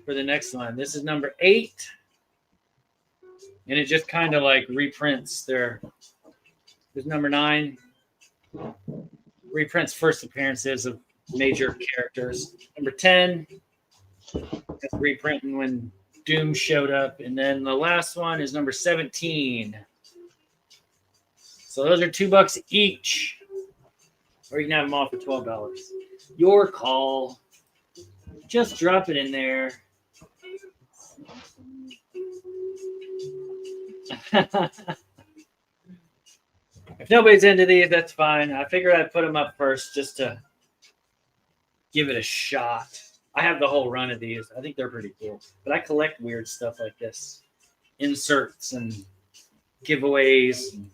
[SPEAKER 1] for the next one. This is number 8. And it just kind of like reprints their. There's number 9. Reprints first appearances of major characters. Number 10. That's reprinting when Doom showed up. And then the last one is number 17. So those are $2 each. Or you can have them all for $12. Your call. Just drop it in there. If nobody's into these, that's fine. I figured I'd put them up first just to give it a shot. I have the whole run of these. I think they're pretty cool. But I collect weird stuff like this, inserts and giveaways and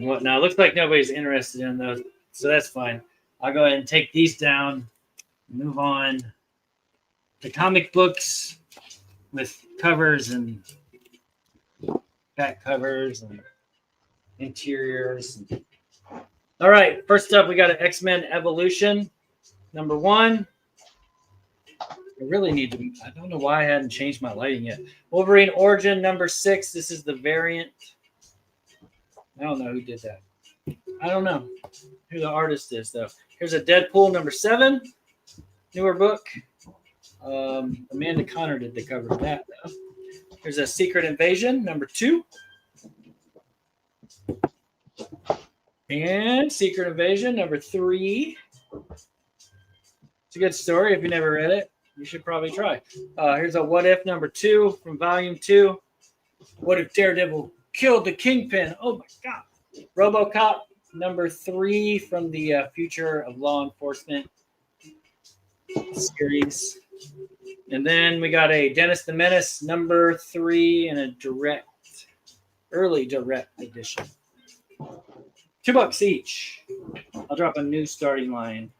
[SPEAKER 1] whatnot. Looks like nobody's interested in those, so that's fine. I'll go ahead and take these down. Move on to comic books with covers and back covers and interiors. All right, first up, we got an X-Men Evolution #1. I really need to, I don't know why I hadn't changed my lighting yet. Wolverine Origin #6. This is the variant. I don't know who did that. I don't know who the artist is, though. Here's a Deadpool #7. Newer book. Amanda Connor did the cover of that, though. Here's a Secret Invasion #2. And Secret Invasion #3. It's a good story. If you never read it, you should probably try. Here's a What If #2 from Volume 2. What if Daredevil killed the Kingpin? Oh my God. RoboCop #3 from the Future of Law Enforcement series. And then we got a Dennis the Menace #3 and a early direct edition. $2 each. I'll drop a new starting line.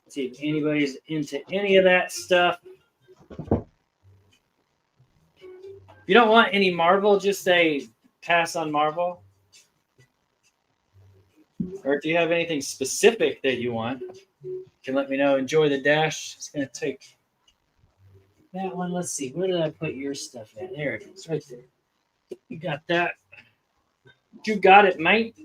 [SPEAKER 1] See if anybody's into any of that stuff. If you don't want any Marvel, just say pass on Marvel. Or if you have anything specific that you want, you can let me know. Enjoy the Dash. It's going to take that one. Let's see. Where did I put your stuff at? There it is, right there. You got that. You got it, mate.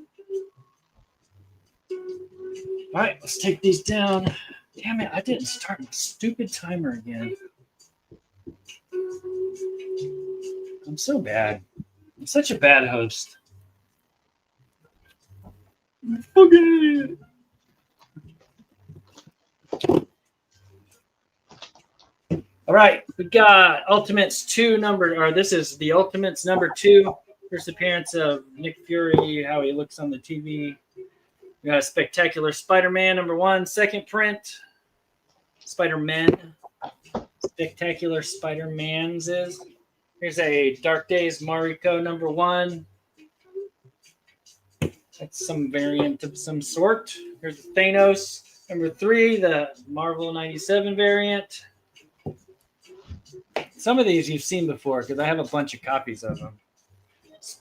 [SPEAKER 1] All right, let's take these down. Damn it, I didn't start my stupid timer again. I'm so bad. I'm such a bad host. Okay. All right, we got Ultimates 2 this is the Ultimates #2. First appearance of Nick Fury, how he looks on the TV. We got a Spectacular Spider-Man #1, second print. Spider-Man. Spectacular Spider-Man's is. Here's a Dark Days Mariko #1. That's some variant of some sort. Here's Thanos #3, the Marvel 97 variant. Some of these you've seen before because I have a bunch of copies of them.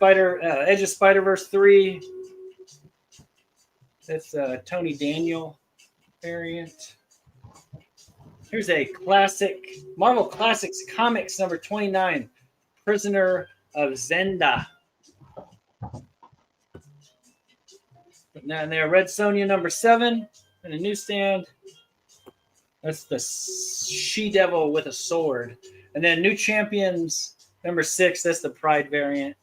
[SPEAKER 1] Edge of Spider-Verse 3. That's Tony Daniel variant. Here's a classic Marvel Classics Comics #29, Prisoner of Zenda. And then there, Red Sonja #7 in a newsstand. That's the She-Devil with a sword. And then New Champions #6. That's the Pride variant.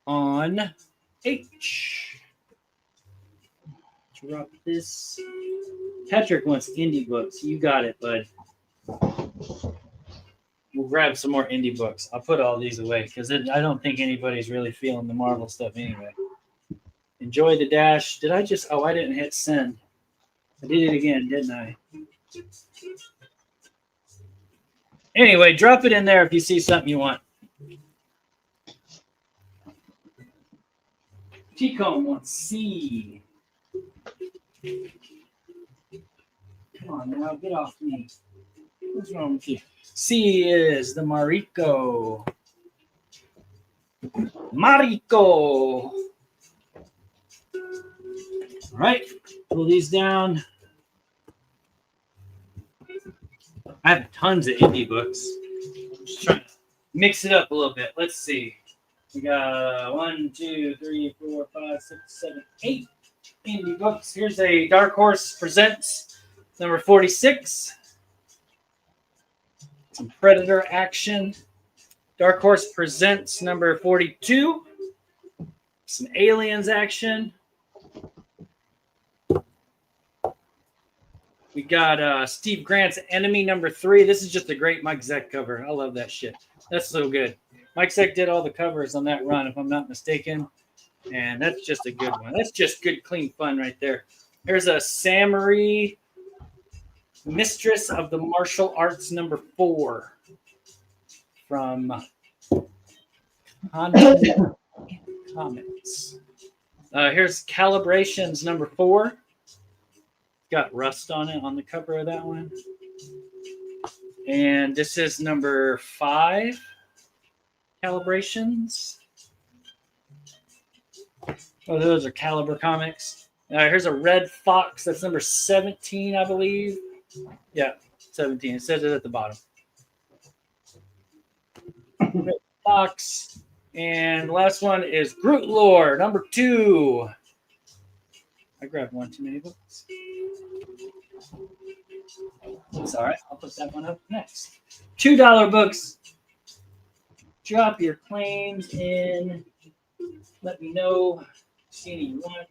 [SPEAKER 1] On H. Drop this. Patrick wants indie books. You got it, bud. We'll grab some more indie books. I'll put all these away because I don't think anybody's really feeling the Marvel stuff anyway. Enjoy the Dash. Did I just... Oh, I didn't hit send. I did it again, didn't I? Anyway, drop it in there if you see something you want. T-Cone wants C. Come on now, get off me. What's wrong with you? C is the Mariko. Mariko. All right, pull these down. I have tons of indie books. Just trying to mix it up a little bit. Let's see. We got 1, 2, 3, 4, 5, 6, 7, 8 indie books. Here's a Dark Horse Presents #46. Some Predator action. Dark Horse Presents #42. Some Aliens action. We got Steve Grant's Enemy #3. This is just a great Mike Zeck cover. I love that shit. That's so good. Mike Zeck did all the covers on that run, if I'm not mistaken. And that's just a good one. That's just good, clean fun right there. Here's a Samurai Mistress of the Martial Arts #4 from untill Comics. Here's Calibrations #4. Got rust on it on the cover of that one. And this is #5. Calibrations. Oh, those are Caliber Comics. Here's a Red Fox. That's #17, I believe. Yeah, 17. It says it at the bottom. Red Fox. And the last one is Groot Lore #2. I grabbed one too many books. It's all right. I'll put that one up next. $2 books. Drop your claims in. Let me know. See any you want.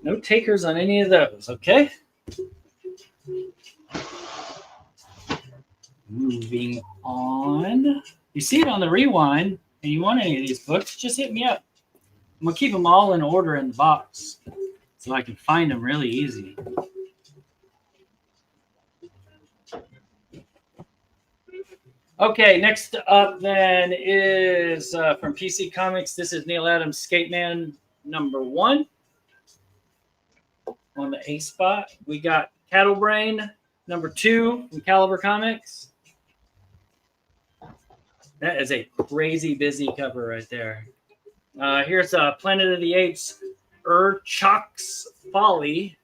[SPEAKER 1] No takers on any of those, okay? Moving on. You see it on the rewind and you want any of these books, just hit me up. I'm going to keep them all in order in the box so I can find them really easy. Okay, next up then is from PC Comics. This is Neil Adams Skate Man #1 on the A spot. We got Cattle Brain #2 from Caliber Comics. That is a crazy busy cover right there. Here's Planet of the Apes Urchok's Folly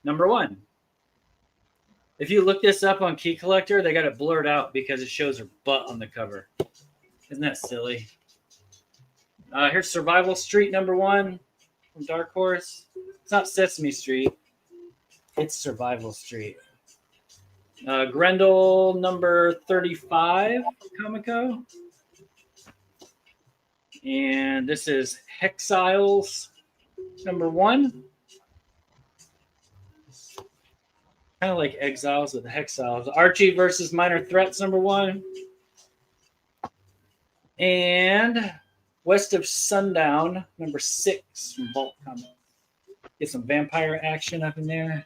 [SPEAKER 1] #1. If you look this up on Key Collector, they got it blurred out because it shows her butt on the cover. Isn't that silly? Here's Survival Street #1 from Dark Horse. It's not Sesame Street. It's Survival Street. Grendel #35 Comico. And this is Hexiles #1. Kind of like Exiles with the Hexiles. Archie versus Minor Threats #1. And West of Sundown #6 from Vault Comics. Get some vampire action up in there.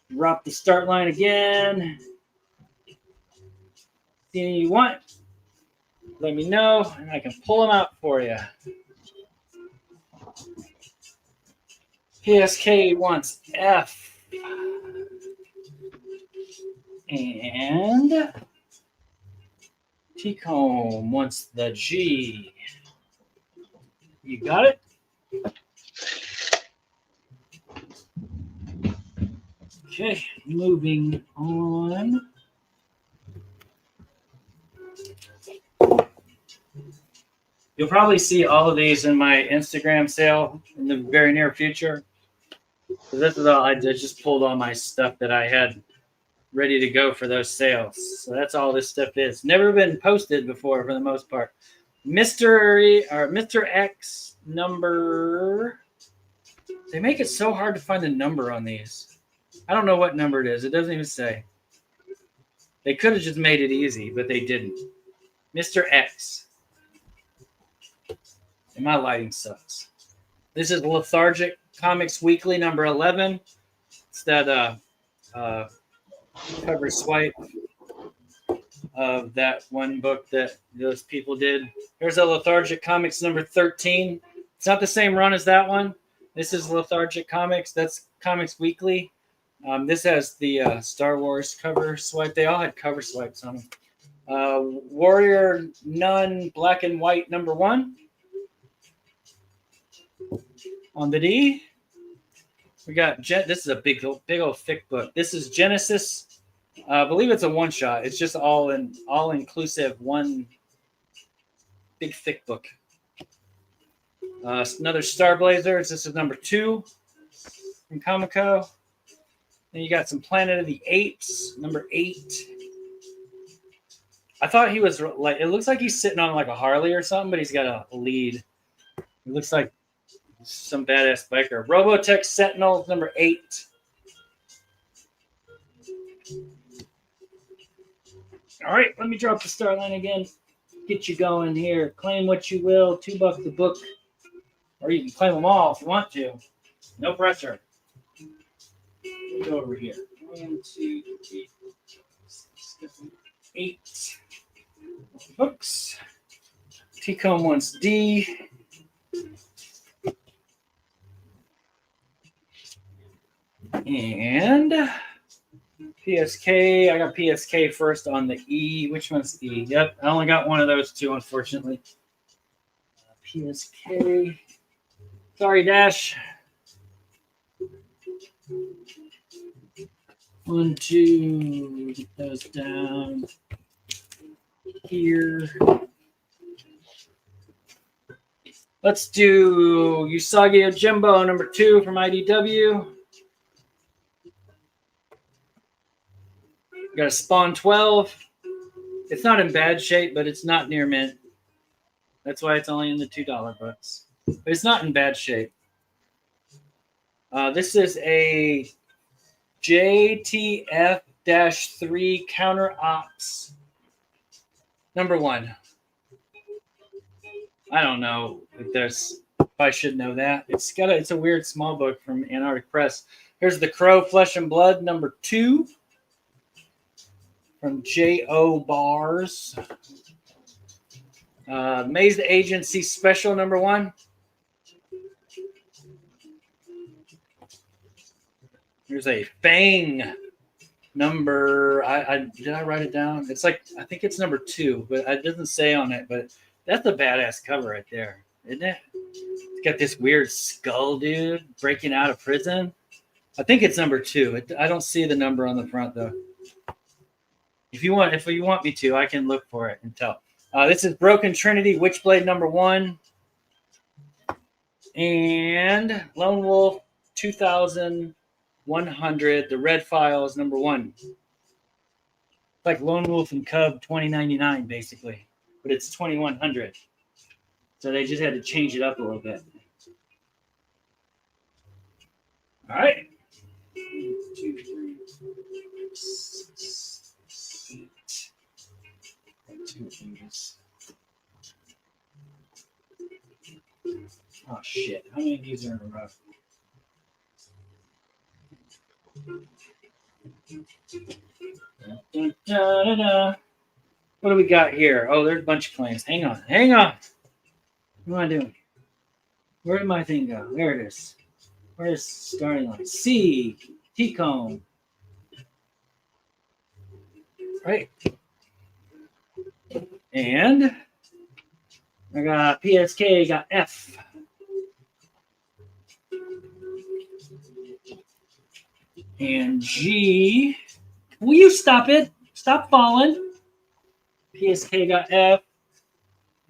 [SPEAKER 1] Drop the start line again. See anything you want? Let me know, and I can pull them out for you. PSK wants F. And T-Comb wants the G. You got it? Okay, moving on. You'll probably see all of these in my Instagram sale in the very near future. So this is all I just pulled all my stuff that I had ready to go for those sales. So that's all this stuff is. Never been posted before for the most part. Mr. X number. They make it so hard to find the number on these. I don't know what number it is. It doesn't even say. They could have just made it easy, but they didn't. Mr. X. And my lighting sucks. This is Lethargic Comics Weekly #11. It's that cover swipe of that one book that those people did. Here's a Lethargic Comics #13. It's not the same run as that one. This is Lethargic Comics. That's Comics Weekly. This has the Star Wars cover swipe. They all had cover swipes on them. Warrior Nun Black and White #1. On the D, we got this is a big old thick book. This is Genesis. I believe it's a one shot. It's just all inclusive, one big thick book. Another Star Blazers. This is #2 from Comico. Then you got some Planet of the Apes #8. I thought he was like, it looks like he's sitting on like a Harley or something, but he's got a lead. It looks like some badass biker. Robotech Sentinel #8. All right, let me drop the start line again. Get you going here. Claim what you will. $2 a book. Or you can claim them all if you want to. No pressure. Go over here. 1, 2, 3, 4, 5, 6, 7, 8 books. T-Comb wants D. And PSK. I got PSK first on the E. Which one's E? Yep, I only got one of those two, unfortunately. PSK. Sorry, Dash. 1, 2. Get those down here. Let's do Usagi Ojimbo number 2 from IDW. Got a Spawn 12. It's not in bad shape, but it's not near mint. That's why it's only in the $2 books. But it's not in bad shape. This is a JTF-3 counter ops number 1. I don't know if I should know that. It's a weird small book from Antarctic Press. Here's The Crow, Flesh and Blood, number 2 from J.O. Bars. Maze Agency Special, number 1. Here's a Fang number. Did I write it down? It's like, I think it's number 2, but it doesn't say on it. But that's a badass cover right there, isn't it? It's got this weird skull dude breaking out of prison. I think it's number 2. I don't see the number on the front though. If you want me to, I can look for it and tell. This is Broken Trinity, Witchblade number 1, and Lone Wolf 2100, The Red Files number 1. Like Lone Wolf and Cub 2099 basically, but it's 2100. So they just had to change it up a little bit. All right. 1, 2, 3, 4, 5, 6, 7, 8. 2 fingers. Oh shit! How many of these are in a row? Da, da, da, da. What do we got here? Oh, there's a bunch of claims. Hang on. What am I doing? Where did my thing go? There it is. Where's starting line? C. T-Comb. Right. And I got PSK, got F. And G. Will you stop it? Stop falling. PSK got F.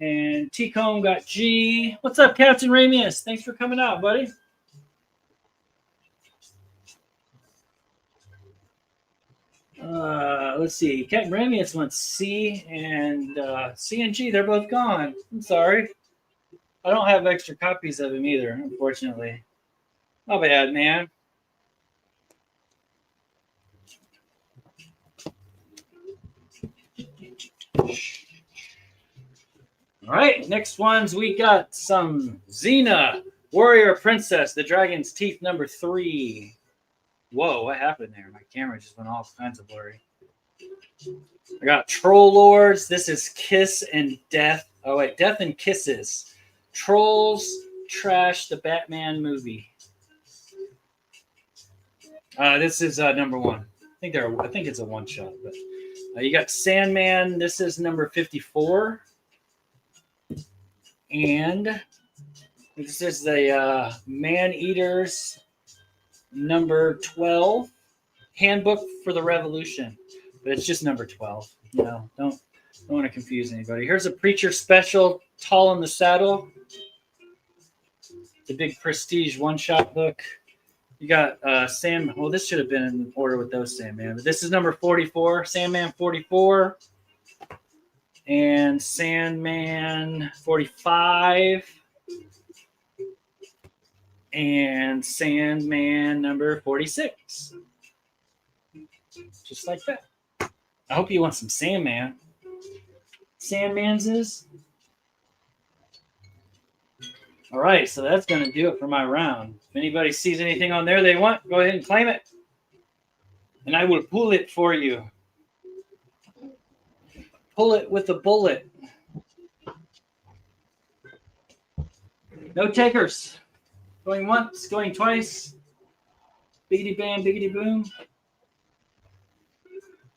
[SPEAKER 1] And T-Comb got G. What's up, Captain Ramius? Thanks for coming out, buddy. Let's see. Captain Ramius wants C and C and G. They're both gone. I'm sorry. I don't have extra copies of him either, unfortunately. Not bad, man. All right, next ones we got some Xena, Warrior Princess, The Dragon's Teeth number 3. Whoa, what happened there? My camera just went all kinds of blurry. I got Troll Lords. This is Kiss and Death. Oh, wait, Death and Kisses. Trolls Trash the Batman movie. This is number 1. I think it's a one shot, but you got Sandman. This is number 54. And this is the Man Eaters number 12 handbook for the Revolution, but it's just number 12. You know, don't want to confuse anybody. Here's a Preacher special, Tall in the Saddle. It's a big prestige one-shot book. You got Sandman. Well, this should have been in order with those Sandman, but this is number 44, Sandman 44. And Sandman 45. And Sandman number 46. Just like that. I hope you want some Sandman. Sandman's is. All right, so that's going to do it for my round. If anybody sees anything on there they want, go ahead and claim it. And I will pull it for you. Pull it with a bullet. No takers. Going once, going twice. Biggity bam, biggity boom.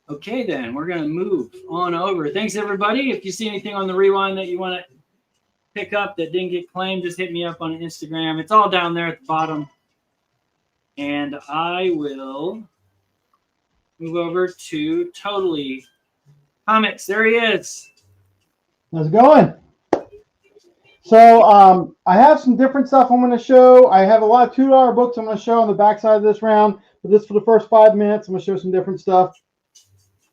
[SPEAKER 1] Okay, then we're going to move on over. Thanks, everybody. If you see anything on the rewind that you want to pick up that didn't get claimed, just hit me up on Instagram. It's all down there at the bottom. And I will move over to Totally Comics. There he is.
[SPEAKER 3] How's it going? So I have some different stuff I'm going to show. I have a lot of $2 books I'm going to show on the backside of this round. But this for the first 5 minutes, I'm going to show some different stuff.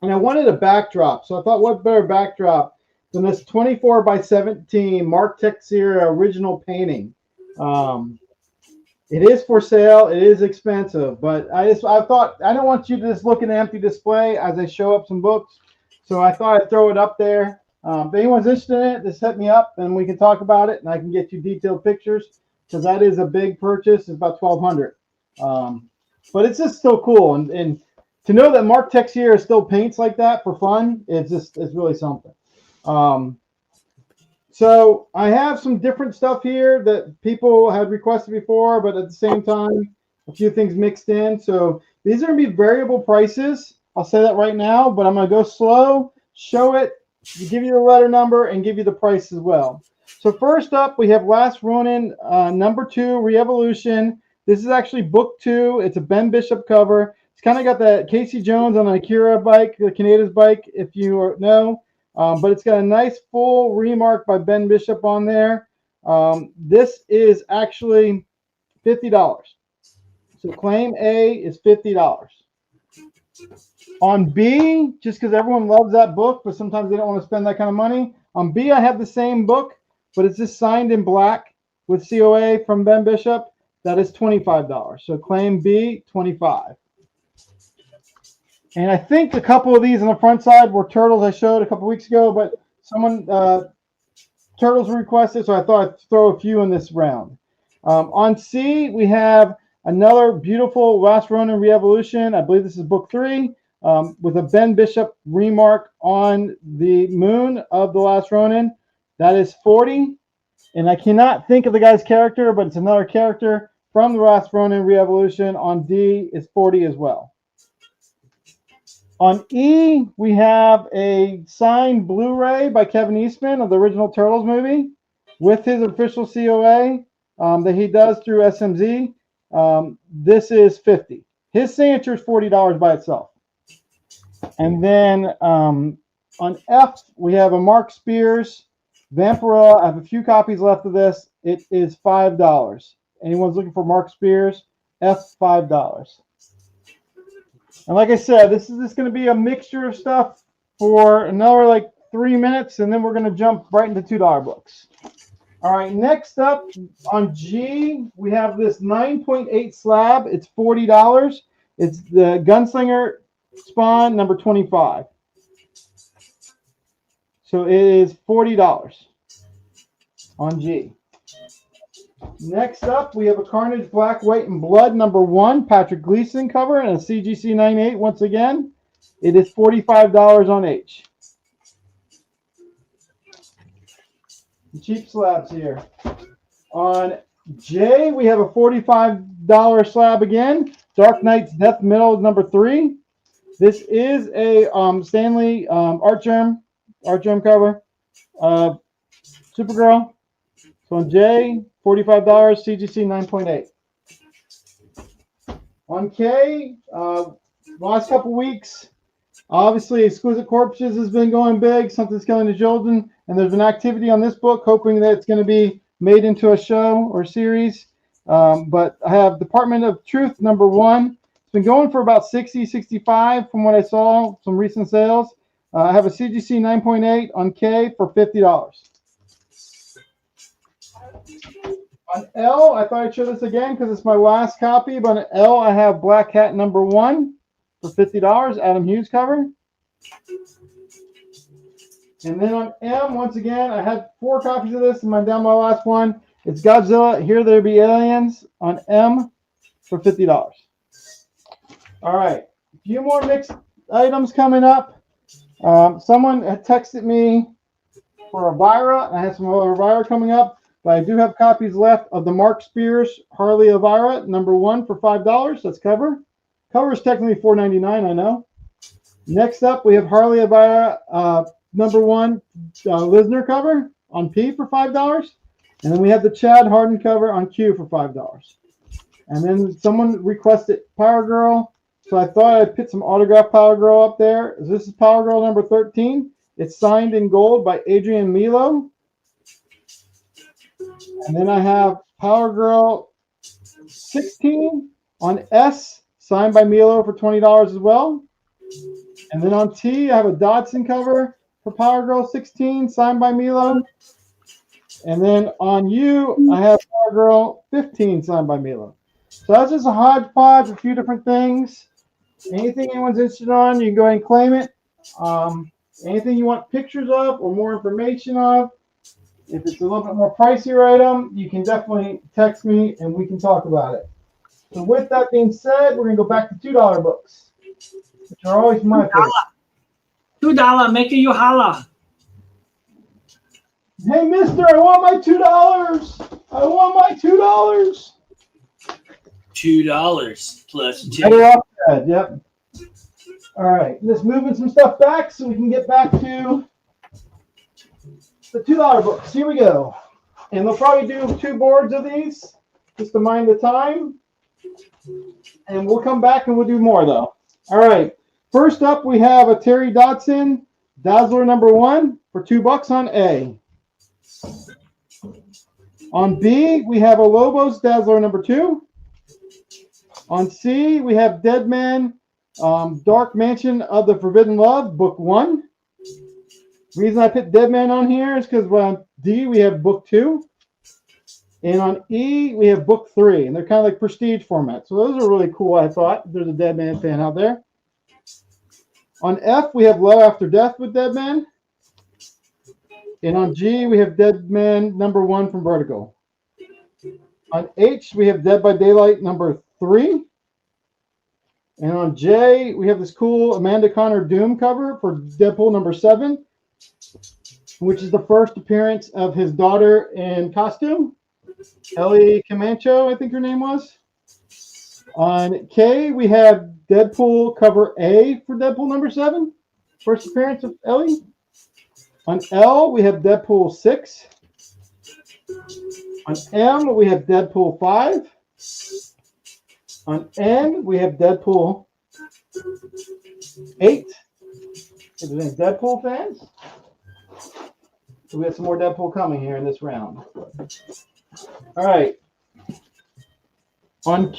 [SPEAKER 3] And I wanted a backdrop. So I thought, what better backdrop than this 24 by 17 Mark Texier original painting. It is for sale. It is expensive. But I thought, I don't want you to just look at an empty display as I show up some books. So I thought I'd throw it up there. If anyone's interested in it, just hit me up and we can talk about it, and I can get you detailed pictures because that is a big purchase. It's about $1,200, but it's just still cool. And to know that Mark Texier still paints like that for fun, it's really something. So I have some different stuff here that people had requested before, but at the same time, a few things mixed in. So these are going to be variable prices. I'll say that right now, but I'm going to go slow, show it, give you the letter number, and give you the price as well. So first up, we have Last Ronin, number 2, Re-Evolution. This is actually book 2. It's a Ben Bishop cover. It's kind of got that Casey Jones on an Akira bike, the Kaneda's bike, if you know. But it's got a nice full remark by Ben Bishop on there. This is actually $50. So claim A is $50. On B, just because everyone loves that book, but sometimes they don't want to spend that kind of money. On B, I have the same book, but it's just signed in black with COA from Ben Bishop. That is $25. So claim B, $25. And I think a couple of these on the front side were turtles I showed a couple weeks ago, but someone turtles were requested, so I thought I'd throw a few in this round. On C, we have another beautiful Last Ronin Re-Evolution. I believe this is book 3. With a Ben Bishop remark on the moon of the Last Ronin. That is $40. And I cannot think of the guy's character, but it's another character from the Last Ronin Re-Evolution. On D is $40 as well. On E, we have a signed Blu-ray by Kevin Eastman of the original Turtles movie with his official COA that he does through SMZ. This is $50. His signature is $40 by itself. And then on F, we have a Mark Spears Vampirella. I have a few copies left of this. It is $5. Anyone's looking for Mark Spears? F, $5. And like I said, this is just going to be a mixture of stuff for another like 3 minutes, and then we're going to jump right into $2 books. All right, next up on G, we have this 9.8 slab. It's $40. It's the Gunslinger Spawn number 25. So it is $40 on G. Next up, we have a Carnage Black, White, and Blood number 1, Patrick Gleason cover, and a CGC 98 once again. It is $45 on H. Cheap slabs here. On J, we have a $45 slab again. Dark Knight's Death Metal number 3. This is a Stanley art germ cover. Supergirl. So on J, $45, CGC 9.8. On K, last couple weeks, obviously Exquisite Corpses has been going big. Something's Killing the Children. And there's been activity on this book, hoping that it's going to be made into a show or series. But I have Department of Truth number 1. It's been going for about 60, 65 from what I saw, some recent sales. I have a CGC 9.8 on K for $50. On L, I thought I'd show this again because it's my last copy. But on L, I have Black Cat number 1 for $50, Adam Hughes cover. And then on M, once again, I had 4 copies of this, and down my last one. It's Godzilla, Here There Be Aliens on M for $50. All right, a few more mixed items coming up. Someone had texted me for Elvira. I have some other Elvira coming up, but I do have copies left of the Mark Spears Harley Elvira #1 for $5. That's cover. Cover is technically $4.99, I know. Next up, we have Harley Elvira #1 Lisner cover on P for $5. And then we have the Chad Harden cover on Q for $5. And then someone requested Power Girl. So I thought I'd put some autographed Power Girl up there. This is Power Girl number 13. It's signed in gold by Adrian Milo. And then I have Power Girl 16 on S, signed by Milo for $20 as well. And then on T, I have a Dodson cover for Power Girl 16, signed by Milo. And then on U, I have Power Girl 15, signed by Milo. So that's just a hodgepodge, a few different things. Anything anyone's interested on, you can go ahead and claim it. Anything you want pictures of or more information of, if it's a little bit more pricier item, you can definitely text me and we can talk about it. So with that being said, we're going to go back to $2 books, which are always my favorite.
[SPEAKER 1] $2, make it you holla.
[SPEAKER 3] Hey, mister, I want my $2. I want my $2.
[SPEAKER 1] $2 plus 2.
[SPEAKER 3] Better off that, yep. All right, just moving some stuff back so we can get back to the $2 books. Here we go. And they'll probably do 2 boards of these just to mind the time. And we'll come back and we'll do more, though. All right, first up, we have a Terry Dodson Dazzler #1 for $2 on A. On B, we have a Lobos Dazzler #2. On C, we have Deadman Dark Mansion of the Forbidden Love, Book 1. The reason I put Deadman on here is because on D, we have Book 2. And on E, we have Book 3. And they're kind of like prestige format. So those are really cool, I thought. If there's a Deadman fan out there. On F, we have Love After Death with Deadman. And on G, we have Deadman #1 from Vertigo. On H, we have Dead by Daylight #3. And on J, we have this cool Amanda Connor Doom cover for Deadpool #7, which is the first appearance of his daughter in costume, Ellie Camacho, I think her name was. On K, we have Deadpool cover A for Deadpool #7, first appearance of Ellie. On L, we have Deadpool 6. On M, we have Deadpool 5. On N, we have Deadpool 8. If there's any Deadpool fans, so we have some more Deadpool coming here in this round. All right. On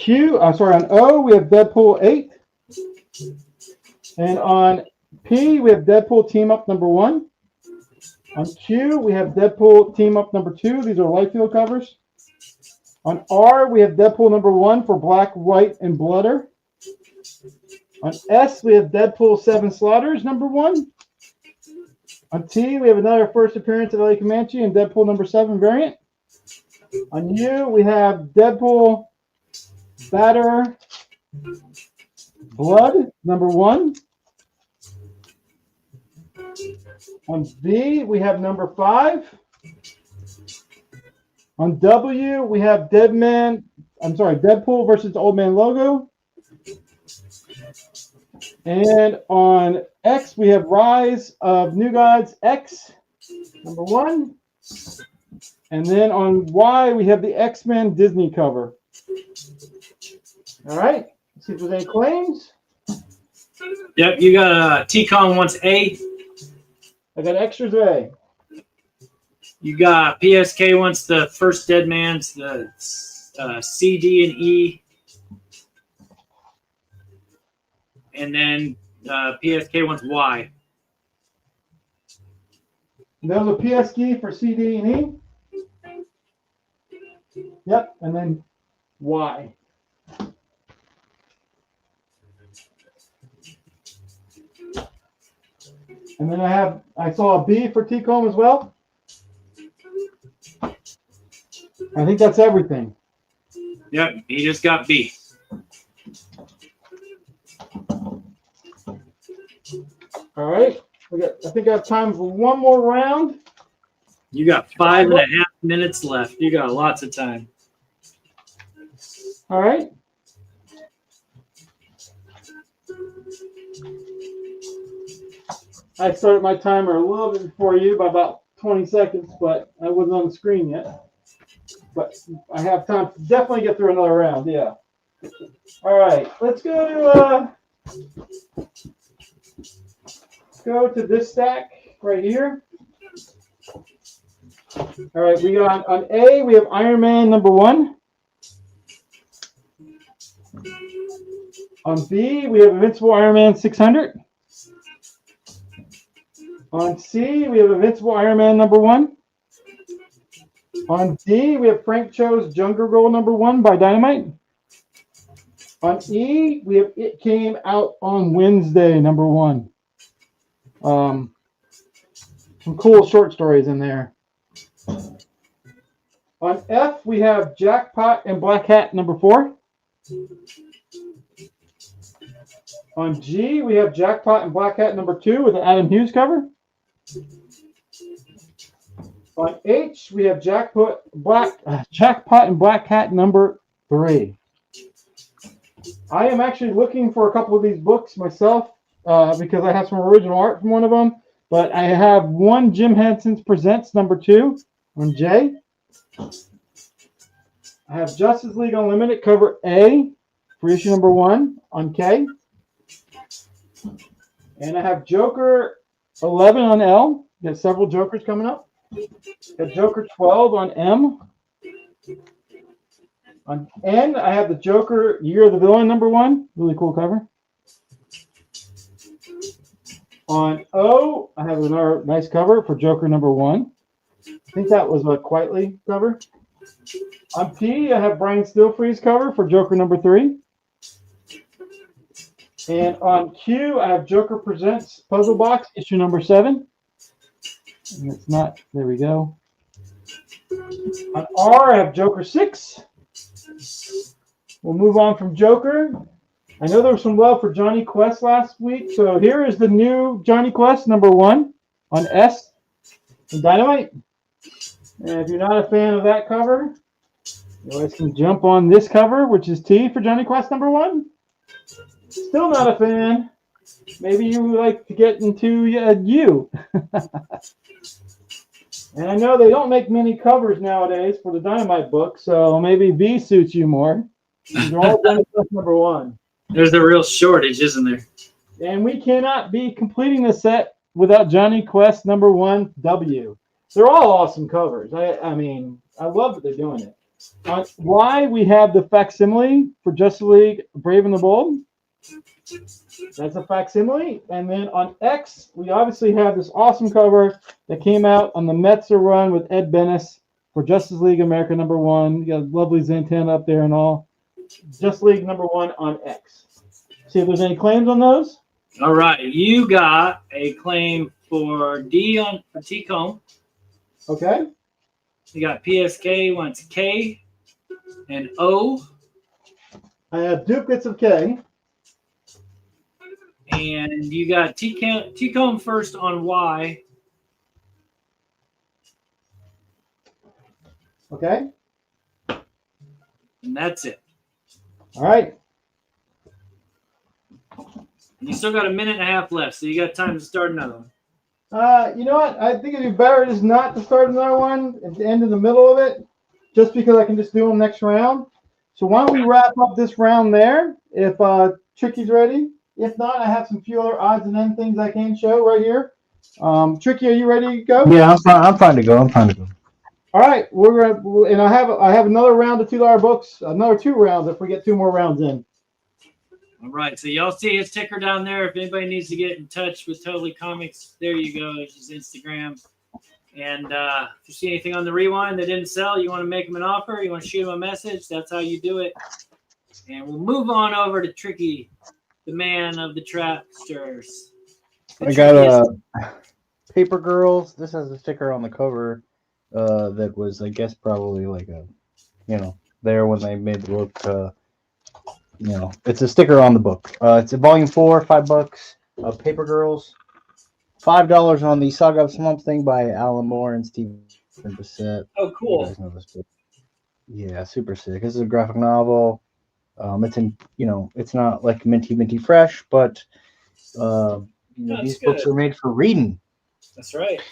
[SPEAKER 3] O, we have Deadpool 8. And on P, we have Deadpool Team Up #1. On Q, we have Deadpool Team Up #2. These are Lightfield covers. On R, we have Deadpool #1 for Black, White, and Blooder. On S, we have Deadpool 7 Slaughters #1. On T, we have another first appearance of Ellie Comanche and Deadpool #7 variant. On U, we have Deadpool Batter Blood #1. On V, we have #5. On W, we have Deadpool versus Old Man Logo. And on X, we have Rise of New Gods X #1. And then on Y, we have the X-Men Disney cover. All right, let's see if there's any claims.
[SPEAKER 1] Yep, you got T-Con wants A.
[SPEAKER 3] I got extras A.
[SPEAKER 1] You got PSK wants the first Deadman's, the C, D, and E. And then PSK wants Y.
[SPEAKER 3] There's a PSK for C, D, and E. Yep, and then Y. And then I saw a B for T-comb as well. I think that's everything.
[SPEAKER 1] Yep, he just got B.
[SPEAKER 3] All right. I think I have time for one more round.
[SPEAKER 1] You got 5.5 minutes left. You got lots of time.
[SPEAKER 3] All right. I started my timer a little bit before you by about 20 seconds, but I wasn't on the screen yet. But I have time to definitely get through another round. Yeah. All right. Let's go to this stack right here. All right. We got on A, we have Iron Man #1. On B, we have Invincible Iron Man 600. On C, we have Invincible Iron Man #1. On D, we have Frank Cho's Jungle Girl #1 by Dynamite. On E, we have It Came Out on Wednesday #1. Some cool short stories in there. On F, we have Jackpot and Black Hat #4. On G, we have Jackpot and Black Hat #2 with the Adam Hughes cover. On H, we have Jackpot and Black Hat #3. I am actually looking for a couple of these books myself because I have some original art from one of them. But I have one Jim Henson's Presents #2 on J. I have Justice League Unlimited cover A for issue #1 on K. And I have Joker 11 on L. Got several Jokers coming up. Got Joker 12 on M. On N, I have the Joker Year of the Villain #1. Really cool cover. On O, I have another nice cover for Joker #1. I think that was a Quietly cover. On P, I have Brian Stilfree's cover for Joker #3. And on Q, I have Joker Presents Puzzle Box, issue #7. And it's not, there we go. On R, I have Joker 6. We'll move on from Joker. I know there was some love for Johnny Quest last week, so here is the new Johnny Quest #1 on S and Dynamite. And if you're not a fan of that cover, you guys can jump on this cover, which is T for Johnny Quest #1. Still not a fan. Maybe you would like to get into U. And I know they don't make many covers nowadays for the Dynamite book, so maybe V suits you more. They're all Johnny Quest #1.
[SPEAKER 1] There's a real shortage, isn't there?
[SPEAKER 3] And we cannot be completing the set without Johnny Quest #1 W. They're all awesome covers. I mean, I love that they're doing it. On Y, we have the facsimile for Justice League Brave and the Bold. That's a facsimile. And then on X, we obviously have this awesome cover that came out on the Metzer run with Ed Bennis for Justice League America #1. You got lovely Zentan up there and all. Justice League #1 on X. See if there's any claims on those.
[SPEAKER 1] All right. You got a claim for D for T-comb.
[SPEAKER 3] Okay.
[SPEAKER 1] You got PSK wants K and O.
[SPEAKER 3] I have duplicates of K.
[SPEAKER 1] And you got T-comb first on Y.
[SPEAKER 3] Okay.
[SPEAKER 1] And that's it.
[SPEAKER 3] All right.
[SPEAKER 1] And you still got 1.5 minutes left, so you got time to start another one.
[SPEAKER 3] You know what? I think it'd be better just not to start another one at the end of the middle of it, just because I can just do them next round. So why don't we wrap up this round there if Tricky's ready? If not, I have some few other odds and end things I can show right here. Tricky, are you ready to go?
[SPEAKER 2] Yeah, I'm fine to go.
[SPEAKER 3] All right, and I have another round of $2 books, another 2 rounds if we get 2 more rounds in.
[SPEAKER 1] All right, so y'all see his ticker down there. If anybody needs to get in touch with Totally Comics, there you go. There's his Instagram. And if you see anything on the Rewind that didn't sell, you want to make him an offer, you want to shoot him a message, that's how you do it. And we'll move on over to Tricky, the man of the trapsters.
[SPEAKER 2] I got Paper Girls. This has a sticker on the cover that was, I guess, probably like a, there when they made the book. It's a sticker on the book. It's a volume 4, $5. Paper Girls, $5 on the Saga of Swamp Thing by Alan Moore and Stephen Bissett.
[SPEAKER 1] Oh, cool.
[SPEAKER 2] You guys know this book. Yeah, super sick. This is a graphic novel. It's in, it's not like minty fresh, but these books are made for reading.
[SPEAKER 1] That's right.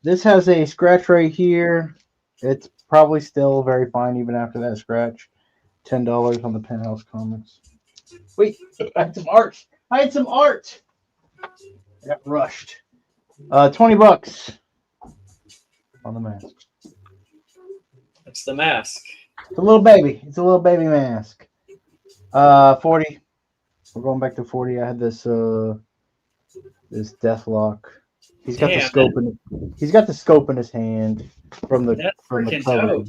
[SPEAKER 2] This has a scratch right here. It's probably still very fine even after that scratch. $10 on the Penthouse Comics. Wait, I had some art. I got rushed. $20 on the mask.
[SPEAKER 1] That's the mask.
[SPEAKER 2] It's a little baby. It's a little baby mask. 40. We're going back to 40. I had this this Deathlock. He's got the scope he's got the scope in his hand from the cover.
[SPEAKER 1] Dope.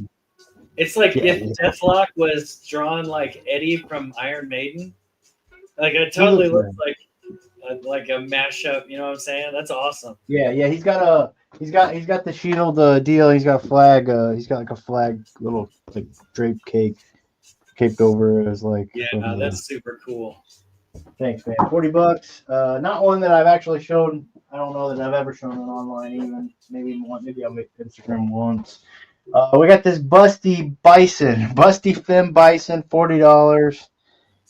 [SPEAKER 1] It's like if Deathlock was drawn like Eddie from Iron Maiden. Like it totally looks like a mashup, you know what I'm saying? That's awesome.
[SPEAKER 2] Yeah, he's got the shield deal. He's got a flag. He's got like a flag, little like draped caped over as like.
[SPEAKER 1] Yeah, that's super cool.
[SPEAKER 2] Thanks, man. $40. Not one that I've actually shown. I don't know that I've ever shown it online. Even maybe I'll make Instagram once. We got this Busty Femme Bison, $40.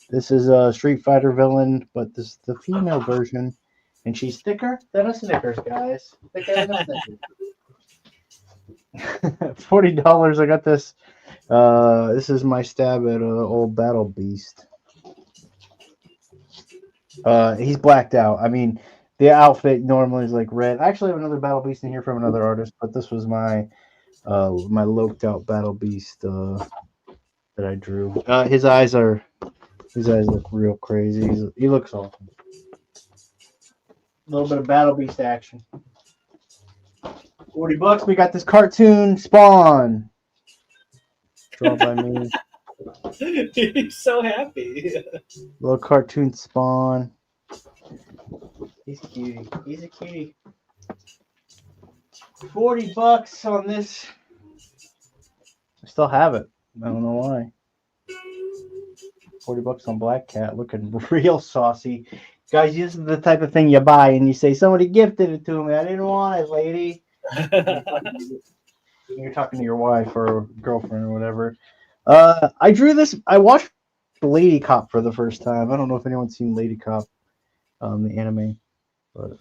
[SPEAKER 2] This is a Street Fighter villain, but this is the female version, and she's thicker than a Snickers, guys. Thicker than a Snickers. $40. I got this. This is my stab at old Battle Beast. He's blacked out. I mean, the outfit normally is like red. I actually have another Battle Beast in here from another artist, but this was my my loked out Battle Beast that I drew. His eyes look real crazy. He looks awesome. A little bit of Battle Beast action. $40. We got this cartoon Spawn. Drawn by me.
[SPEAKER 1] He's so happy.
[SPEAKER 2] Little cartoon Spawn. He's a cutie. He's a cutie. $40 on this. I still have it. I don't know why. $40 on Black Cat, looking real saucy. Guys, this is the type of thing you buy and you say, somebody gifted it to me. I didn't want it, lady. You're talking to your wife or girlfriend or whatever. I drew this. I watched Lady Cop for the first time. I don't know if anyone's seen Lady Cop, the anime, but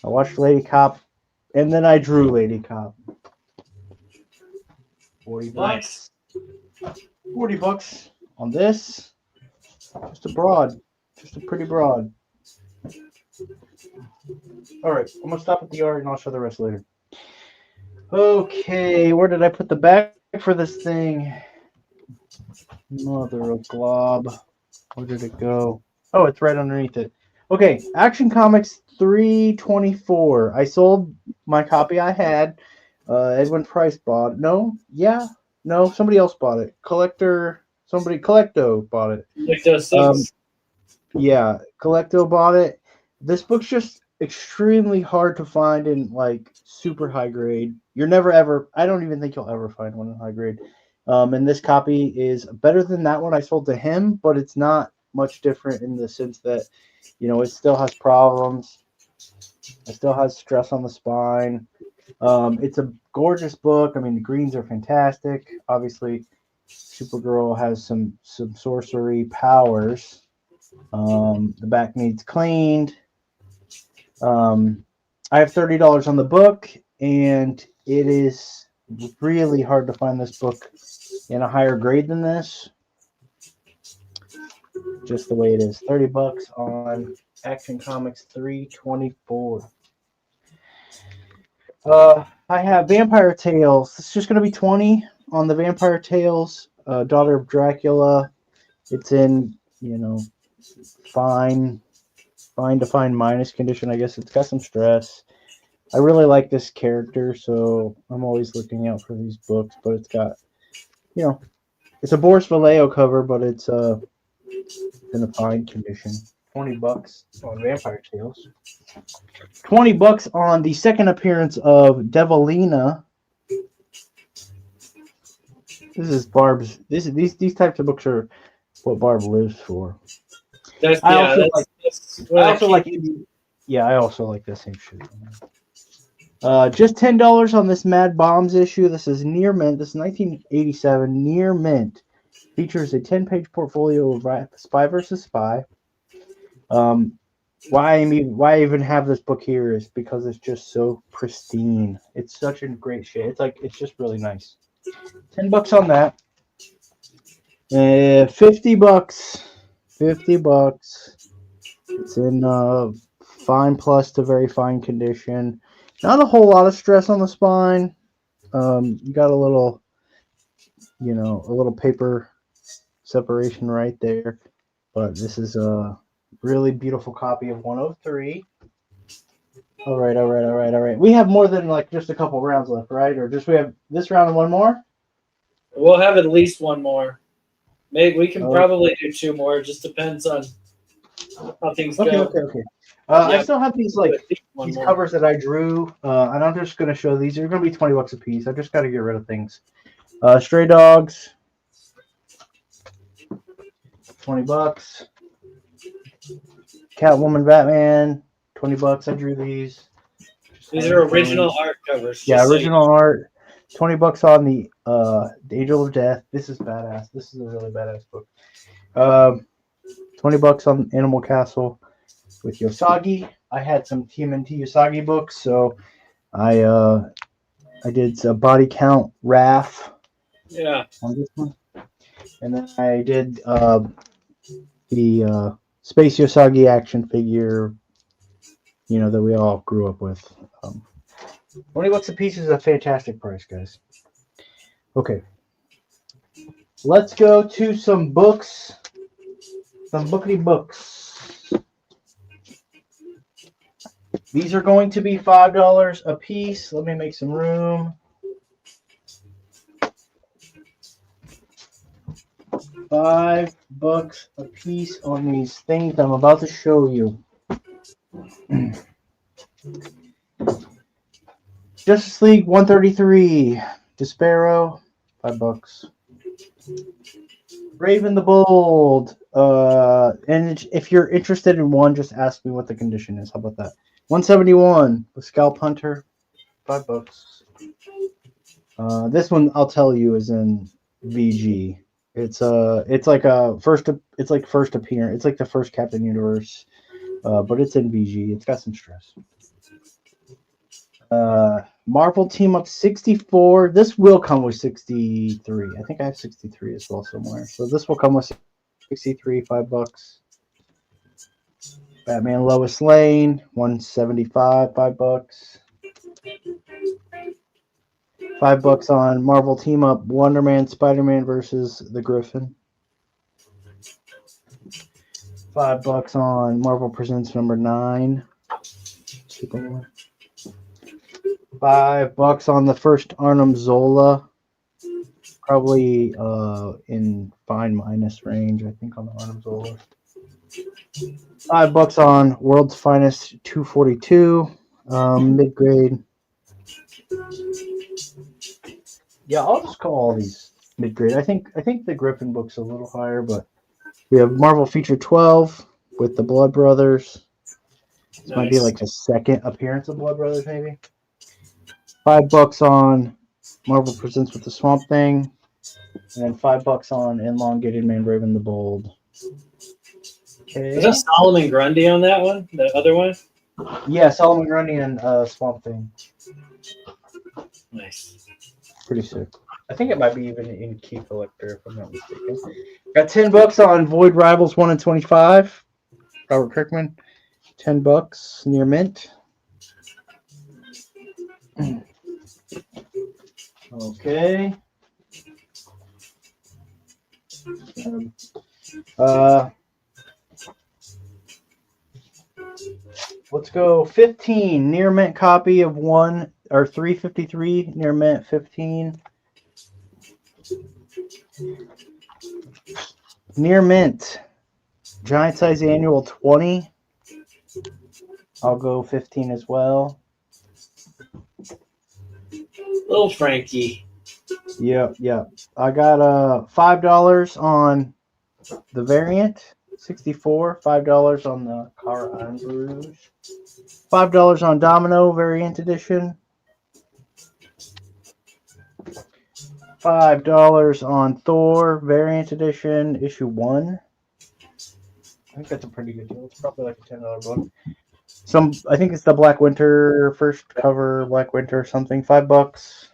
[SPEAKER 2] I watched Lady Cop and then I drew Lady Cop. $40.
[SPEAKER 1] Nice.
[SPEAKER 2] $40 on this. Just a pretty broad. All right, I'm gonna stop at the art and I'll show the rest later. Okay, where did I put the bag for this thing? Mother of glob. Where did it go? Oh, it's right underneath it. Okay, Action Comics 324. I sold my copy I had. Edwin Price bought it. No, somebody else bought it. Collecto bought it. Yeah, Collecto bought it. This book's just extremely hard to find in like super high grade. You're never ever, I don't even think you'll ever find one in high grade. And this copy is better than that one I sold to him, but it's not much different in the sense that, it still has problems. It still has stress on the spine. It's a gorgeous book. I mean, the greens are fantastic. Obviously, Supergirl has some sorcery powers. The back needs cleaned. I have $30 on the book, and it is really hard to find this book in a higher grade than this. Just the way it is. $30 on Action Comics 324. I have Vampire Tales. It's just going to be 20 on the Vampire Tales. Daughter of Dracula. It's in, fine to fine minus condition. I guess it's got some stress. I really like this character, so I'm always looking out for these books. But it's got, it's a Boris Vallejo cover, but it's in a fine condition. $20 on Vampire Tales. $20 on the second appearance of Devilina. This is Barb's. These types of books are what Barb lives for. I also like that same shit. Just $10 on this Mad Bombs issue. This is Near Mint. This is 1987 Near Mint. Features a 10-page portfolio of Spy versus Spy. Why I even have this book here is because it's just so pristine. It's such a great shade. It's just really nice. $10 on that. $50. $50. It's in fine plus to very fine condition. Not a whole lot of stress on the spine. You got a little paper separation right there. But this is a really beautiful copy of 103. All right. We have more than just a couple rounds left, right? Or we have this round and one more?
[SPEAKER 1] We'll have at least one more. Maybe we can probably do two more. It just depends on how things go.
[SPEAKER 2] Okay. I still have these covers that I drew, and I'm just going to show these. They're going to be $20 a piece. I just got to get rid of things. Stray Dogs, $20. Catwoman, Batman, $20. I drew these.
[SPEAKER 1] These are original art covers.
[SPEAKER 2] Yeah, original art. $20 on the Angel of Death. This is badass. This is a really badass book. $20 on Animal Castle with Yosagi. I had some TMNT Yosagi books, so I did a body count Raph.
[SPEAKER 1] Yeah.
[SPEAKER 2] On this one, and then I did the Space Yosagi action figure. That we all grew up with. $20 a piece is a fantastic price, guys. Okay. Let's go to some books. Some bookity books. These are going to be $5 a piece. Let me make some room. $5 a piece on these things I'm about to show you. Justice League 133, Despero, $5. Raven the Bold, and if you're interested in one, just ask me what the condition is. How about that? 171, the Scalp Hunter, $5. This one I'll tell you is in VG. It's like first appearance. It's like the first Captain Universe, but it's in VG. It's got some stress. Marvel Team Up 64. This will come with 63. I think I have 63 as well somewhere. So this will come with 63, $5. Batman Lois Lane, 175, $5. $5 on Marvel Team Up Wonder Man, Spider-Man versus the Griffin. $5 on Marvel Presents number 9. Superman. $5 on the first Arnim Zola. Probably in fine minus range, I think, on the Arnim Zola. $5 on World's Finest 242. Mid grade. Yeah, I'll just call all these mid grade. I think the Griffin book's a little higher, but we have Marvel Feature 12 with the Blood Brothers. This might be like the second appearance of Blood Brothers, maybe. $5 on Marvel Presents with the Swamp Thing, and then $5 on Elongated Man Raven the Bold. Okay.
[SPEAKER 1] Is that Solomon Grundy on that one? The other one?
[SPEAKER 2] Yeah, Solomon Grundy and Swamp Thing.
[SPEAKER 1] Nice.
[SPEAKER 2] Pretty sick. I think it might be even in Key Collector, if I'm not mistaken. Got $10 on Void Rivals 1 and 25. Robert Kirkman. $10 near mint. Okay. Let's go 15 near mint copy of 1 or 353 near mint 15. Near mint Giant size annual 20. I'll go 15 as well.
[SPEAKER 1] Little Frankie.
[SPEAKER 2] Yep. I got $5 on the variant 64, $5 on the Cara Iron Bruise, $5 on Domino variant edition, $5 on Thor variant edition issue 1. I think that's a pretty good deal. It's probably like a $10 book. I think it's the Black Winter first cover, Black Winter something, $5.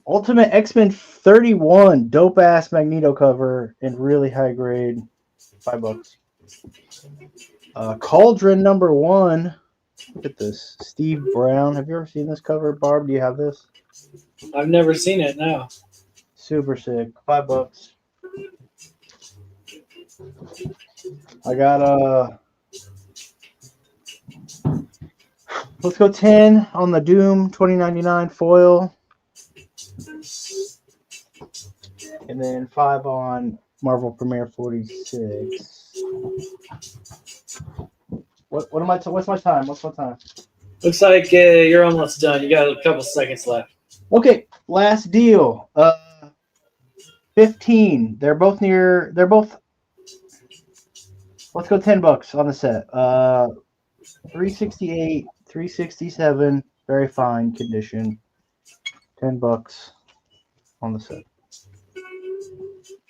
[SPEAKER 2] Ultimate X-Men 31, dope ass Magneto cover and really high grade, $5. Cauldron number 1. Look at this, Steve Brown. Have you ever seen this cover, Barb? Do you have this?
[SPEAKER 1] I've never seen it. No.
[SPEAKER 2] Super sick, $5. I got let's go 10 on the Doom 2099 foil, and then 5 on Marvel Premiere 46. What's my time? What's my time?
[SPEAKER 1] Looks like you're almost done. You got a couple seconds left.
[SPEAKER 2] Okay, last deal. 15. They're both. Let's go $10 on the set. 368, 367, very fine condition. $10 on the set.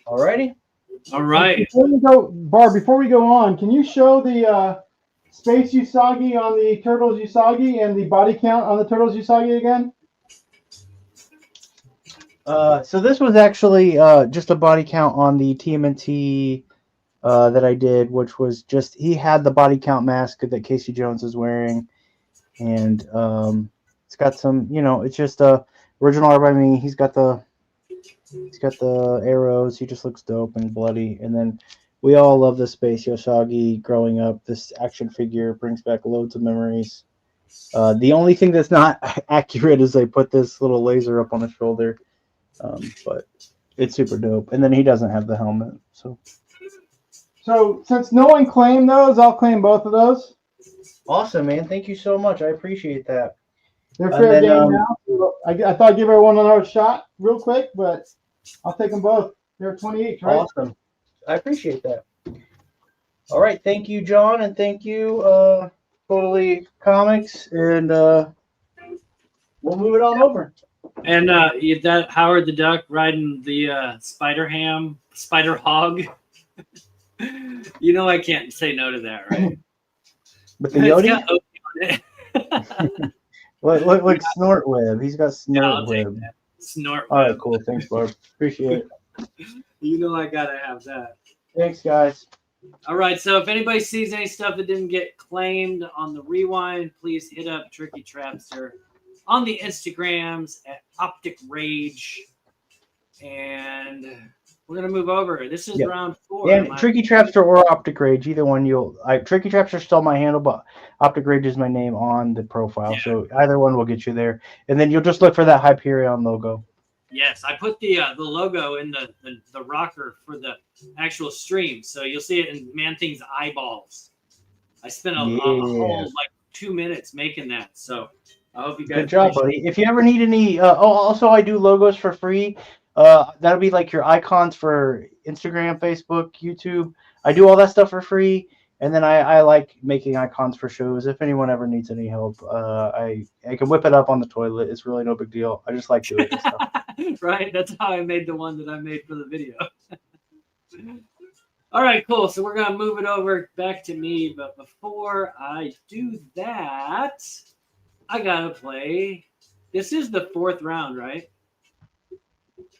[SPEAKER 2] Alrighty.
[SPEAKER 1] All right.
[SPEAKER 3] Before we go on, can you show the Space Usagi on the Turtles Usagi and the body count on the Turtles Usagi again?
[SPEAKER 2] So this was actually just a body count on the TMNT that I did, which was just, he had the body count mask that Casey Jones is wearing, and it's got some, it's just original art by me. He's got the arrows. He just looks dope and bloody. And then we all love the Space Usagi growing up. This action figure brings back loads of memories. The only thing that's not accurate is I put this little laser up on his shoulder, but it's super dope. And then he doesn't have the helmet, so
[SPEAKER 3] since no one claimed those, I'll claim both of those.
[SPEAKER 2] awesome, man. Thank you so much. I appreciate that.
[SPEAKER 3] They're fair game now. I thought I'd give everyone another shot real quick, but I'll take them both. They're 20 each, right?
[SPEAKER 2] Awesome. I appreciate that. All right. Thank you, John, and thank you, Totally Comics, and we'll move it on over.
[SPEAKER 1] And that Howard the Duck riding the spider hog. I can't say no to that, right?
[SPEAKER 2] With the Yodi? Look, Snort Web. He's got Snort Web.
[SPEAKER 1] Snort Web.
[SPEAKER 2] All right, cool. Thanks, Barb. Appreciate it.
[SPEAKER 1] I gotta have that.
[SPEAKER 2] Thanks, guys.
[SPEAKER 1] All right, so if anybody sees any stuff that didn't get claimed on the rewind, please hit up Tricky Trapster on the Instagrams at Optic Rage, and we're gonna move over. This is round 4.
[SPEAKER 2] Yeah, Tricky Trapster or Optic Rage, either one. Tricky Trapster stole my handle, but Optic Rage is my name on the profile, so either one will get you there. And then you'll just look for that Hyperion logo.
[SPEAKER 1] Yes, I put the logo in the rocker for the actual stream, so you'll see it in Man Thing's eyeballs. I spent a whole 2 minutes making that, so I hope you guys.
[SPEAKER 2] Good job, buddy. If you ever need any, also I do logos for free. That'll be like your icons for Instagram, Facebook, YouTube. I do all that stuff for free, and then I like making icons for shows. If anyone ever needs any help, I can whip it up on the toilet. It's really no big deal. I just like doing this stuff.
[SPEAKER 1] Right, that's how I made the one that I made for the video. All right, cool. So we're gonna move it over back to me, but before I do that, I gotta play. This is the 4th round, right?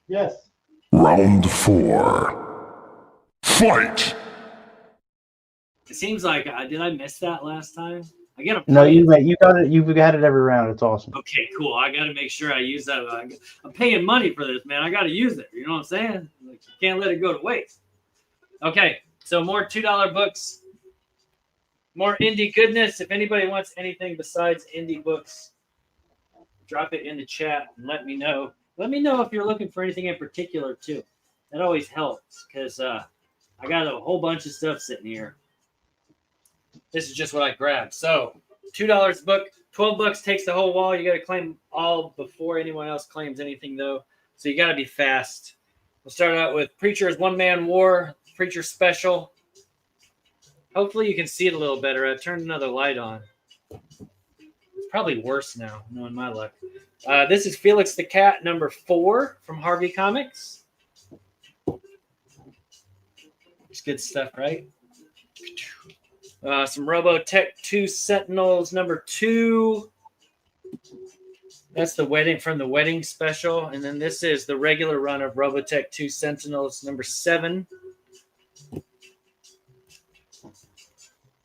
[SPEAKER 3] Yes.
[SPEAKER 4] Round 4. Fight!
[SPEAKER 1] It seems like did I miss that last time? I gotta play.
[SPEAKER 2] No, you got it. You've got it every round. It's awesome.
[SPEAKER 1] Okay, cool. I gotta make sure I use that. I'm paying money for this, man. I gotta use it. You know what I'm saying? Like, you can't let it go to waste. Okay, so more $2 books, more indie goodness. If anybody wants anything besides indie books, drop it in the chat and let me know. Let me know if you're looking for anything in particular too. That always helps because I I got a whole bunch of stuff sitting here. This is just what I grabbed. So $2 a book, $12 takes the whole wall. You got to claim all before anyone else claims anything, though. So you got to be fast. We'll start out with Preacher's One Man War, Preacher Special. Hopefully you can see it a little better. I turned another light on. It's probably worse now, knowing my luck. This is Felix the Cat, number 4 from Harvey Comics. It's good stuff, right? Some Robotech 2 Sentinels, number 2. That's the wedding from the wedding special. And then this is the regular run of Robotech 2 Sentinels, number 7.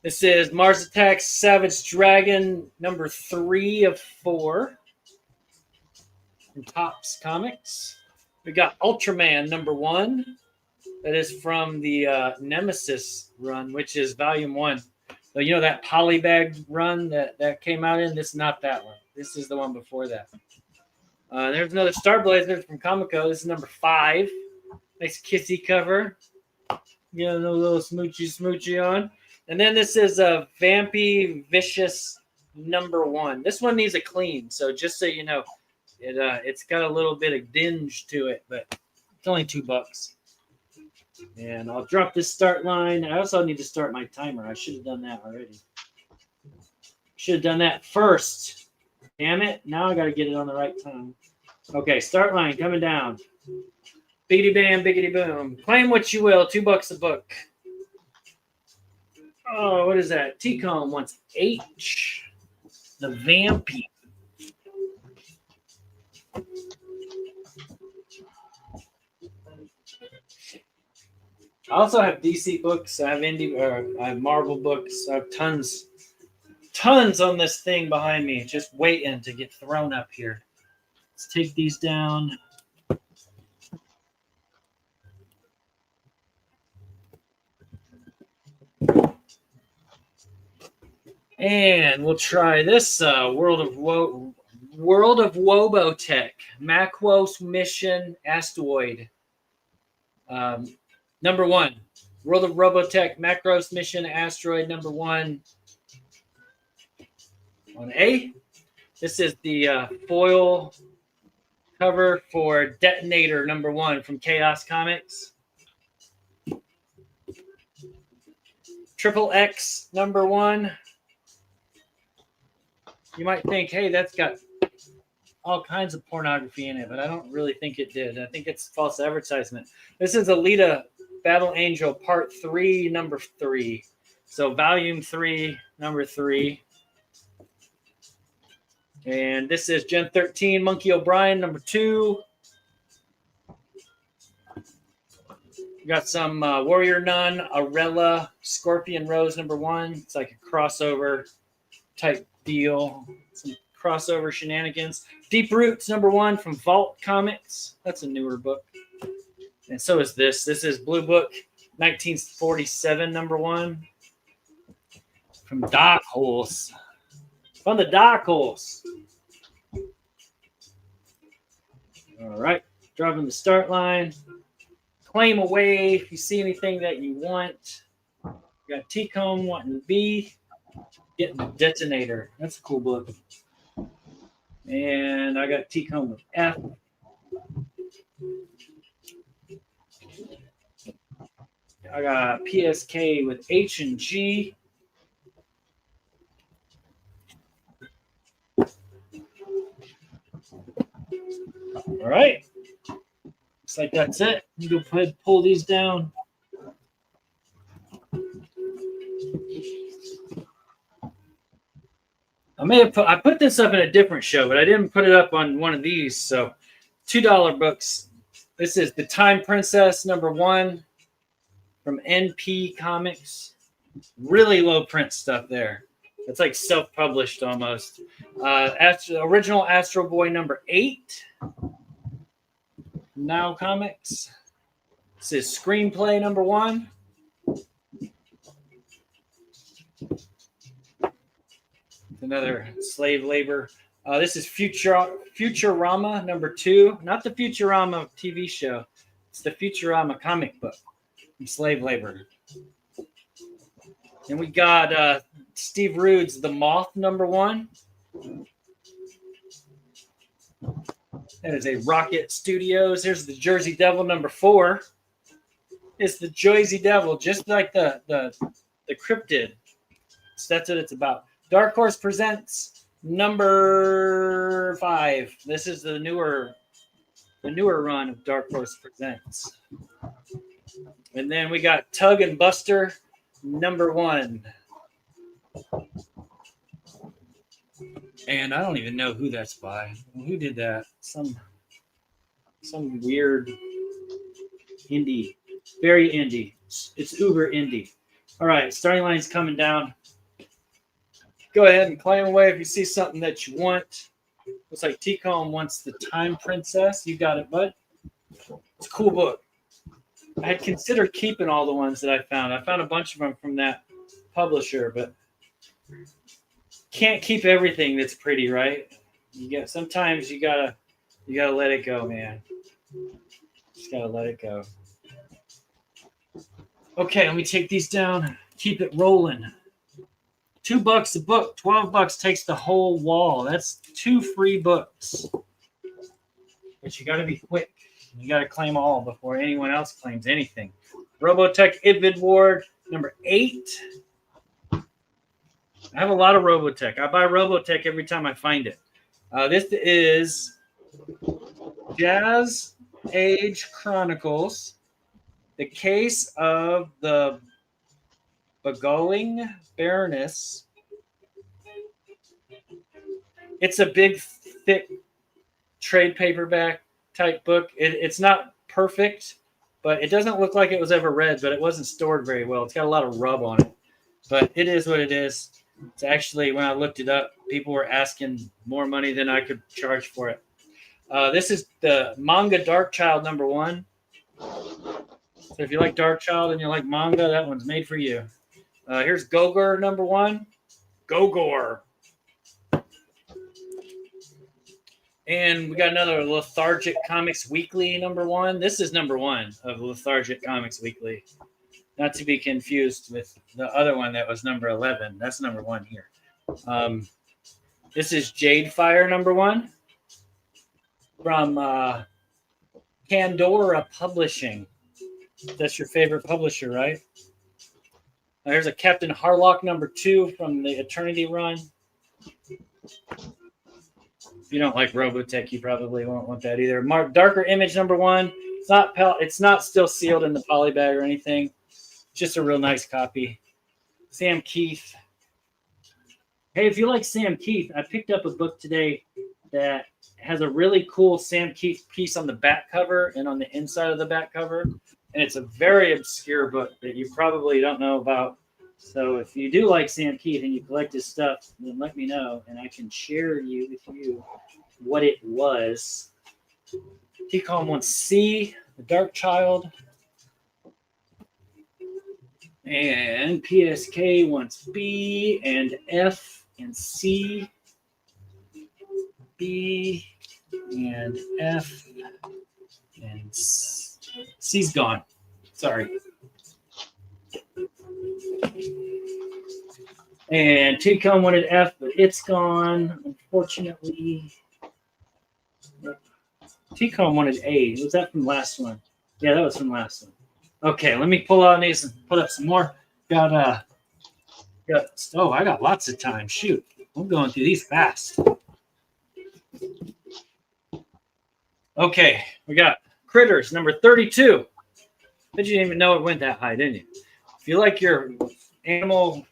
[SPEAKER 1] This is Mars Attacks Savage Dragon, number 3 of 4 from Topps Comics. We got Ultraman, number 1. That is from the Nemesis run, which is volume 1. So you know that polybag run that came out in? This is not that one. This is the one before that. There's another Star Blazer from Comico. This is number 5. Nice kissy cover. You know, a little smoochy on. And then this is a Vampy Vicious number 1. This one needs a clean. So just so you know, it's got a little bit of dinge to it, but it's only $2. And I'll drop this start line. I also need to start my timer. I should have done that already. Should have done that first. Damn it. Now I got to get it on the right time. Okay, start line coming down. Biggity bam, biggity boom. Claim what you will. $2 a book. Oh, what is that? T-Com wants H. The Vampy. I also have DC books. I have Marvel books. I have tons on this thing behind me, just waiting to get thrown up here. Let's take these down. And we'll try this World of Wobotech Macros Mission Asteroid. Number 1, World of Robotech Macros Mission Asteroid number 1 on A. This is the foil cover for Detonator number 1 from Chaos Comics. Triple X number 1. You might think, hey, that's got all kinds of pornography in it, but I don't really think it did. I think it's false advertisement. This is Alita Battle Angel Part 3, number 3. So Volume 3, number 3. And this is Gen 13 Monkey O'Brien, number 2. We got some Warrior Nun, Arella, Scorpion Rose, number 1. It's like a crossover type deal. Some crossover shenanigans. Deep Roots, number 1 from Vault Comics. That's a newer book. And so is this. This is Blue Book 1947, number 1 from Dark Horse. From the Dark Horse. All right. Dropping the start line. Claim away if you see anything that you want. You got T-Comb wanting B. Getting the Detonator. That's a cool book. And I got T-Comb with F. I got PSK with H and G. All right. Looks like that's it. You go ahead and pull these down. I put this up in a different show, but I didn't put it up on one of these. So $2 books. This is The Time Princess, number 1 from NP Comics. Really low print stuff there. It's like self-published almost. Original Astro Boy number 8. Now Comics. This is Screenplay number 1. Another slave labor. This is Futurama number 2. Not the Futurama TV show. It's the Futurama comic book. from slave labor. And we got Steve Rude's The Moth #1. That is a Rocket Studios. Here's the Jersey Devil #4. It's the Jersey Devil, just like the cryptid. So that's what it's about. Dark Horse presents #5. This is the newer run of Dark Horse Presents. And then we got Tug and Buster #1. And I don't even know who that's by. Who did that? Some weird indie. Very indie. It's uber indie. All right, starting line's coming down. Go ahead and claim away if you see something that you want. Looks like T-Comb wants the Time Princess. You got it, bud. It's a cool book. I had considered keeping all the ones that I found. I found a bunch of them from that publisher, but can't keep everything that's pretty, right? Sometimes you gotta let it go, man. Just gotta let it go. Okay, let me take these down. Keep it rolling. $2 a book. $12 takes the whole wall. That's 2 free books. But you got to be quick. You got to claim all before anyone else claims anything. Robotech Idvid Ward #8. I have a lot of Robotech. I buy Robotech every time I find it. This is Jazz Age Chronicles. The Case of the Beguiling Baroness. It's a big, thick trade paperback type book. It's not perfect, but it doesn't look like it was ever read, but it wasn't stored very well. It's got a lot of rub on it, but it is what it is. It's actually, when I looked it up, people were asking more money than I could charge for it. This is the manga Dark Child #1. So if you like Dark Child and you like manga, that one's made for you. Here's Gogor #1. Gogor. And we got another Lethargic Comics Weekly #1. This is #1 of Lethargic Comics Weekly. Not to be confused with the other one that was #11. That's #1 here. This is Jade Fire #1 from Pandora Publishing. That's your favorite publisher, right? There's a Captain Harlock #2 from the Eternity run. If you don't like Robotech, you probably won't want that either. Darker Image #1. It's not still sealed in the poly bag or anything. Just a real nice copy. Sam Keith. Hey, if you like Sam Keith, I picked up a book today that has a really cool Sam Keith piece on the back cover and on the inside of the back cover. And it's a very obscure book that you probably don't know about. So if you do like Sam Keith and you collect his stuff, then let me know and I can share with you what it was. T-Com wants C, The Dark Child. And PSK wants B and F and C. B and F and C's gone. Sorry. And T-Com wanted F, but it's gone, unfortunately. T-Com wanted A. Was that from last one? Yeah, that was from last one. Okay, let me pull out these and put up some more. I got lots of time. Shoot, I'm going through these fast. Okay, we got Critters #32. But you didn't even know it went that high, didn't you? If you like your animal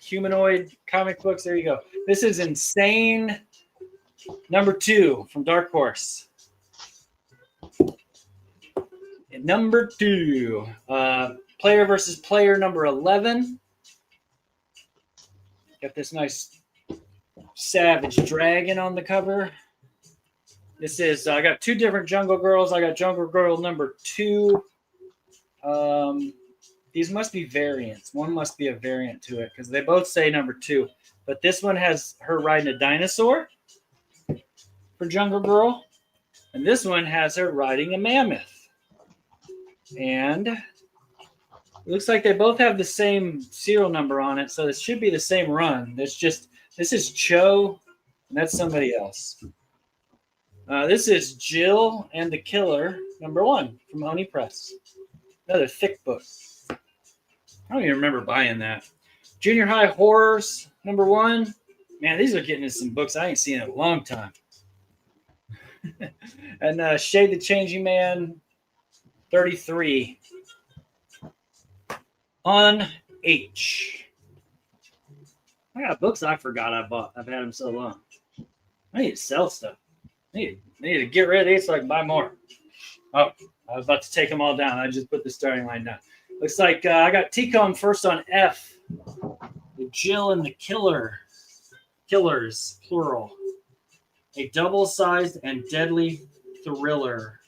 [SPEAKER 1] humanoid comic books, there you go. This is Insane #2 from Dark Horse. And #2, Player versus Player #11. Got this nice savage dragon on the cover. This is, I got 2 different Jungle Girls. I got Jungle Girl #2. These must be variants. One must be a variant to it because they both say #2. But this one has her riding a dinosaur for Jungle Girl. And this one has her riding a mammoth. And It looks like they both have the same serial number on it, so this should be the same run. This is Cho, and that's somebody else. This is Jill and the Killer, #1 from Oni Press. Another thick book. I don't even remember buying that. Junior High Horrors, #1. Man, these are getting into some books I ain't seen in a long time. And Shade the Changing Man, 33. On H. I got books I forgot I bought. I've had them so long. I need to sell stuff. I need to get rid of these so I can buy more. Oh, I was about to take them all down. I just put the starting line down. Looks like I got T-Comb first on F. The Jill and the Killers, plural. A double-sized and deadly thriller.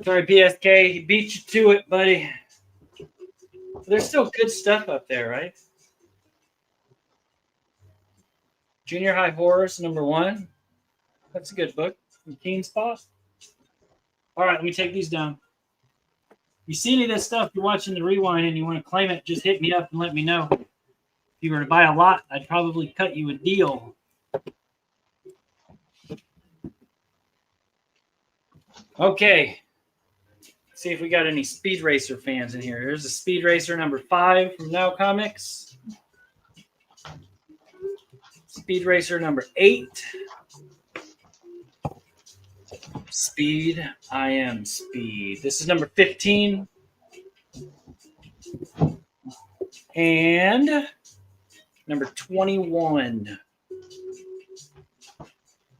[SPEAKER 1] Sorry, BSK. He beat you to it, buddy. There's still good stuff up there, right? Junior High Horrors, #1. That's a good book. From Keen Spot. All right, let me take these down. You see any of this stuff, you're watching the rewind and you want to claim it, just hit me up and let me know. If you were to buy a lot, I'd probably cut you a deal. Okay. See if we got any Speed Racer fans in here. Here's a Speed Racer #5 from Now Comics. Speed Racer #8. Speed, I am Speed. This is #15. And #21.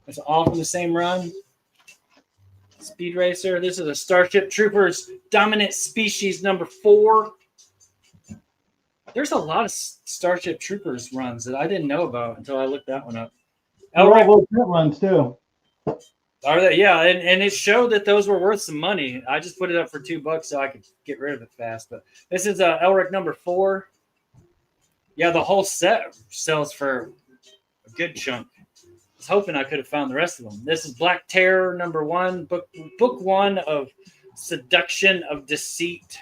[SPEAKER 1] That's all from the same run. Speed Racer. This is a Starship Troopers Dominant Species #4. There's a lot of Starship Troopers runs that I didn't know about until I looked that one up.
[SPEAKER 3] All those runs too.
[SPEAKER 1] Are they? Yeah, and it showed that those were worth some money. I just put it up for $2 so I could get rid of it fast. But this is Elric #4. Yeah, the whole set sells for a good chunk. I was hoping I could have found the rest of them. This is Black Terror #1, book 1 of Seduction of Deceit.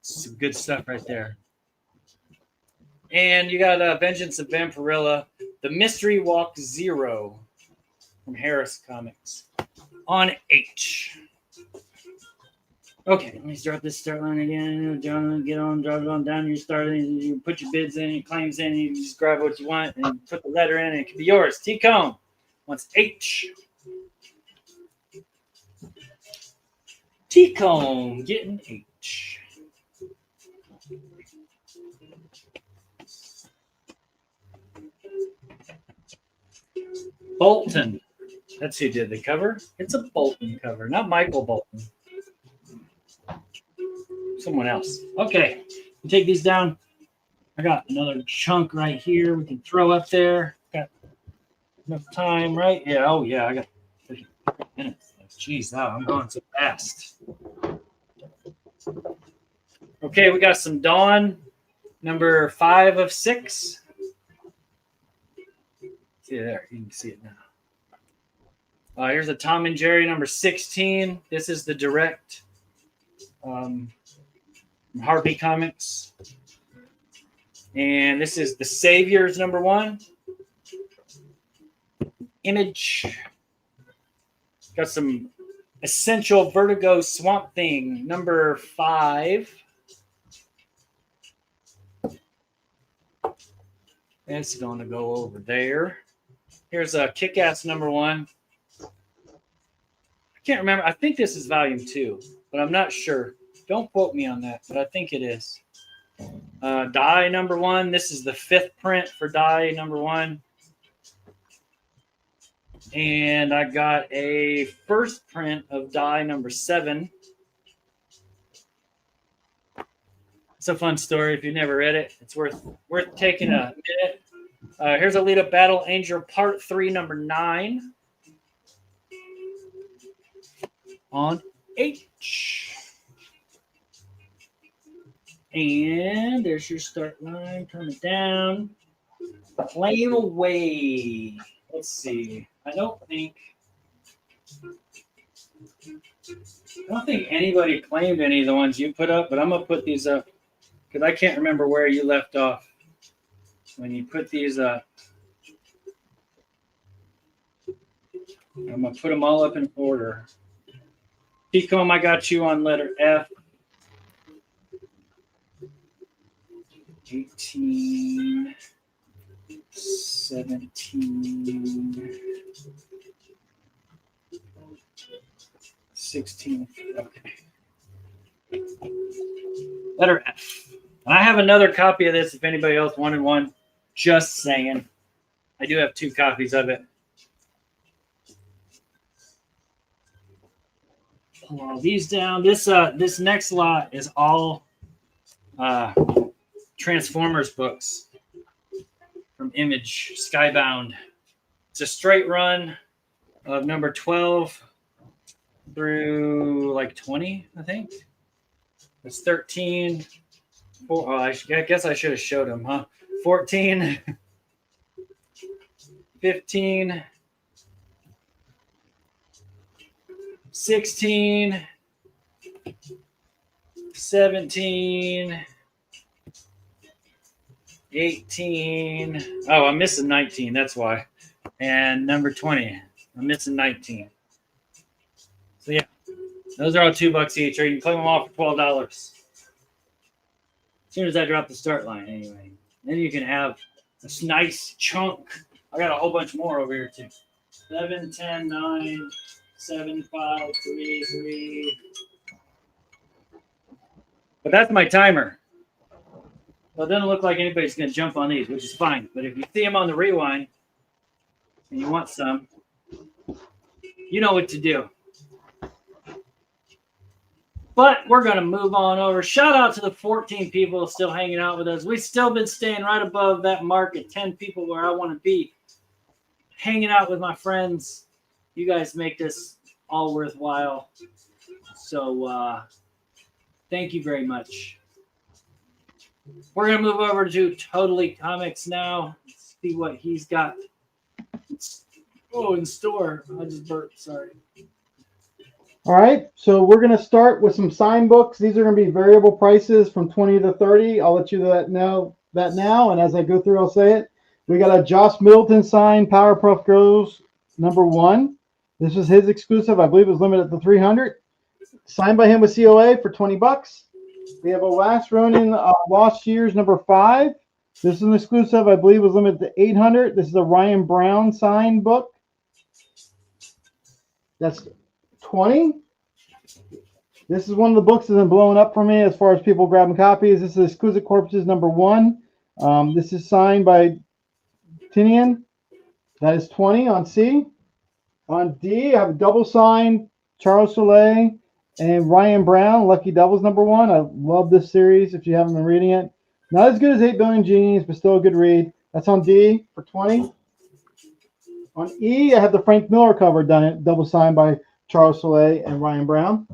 [SPEAKER 1] Some good stuff right there. And you got Vengeance of Vampirilla, The Mystery Walk 0 from Harris Comics on H. Okay, let me start this start line again. John, get on, drive it on down. You start in, you put your bids in, your claims in, you just grab what you want and you put the letter in, and it can be yours. T-Comb wants H. T-Comb getting H. Bolton. That's who did the cover. It's a Bolton cover, not Michael Bolton. Someone else. Okay, we'll take these down. I got another chunk right here we can throw up there. Got enough time, right? Yeah, oh yeah, I got 30 minutes. Jeez, wow, I'm going so fast. Okay, we got some Dawn, #5 of 6. See it there, you can see it now. Here's a Tom and Jerry #16. This is the direct from Harpy Comics. And this is The Saviors #1. Image. Got some Essential Vertigo Swamp Thing #5. It's going to go over there. Here's a Kick-Ass #1. I can't remember. I think this is volume 2, but I'm not sure. Don't quote me on that, but I think it is. Die #1. This is the 5th print for Die #1. And I got a first print of Die #7. It's a fun story. If you've never read it, it's worth taking a minute. Here's Alita Battle Angel Part 3 #9 on H. And there's your start line. Turn it down. Flame Away. Let's see. I don't think. I don't think anybody claimed any of the ones you put up, but I'm going to put these up because I can't remember where you left off when you put these up. I'm going to put them all up in order. Pecom, I got you on letter F. 18, 17, 16. Okay. Letter F. And I have another copy of this if anybody else wanted one. Just saying. I do have 2 copies of it. Pull all these down. This next lot is all Transformers books from Image, Skybound. It's a straight run of number 12 through like 20, I think. It's 13. Oh, I guess I should have showed them, huh? 14, 15, 16, 17, 18. Oh, I'm missing 19. That's why. And number 20. I'm missing 19. So yeah, those are all $2 each, or you can claim them all for $12. As soon as I drop the start line, anyway. Then you can have this nice chunk. I got a whole bunch more over here too. 7, 10, 9, 7, 5, 3, 3. But that's my timer. So it doesn't look like anybody's going to jump on these, which is fine. But if you see them on the rewind and you want some, you know what to do. But we're going to move on over. Shout out to the 14 people still hanging out with us. We've still been staying right above that mark at 10 people where I want to be. Hanging out with my friends. You guys make this all worthwhile. So thank you very much. We're going to move over to Totally Comics now. Let's see what he's got in store. I just burped, sorry.
[SPEAKER 3] All right, so we're going to start with some sign books. These are going to be variable prices from 20 to 30. I'll let you know that now, and as I go through, I'll say it. We got a Joss Middleton sign, Powerpuff Girls #1. This was his exclusive. I believe it was limited to 300. Signed by him with COA for $20. We have a Last Ronin Lost Years #5. This is an exclusive. I believe it was limited to 800. This is a Ryan Brown signed book. That's 20. This is one of the books that's been blowing up for me as far as people grabbing copies. This is Exquisite Corpses #1. This is signed by Tinian. That is 20 on C. On D, I have a double sign, Charles Soule and Ryan Brown, Lucky Doubles #1. I love this series if you haven't been reading it. Not as good as 8 Billion Genies, but still a good read. That's on D for 20. On E, I have the Frank Miller cover done, double signed by Charles Soule and Ryan Brown.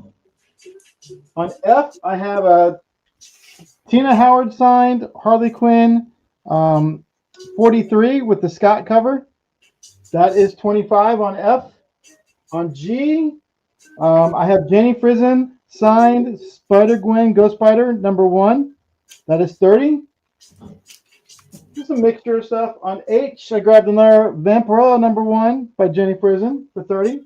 [SPEAKER 3] On F, I have a Tina Howard signed Harley Quinn 43 with the Scott cover. That is 25 on F. On G, I have Jenny Frison signed Spider-Gwen Ghost Spider #1. That is 30. Just a mixture of stuff. On H, I grabbed another Vampirella #1 by Jenny Frison for 30.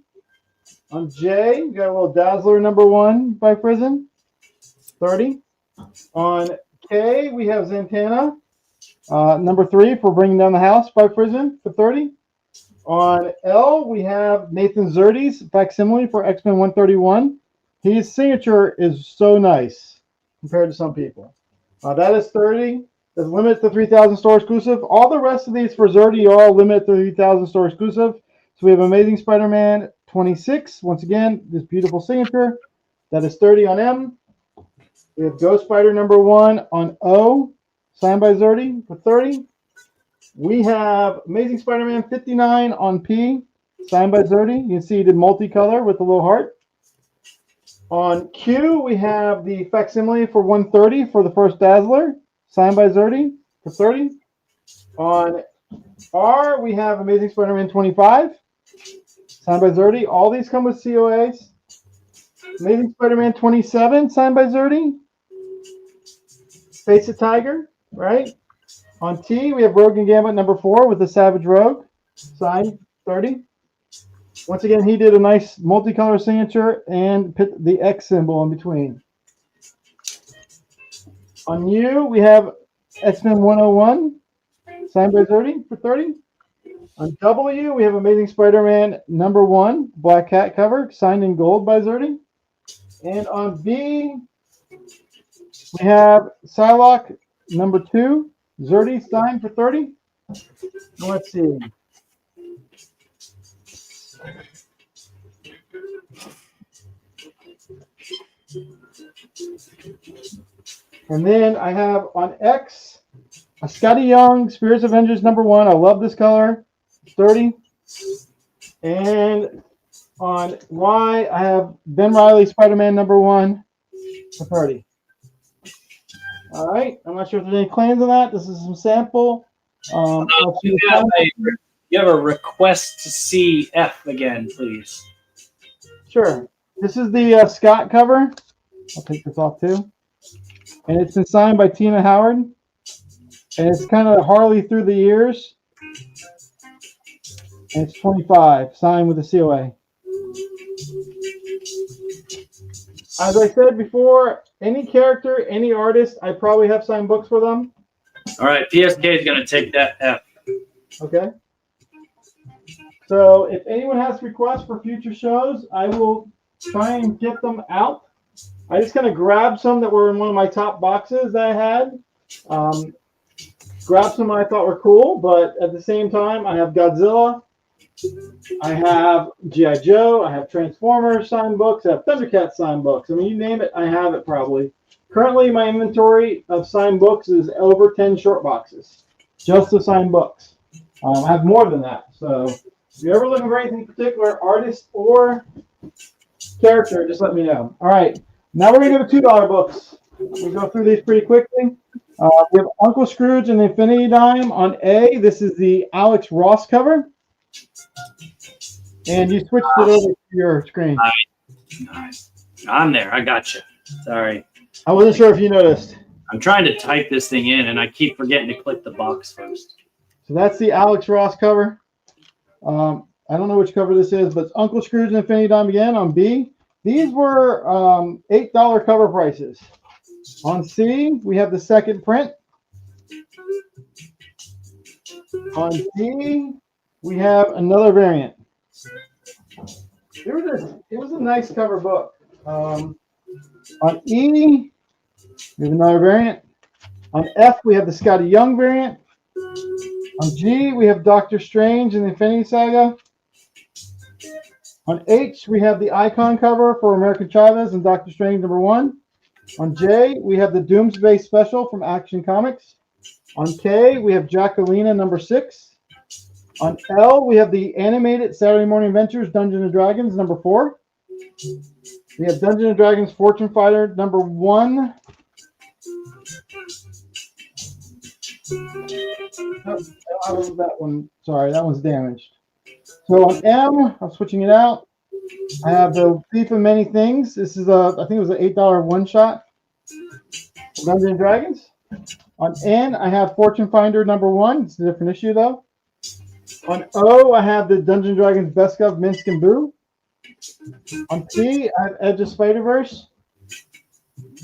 [SPEAKER 3] On J, we got a little Dazzler #1 by Frison, 30. On K, we have Zatanna #3 for Bringing Down the House by Frison for 30. On L, we have Nathan Zerdy's facsimile for X-Men 131. His signature is so nice compared to some people. That is 30. That's limited to 3,000 store exclusive. All the rest of these for Zerdy are all limited to 3,000 store exclusive. So we have Amazing Spider-Man 26. Once again, this beautiful signature. That is 30 on M. We have Ghost Spider #1 on O, signed by Zerdy for 30. We have Amazing Spider-Man 59 on P, signed by Zerdy. You can see he did multicolor with the little heart. On Q, we have the facsimile for 130 for the first Dazzler, signed by Zerdy for 30. On R, we have Amazing Spider-Man 25, signed by Zerdy. All these come with COAs. Amazing Spider-Man 27, signed by Zerdy. Face a Tiger, right? On T, we have Rogue and Gambit number 4 with the Savage Rogue, signed 30. Once again, he did a nice multicolor signature and put the X symbol in between. On U, we have X-Men 101, signed by 30 for 30. On W, we have Amazing Spider-Man number 1, Black Cat cover, signed in gold by Zerdy. And on B, we have Psylocke number 2, Zerdy, signed for 30. And let's see. And then I have on X, a Scotty Young, Spirits Avengers number 1. I love this color, 30. And on Y, I have Ben Reilly, Spider-Man number 1 for 30. All right. I'm not sure if there's any claims on that. This is some sample.
[SPEAKER 1] You have a request to see F again, please.
[SPEAKER 3] Sure. This is the Scott cover. I'll take this off too. And it's been signed by Tina Howard. And it's kind of Harley through the years. And it's 25, signed with a COA. As I said before, any character, any artist, I probably have signed books for them.
[SPEAKER 1] All right, PSK is going to take that F.
[SPEAKER 3] Okay. So if anyone has requests for future shows, I will try and get them out. I just kind of grabbed some that were in one of my top boxes that I had. Grabbed some I thought were cool, but at the same time, I have Godzilla. I have G.I. Joe. I have Transformers signed books. I have Thundercats signed books. I mean, you name it, I have it probably. Currently, my inventory of signed books is over 10 short boxes, just of signed books. I have more than that. So if you're ever looking for anything particular, artist or character, just let me know. All right. Now we're going to go to $2 books. We go through these pretty quickly. We have Uncle Scrooge and the Infinity Dime on A. This is the Alex Ross cover. And you switched it over to your screen.
[SPEAKER 1] Nice. I'm there. I got you. Sorry.
[SPEAKER 3] I wasn't sure if you noticed.
[SPEAKER 1] I'm trying to type this thing in, and I keep forgetting to click the box first.
[SPEAKER 3] So that's the Alex Ross cover. I don't know which cover this is, but it's Uncle Scrooge and Infinity Dime again on B. These were $8 cover prices. On C, we have the second print. On D, we have another variant. It was a nice cover book. On E, we have another variant. On F, we have the Scotty Young variant. On G, we have Doctor Strange and the Infinity Saga. On H, we have the Icon cover for American Chavez and Doctor Strange number 1. On J, we have the Doomsday Special from Action Comics. On K, we have Jacquelina number 6. On L, we have the animated Saturday Morning Adventures Dungeons and Dragons number 4. We have Dungeons and Dragons Fortune Fighter number 1. Oh, that one. Sorry, that one's damaged. So on M, I'm switching it out. I have the Thief of Many Things. This is I think it was an $8 one shot. Dungeons and Dragons. On N, I have Fortune Finder number 1. It's a different issue though. On O, I have the Dungeons and Dragons Best of Minsk and Boo. On T, I have Edge of Spider-Verse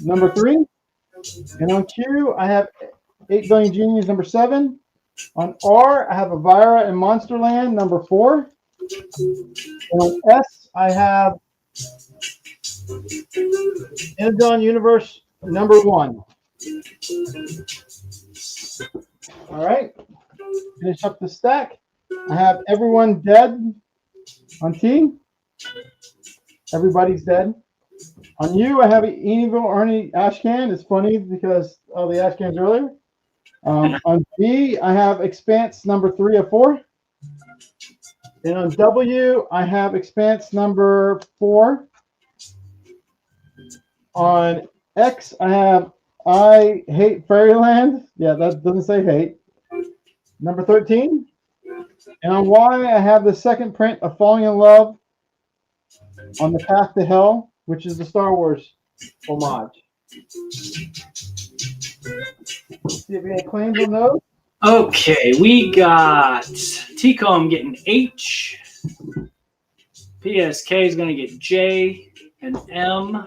[SPEAKER 3] number 3. And on Q, I have 8 Billion Genies number 7. On R, I have Elvira and Monsterland number 4. And on S, I have Energon Universe number 1. All right. Finish up the stack. I have Everyone Dead on T. Everybody's Dead. On U, I have Evil Ernie Ashcan. It's funny because of the Ashcans earlier. On B, I have Expanse number 3 of 4. And on W, I have Expanse number 4. On X, I have I Hate Fairyland. Yeah, that doesn't say hate. Number 13. And on Y, I have the second print of Falling in Love on the Path to Hell which is the Star Wars homage. Let's see if we have any claims on those.
[SPEAKER 1] Okay, we got T-Com getting H. PSK is going to get J and M.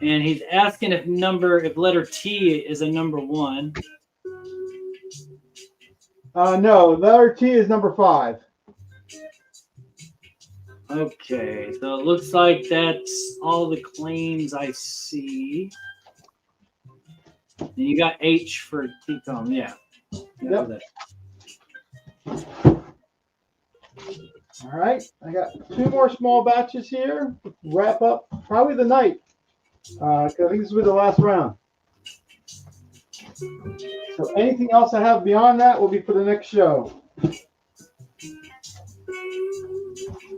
[SPEAKER 1] And he's asking if letter T is a number 1.
[SPEAKER 3] No, letter T is number 5.
[SPEAKER 1] Okay, so it looks like that's all the claims I see. And you got H for T-Com, yeah.
[SPEAKER 3] Yep. All right, I got 2 more small batches here. Wrap up probably the night. I think this will be the last round. So anything else I have beyond that will be for the next show.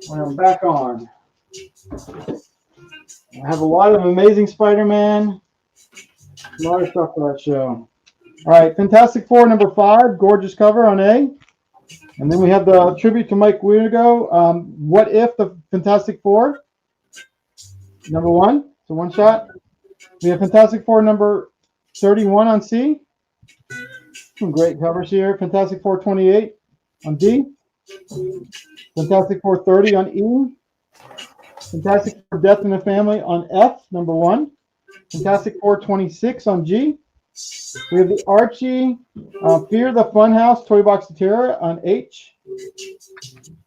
[SPEAKER 3] When I'm back on. I have a lot of Amazing Spider-Man. A lot of stuff for that show. All right, Fantastic Four number 5, gorgeous cover on A. And then we have the tribute to Mike Weirgo. What If the Fantastic Four? Number 1. So one shot. We have Fantastic Four number 31 on C. Some great covers here. Fantastic Four 28 on D. Fantastic Four 30 on E. Fantastic Four Death in the Family on F, number 1. Fantastic Four 26 on G. We have the Archie Fear the Funhouse Toy Box of Terror on H.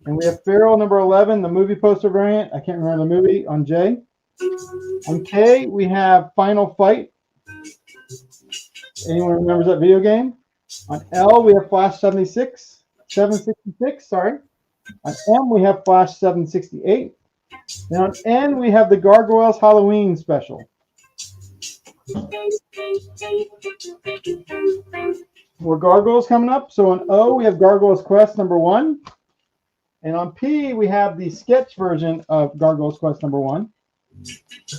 [SPEAKER 3] And we have Feral number 11, the movie poster variant. I can't remember the movie, on J. On K, we have Final Fight. Anyone remembers that video game? On L, we have Flash 766, sorry. On M, we have Flash 768. And on N, we have the Gargoyles Halloween special. More Gargoyles coming up. So on O, we have Gargoyles Quest number 1. And on P, we have the sketch version of Gargoyles Quest number 1.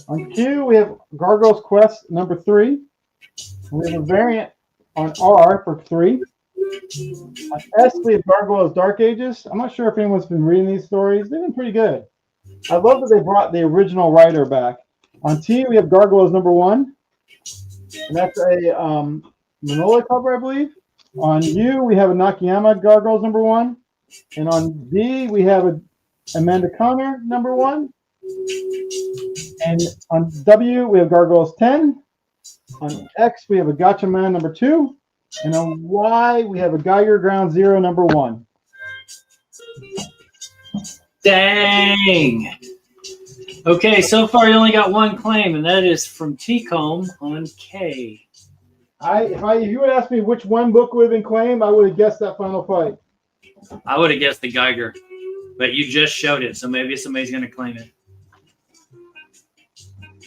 [SPEAKER 3] On Q, we have Gargoyles Quest number 3. We have a variant on R for 3. On S, we have Gargoyles Dark Ages. I'm not sure if anyone's been reading these stories. They've been pretty good. I love that they brought the original writer back. On T, we have Gargoyles number 1. And that's a Manola cover, I believe. On U, we have a Nakayama Gargoyles number 1. And on D, we have a Amanda Connor number 1. And on W, we have Gargoyles 10. On X, we have a Gotcha Man number 2. And on Y, we have a Geiger Ground Zero number 1.
[SPEAKER 1] Dang. Okay, so far you only got 1 claim, and that is from T-Com on K.
[SPEAKER 3] If you would ask me which one book would have been claimed, I would have guessed that Final Fight.
[SPEAKER 1] I would have guessed the Geiger, but you just showed it, so maybe somebody's going to claim it.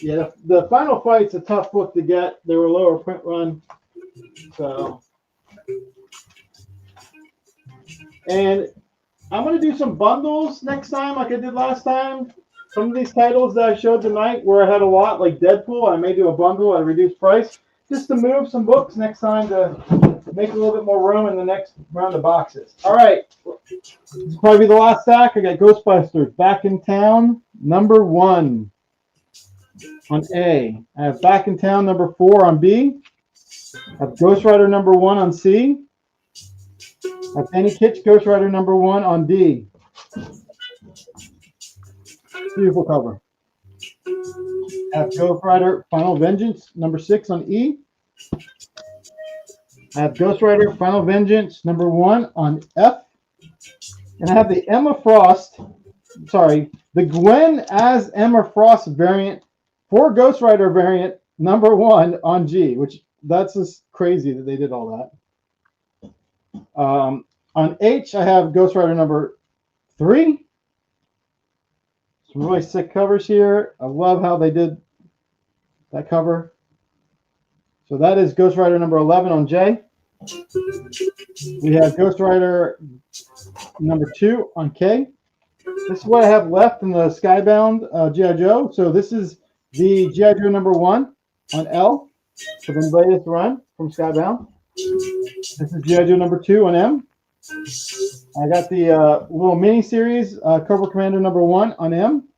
[SPEAKER 3] Yeah, the Final Fight's a tough book to get. They were lower print run. So, and I'm going to do some bundles next time like I did last time. Some of these titles that I showed tonight where I had a lot, like Deadpool, I may do a bundle at a reduced price just to move some books next time to make a little bit more room in the next round of boxes. All right. This will probably be the last stack. I got Ghostbusters Back in Town number 1 on A. I have Back in Town number 4 on B. I have Ghost Rider number 1 on C. I have Penny Kitch Ghost Rider number 1 on D. Beautiful cover. I have Ghost Rider Final Vengeance number 6 on E. I have Ghost Rider Final Vengeance number 1 on F. And I have the the Gwen as Emma Frost variant for Ghost Rider variant number 1 on G, which that's just crazy that they did all that. On H, I have Ghost Rider number 3. Some really sick covers here. I love how they did that cover. So that is Ghost Rider number 11 on J. We have Ghost Rider number 2 on K. This is what I have left in the Skybound G.I. Joe. So this is the G.I. Joe number 1 on L for the latest run from Skybound. This is G.I. Joe number 2 on M. I got the little mini series Cobra Commander number 1 on M.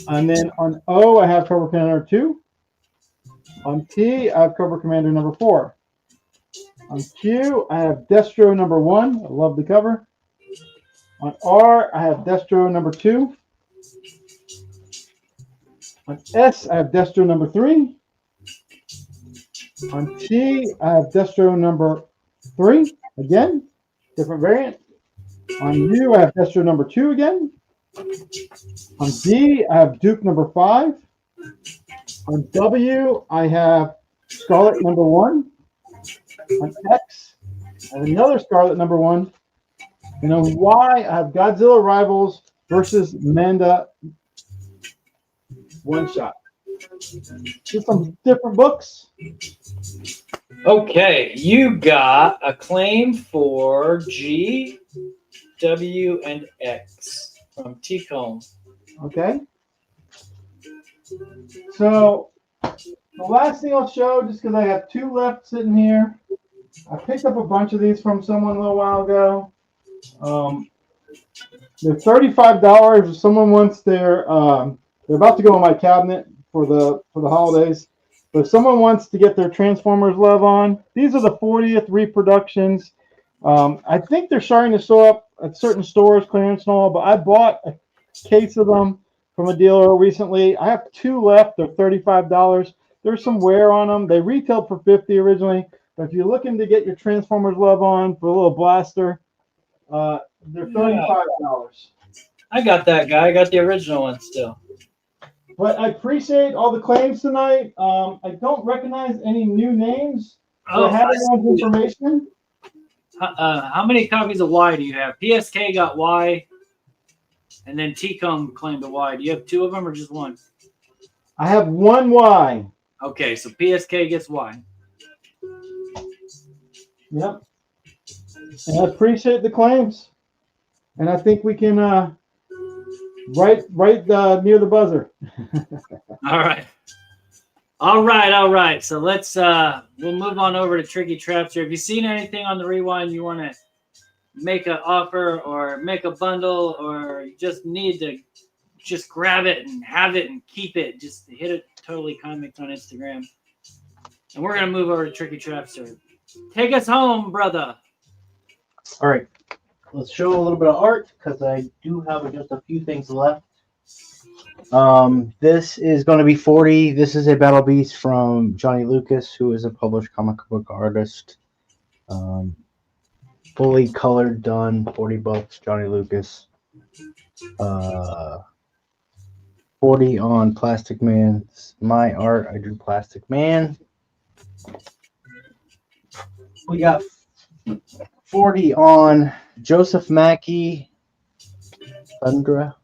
[SPEAKER 3] And then on O, I have Cobra Commander 2. On T, I have Cobra Commander number 4. On Q, I have Destro number 1. I love the cover. On R, I have Destro number 2. On S, I have Destro number 3. On T, I have Destro number 3. Again, different variant. On U, I have Destro number 2 again. On D, I have Duke number 5. On W, I have Scarlet number 1. On X, I have another Scarlet number 1. And on Y, I have Godzilla Rivals versus Manda one shot. Just some different books.
[SPEAKER 1] Okay, you got a claim for G, W, and X from T-Comb.
[SPEAKER 3] Okay. So the last thing I'll show, just because I have 2 left sitting here, I picked up a bunch of these from someone a little while ago. They're $35. If someone wants they're about to go in my cabinet for the holidays. But if someone wants to get their Transformers love on, these are the 40th reproductions. I think they're starting to show up at certain stores, clearance and all, but I bought a case of them from a dealer recently. I have 2 left. They're $35. There's some wear on them. They retailed for $50 originally, but if you're looking to get your Transformers love on for a little blaster, they're $35.
[SPEAKER 1] I got that guy. I got the original one still.
[SPEAKER 3] But I appreciate all the claims tonight. I don't recognize any new names. So I have everyone's information.
[SPEAKER 1] How many copies of Y do you have? PSK got Y, and then T-Com claimed a Y. Do you have 2 of them or just 1?
[SPEAKER 3] I have 1 Y.
[SPEAKER 1] Okay, so PSK gets Y.
[SPEAKER 3] Yep. And I appreciate the claims. And I think we can right near the buzzer.
[SPEAKER 1] All right. So let's we'll move on over to Tricky Traps here. Have you seen anything on the rewind you want to make an offer or make a bundle, or you just need to just grab it and have it and keep it? Just hit it Totally Comics on Instagram. And we're gonna move over to Tricky Traps here. Take us home, brother.
[SPEAKER 2] All right, let's show a little bit of art because I do have just a few things left. This is going to be 40. This is a Battle Beast from Johnny Lucas, who is a published comic book artist. Fully colored, done, $40, Johnny Lucas. 40 on Plastic Man. It's my art. I drew Plastic Man. We got 40 on Joseph Mackey, Thundra.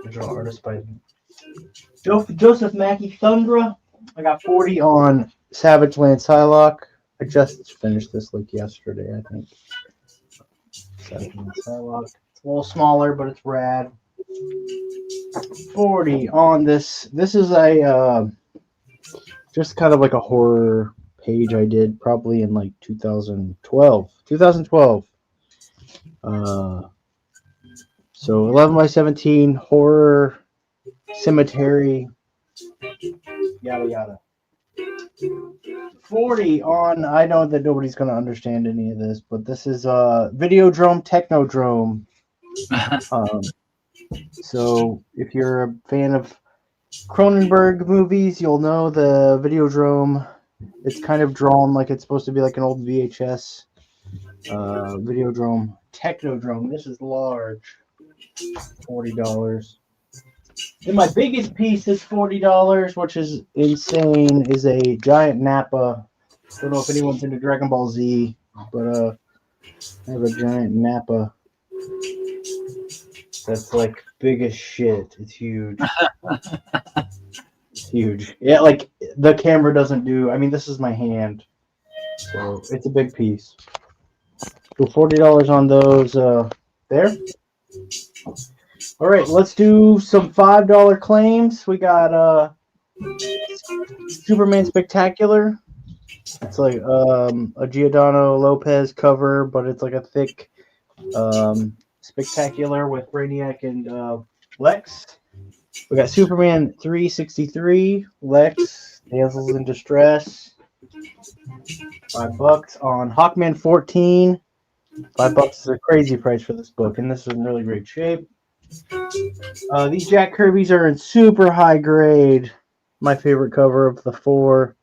[SPEAKER 2] Original artist by Joseph Mackey, Thundra. I got 40 on Savage Land Psylocke. I just finished this like yesterday, I think. Savage Land Psylocke. It's a little smaller, but it's rad. 40 on this. This is a just kind of like a horror page I did probably in like 2012. So 11 by 17 horror cemetery, yada yada. 40 on, I know that nobody's going to understand any of this, but this is Videodrome Technodrome. So if you're a fan of Cronenberg movies, you'll know the Videodrome. It's kind of drawn like it's supposed to be like an old VHS. Videodrome Technodrome. This is large. $40. And my biggest piece is $40, which is insane, is a giant Nappa. Don't know if anyone's into Dragon Ball Z, but I have a giant Nappa that's like big as shit. It's huge. It's huge. Yeah, like the camera doesn't do. I mean, this is my hand, so it's a big piece. So $40 on those there. All right, let's do some $5 claims. We got Superman Spectacular. It's like a Giordano Lopez cover, but it's like a thick Spectacular with Brainiac and Lex. We got Superman 363, Lex, Damsels in Distress. $5 on Hawkman 14. $5 is a crazy price for this book, and this is in really great shape. These Jack Kirby's are in super high grade. My favorite cover of the 4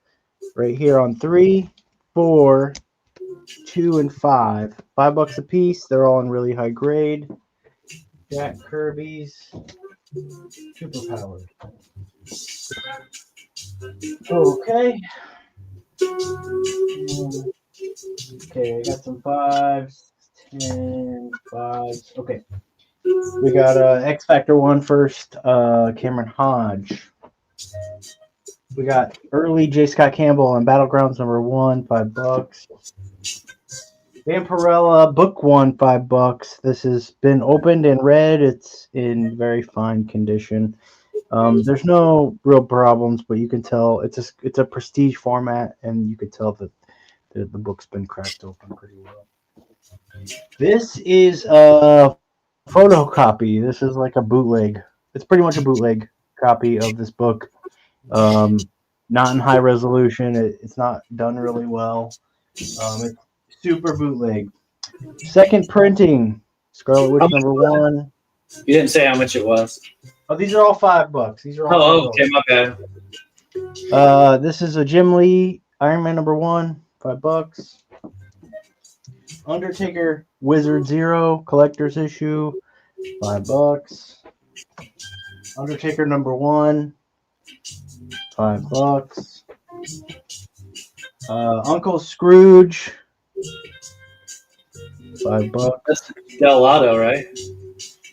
[SPEAKER 2] right here on 3, 4, 2, and 5. $5 a piece. They're all in really high grade. Jack Kirby's Superpowered. Okay. Okay, I got some 5s, 10, 5s. Okay. We got X Factor 1 first, Cameron Hodge. We got early J. Scott Campbell on Battlegrounds number 1, $5. Vampirella Book 1, $5. This has been opened and read. It's in very fine condition. There's no real problems, but you can tell it's a prestige format, and you can tell that the book's been cracked open pretty well. This is a photocopy. This is like a bootleg. It's pretty much a bootleg copy of this book. Not in high resolution. It's not done really well. It's super bootleg. Second printing, Scarlet Witch number 1.
[SPEAKER 1] You didn't say how much it was.
[SPEAKER 2] Oh, these are all $5. These are all.
[SPEAKER 1] Oh, okay, my bad.
[SPEAKER 2] This is a Jim Lee Iron Man number 1, $5. Undertaker Wizard 0 collector's issue, $5. Undertaker number 1, $5. Uncle Scrooge, $5.
[SPEAKER 1] That's Delato, right?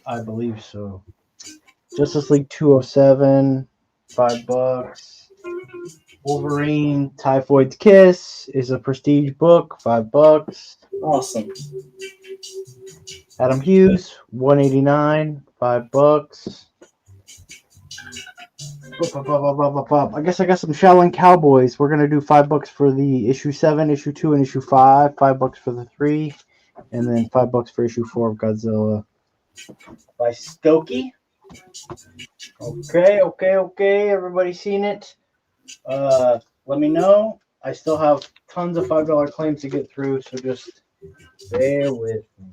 [SPEAKER 2] I believe so. Justice League 207, $5. Wolverine Typhoid's Kiss is a prestige book, $5.
[SPEAKER 1] Awesome.
[SPEAKER 2] Adam Hughes, 189, $5. I guess I got some Shaolin Cowboys. We're gonna do $5 for the issue 7, issue 2, and issue 5. $5 for the 3, and then $5 for issue 4 of Godzilla by Stokey. Okay. Everybody seen it? Let me know. I still have tons of $5 claims to get through, so just bear with me.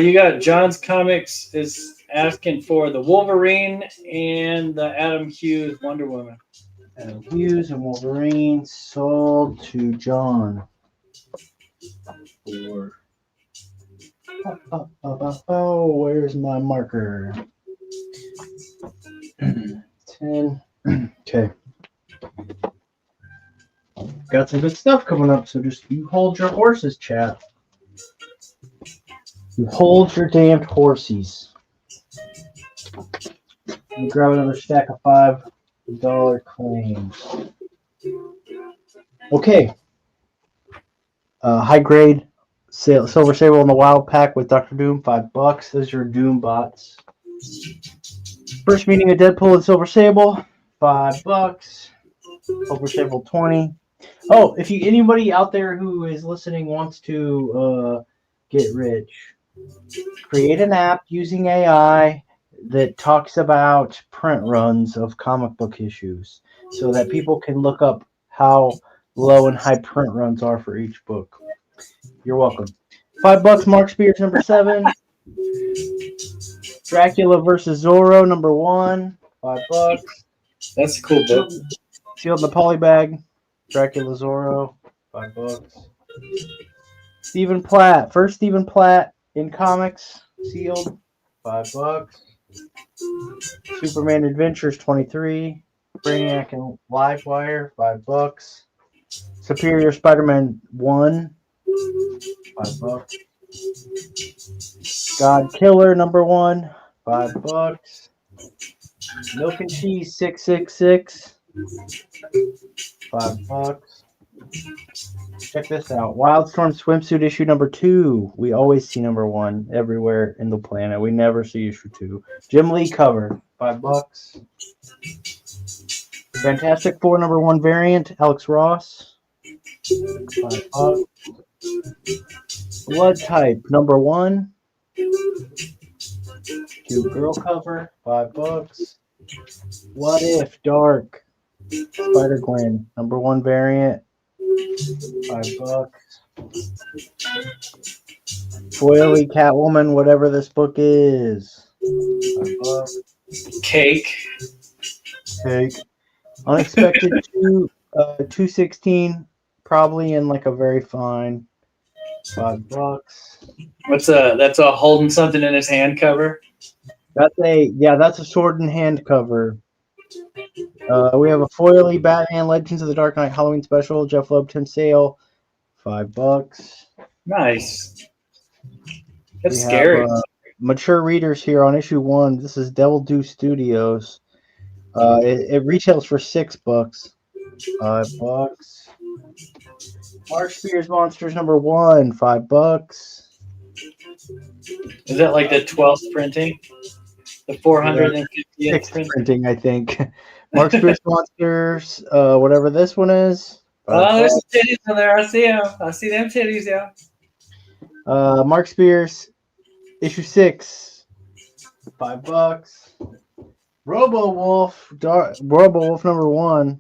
[SPEAKER 1] You got John's Comics is asking for the Wolverine and the Adam Hughes Wonder Woman.
[SPEAKER 2] Adam Hughes and Wolverine sold to John for. Oh, where's my marker? 10. Okay. Got some good stuff coming up, so just you hold your horses, chat. You hold your damned horses. Let me grab another stack of $5 claims. Okay. High grade Silver Sable in the Wild Pack with Dr. Doom, $5. Those are Doom bots. First meeting of Deadpool and Silver Sable, $5. Silver Sable 20. Oh, if anybody out there who is listening wants to get rich, create an app using AI that talks about print runs of comic book issues so that people can look up how low and high print runs are for each book. You're welcome. $5 Mark Spears number 7. Dracula versus Zorro number 1. $5.
[SPEAKER 1] That's a cool book.
[SPEAKER 2] Sealed in the polybag. Dracula Zorro. $5. Stephen Platt. First Stephen Platt in comics. Sealed. $5. Superman Adventures 23. Brainiac and Livewire. $5. Superior Spider-Man 1. $5. God Killer number 1. $5. Milk and Cheese 666. $5. Check this out. Wildstorm Swimsuit issue number 2. We always see number 1 everywhere in the planet. We never see issue 2. Jim Lee cover. $5. Fantastic Four number 1 variant. Alex Ross. $5. Blood Type number 1. Cute girl cover, $5. What If Dark, Spider-Gwen, #1 variant, $5. Foily Catwoman, whatever this book is, $5.
[SPEAKER 1] Cake.
[SPEAKER 2] Take Unexpected 216, probably in like a very fine, $5.
[SPEAKER 1] That's a holding something in his hand cover.
[SPEAKER 2] That's a sword in hand cover. We have a foily Batman Legends of the Dark Knight Halloween special, Jeff Loeb, Tim Sale, $5.
[SPEAKER 1] Nice. That's
[SPEAKER 2] We
[SPEAKER 1] scary.
[SPEAKER 2] have mature readers here on issue 1. This is Devil Do Studios. It retails for $6. $5. Mark Spears Monsters #1, $5.
[SPEAKER 1] Is that like the 12th printing? The 450th
[SPEAKER 2] 6th printing, I think. Mark Spears Monsters, whatever this one is.
[SPEAKER 1] Oh, there's some titties in there. I see them. I see them titties, yeah.
[SPEAKER 2] Mark Spears, issue 6, $5. Robo Wolf #1.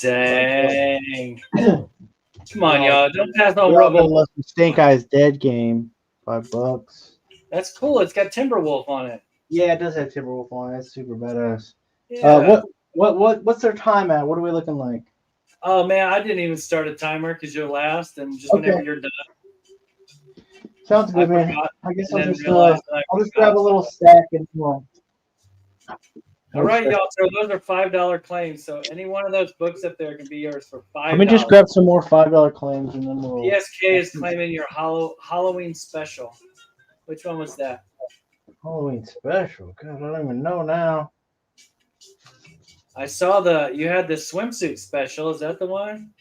[SPEAKER 1] Dang. Come on, y'all. Don't pass on
[SPEAKER 2] Robo
[SPEAKER 1] Robo.
[SPEAKER 2] Wolf Stink Eyes Dead game, $5.
[SPEAKER 1] That's cool. It's got Timberwolf on it.
[SPEAKER 2] Yeah, it does have Timberwolf on it. It's super badass.
[SPEAKER 1] Yeah.
[SPEAKER 2] What's their time at? What are we looking like?
[SPEAKER 1] Oh man, I didn't even start a timer because you're last, and just whenever you're done.
[SPEAKER 2] Sounds good, man.
[SPEAKER 1] forgot,
[SPEAKER 2] I guess
[SPEAKER 1] and
[SPEAKER 2] I'll
[SPEAKER 1] then
[SPEAKER 2] just
[SPEAKER 1] realized that I
[SPEAKER 2] I'll just
[SPEAKER 1] forgot.
[SPEAKER 2] grab a little stack and well.
[SPEAKER 1] All right, y'all. So those are $5 claims. So any one of those books up there can be yours for $5.
[SPEAKER 2] Let me just grab some more $5 claims and then we'll.
[SPEAKER 1] PSK is claiming your Halloween special. Which one was that?
[SPEAKER 2] Halloween special. God, I don't even know now.
[SPEAKER 1] I saw you had the swimsuit special. Is that the one?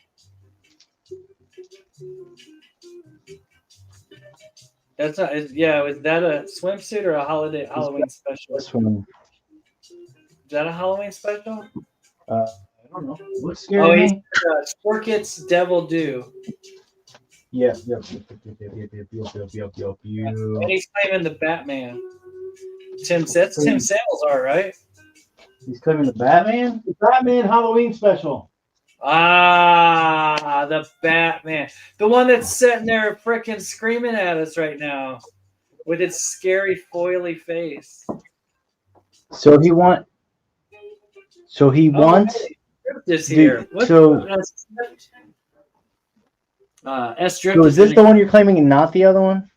[SPEAKER 1] That's not. Was that a swimsuit or a Halloween special?
[SPEAKER 2] This one.
[SPEAKER 1] Is that a Halloween special?
[SPEAKER 2] I don't know. What's scaring me?
[SPEAKER 1] Sporkit's Devil Do.
[SPEAKER 2] Yep.
[SPEAKER 1] And he's claiming the Batman. Tim Sale's art, right?
[SPEAKER 2] He's claiming the Batman?
[SPEAKER 3] The Batman Halloween special.
[SPEAKER 1] Ah, the Batman. The one that's sitting there freaking screaming at us right now with its scary foily face.
[SPEAKER 2] So he wants
[SPEAKER 1] This here.
[SPEAKER 2] S Drift. So is this the one you're claiming and not the other one?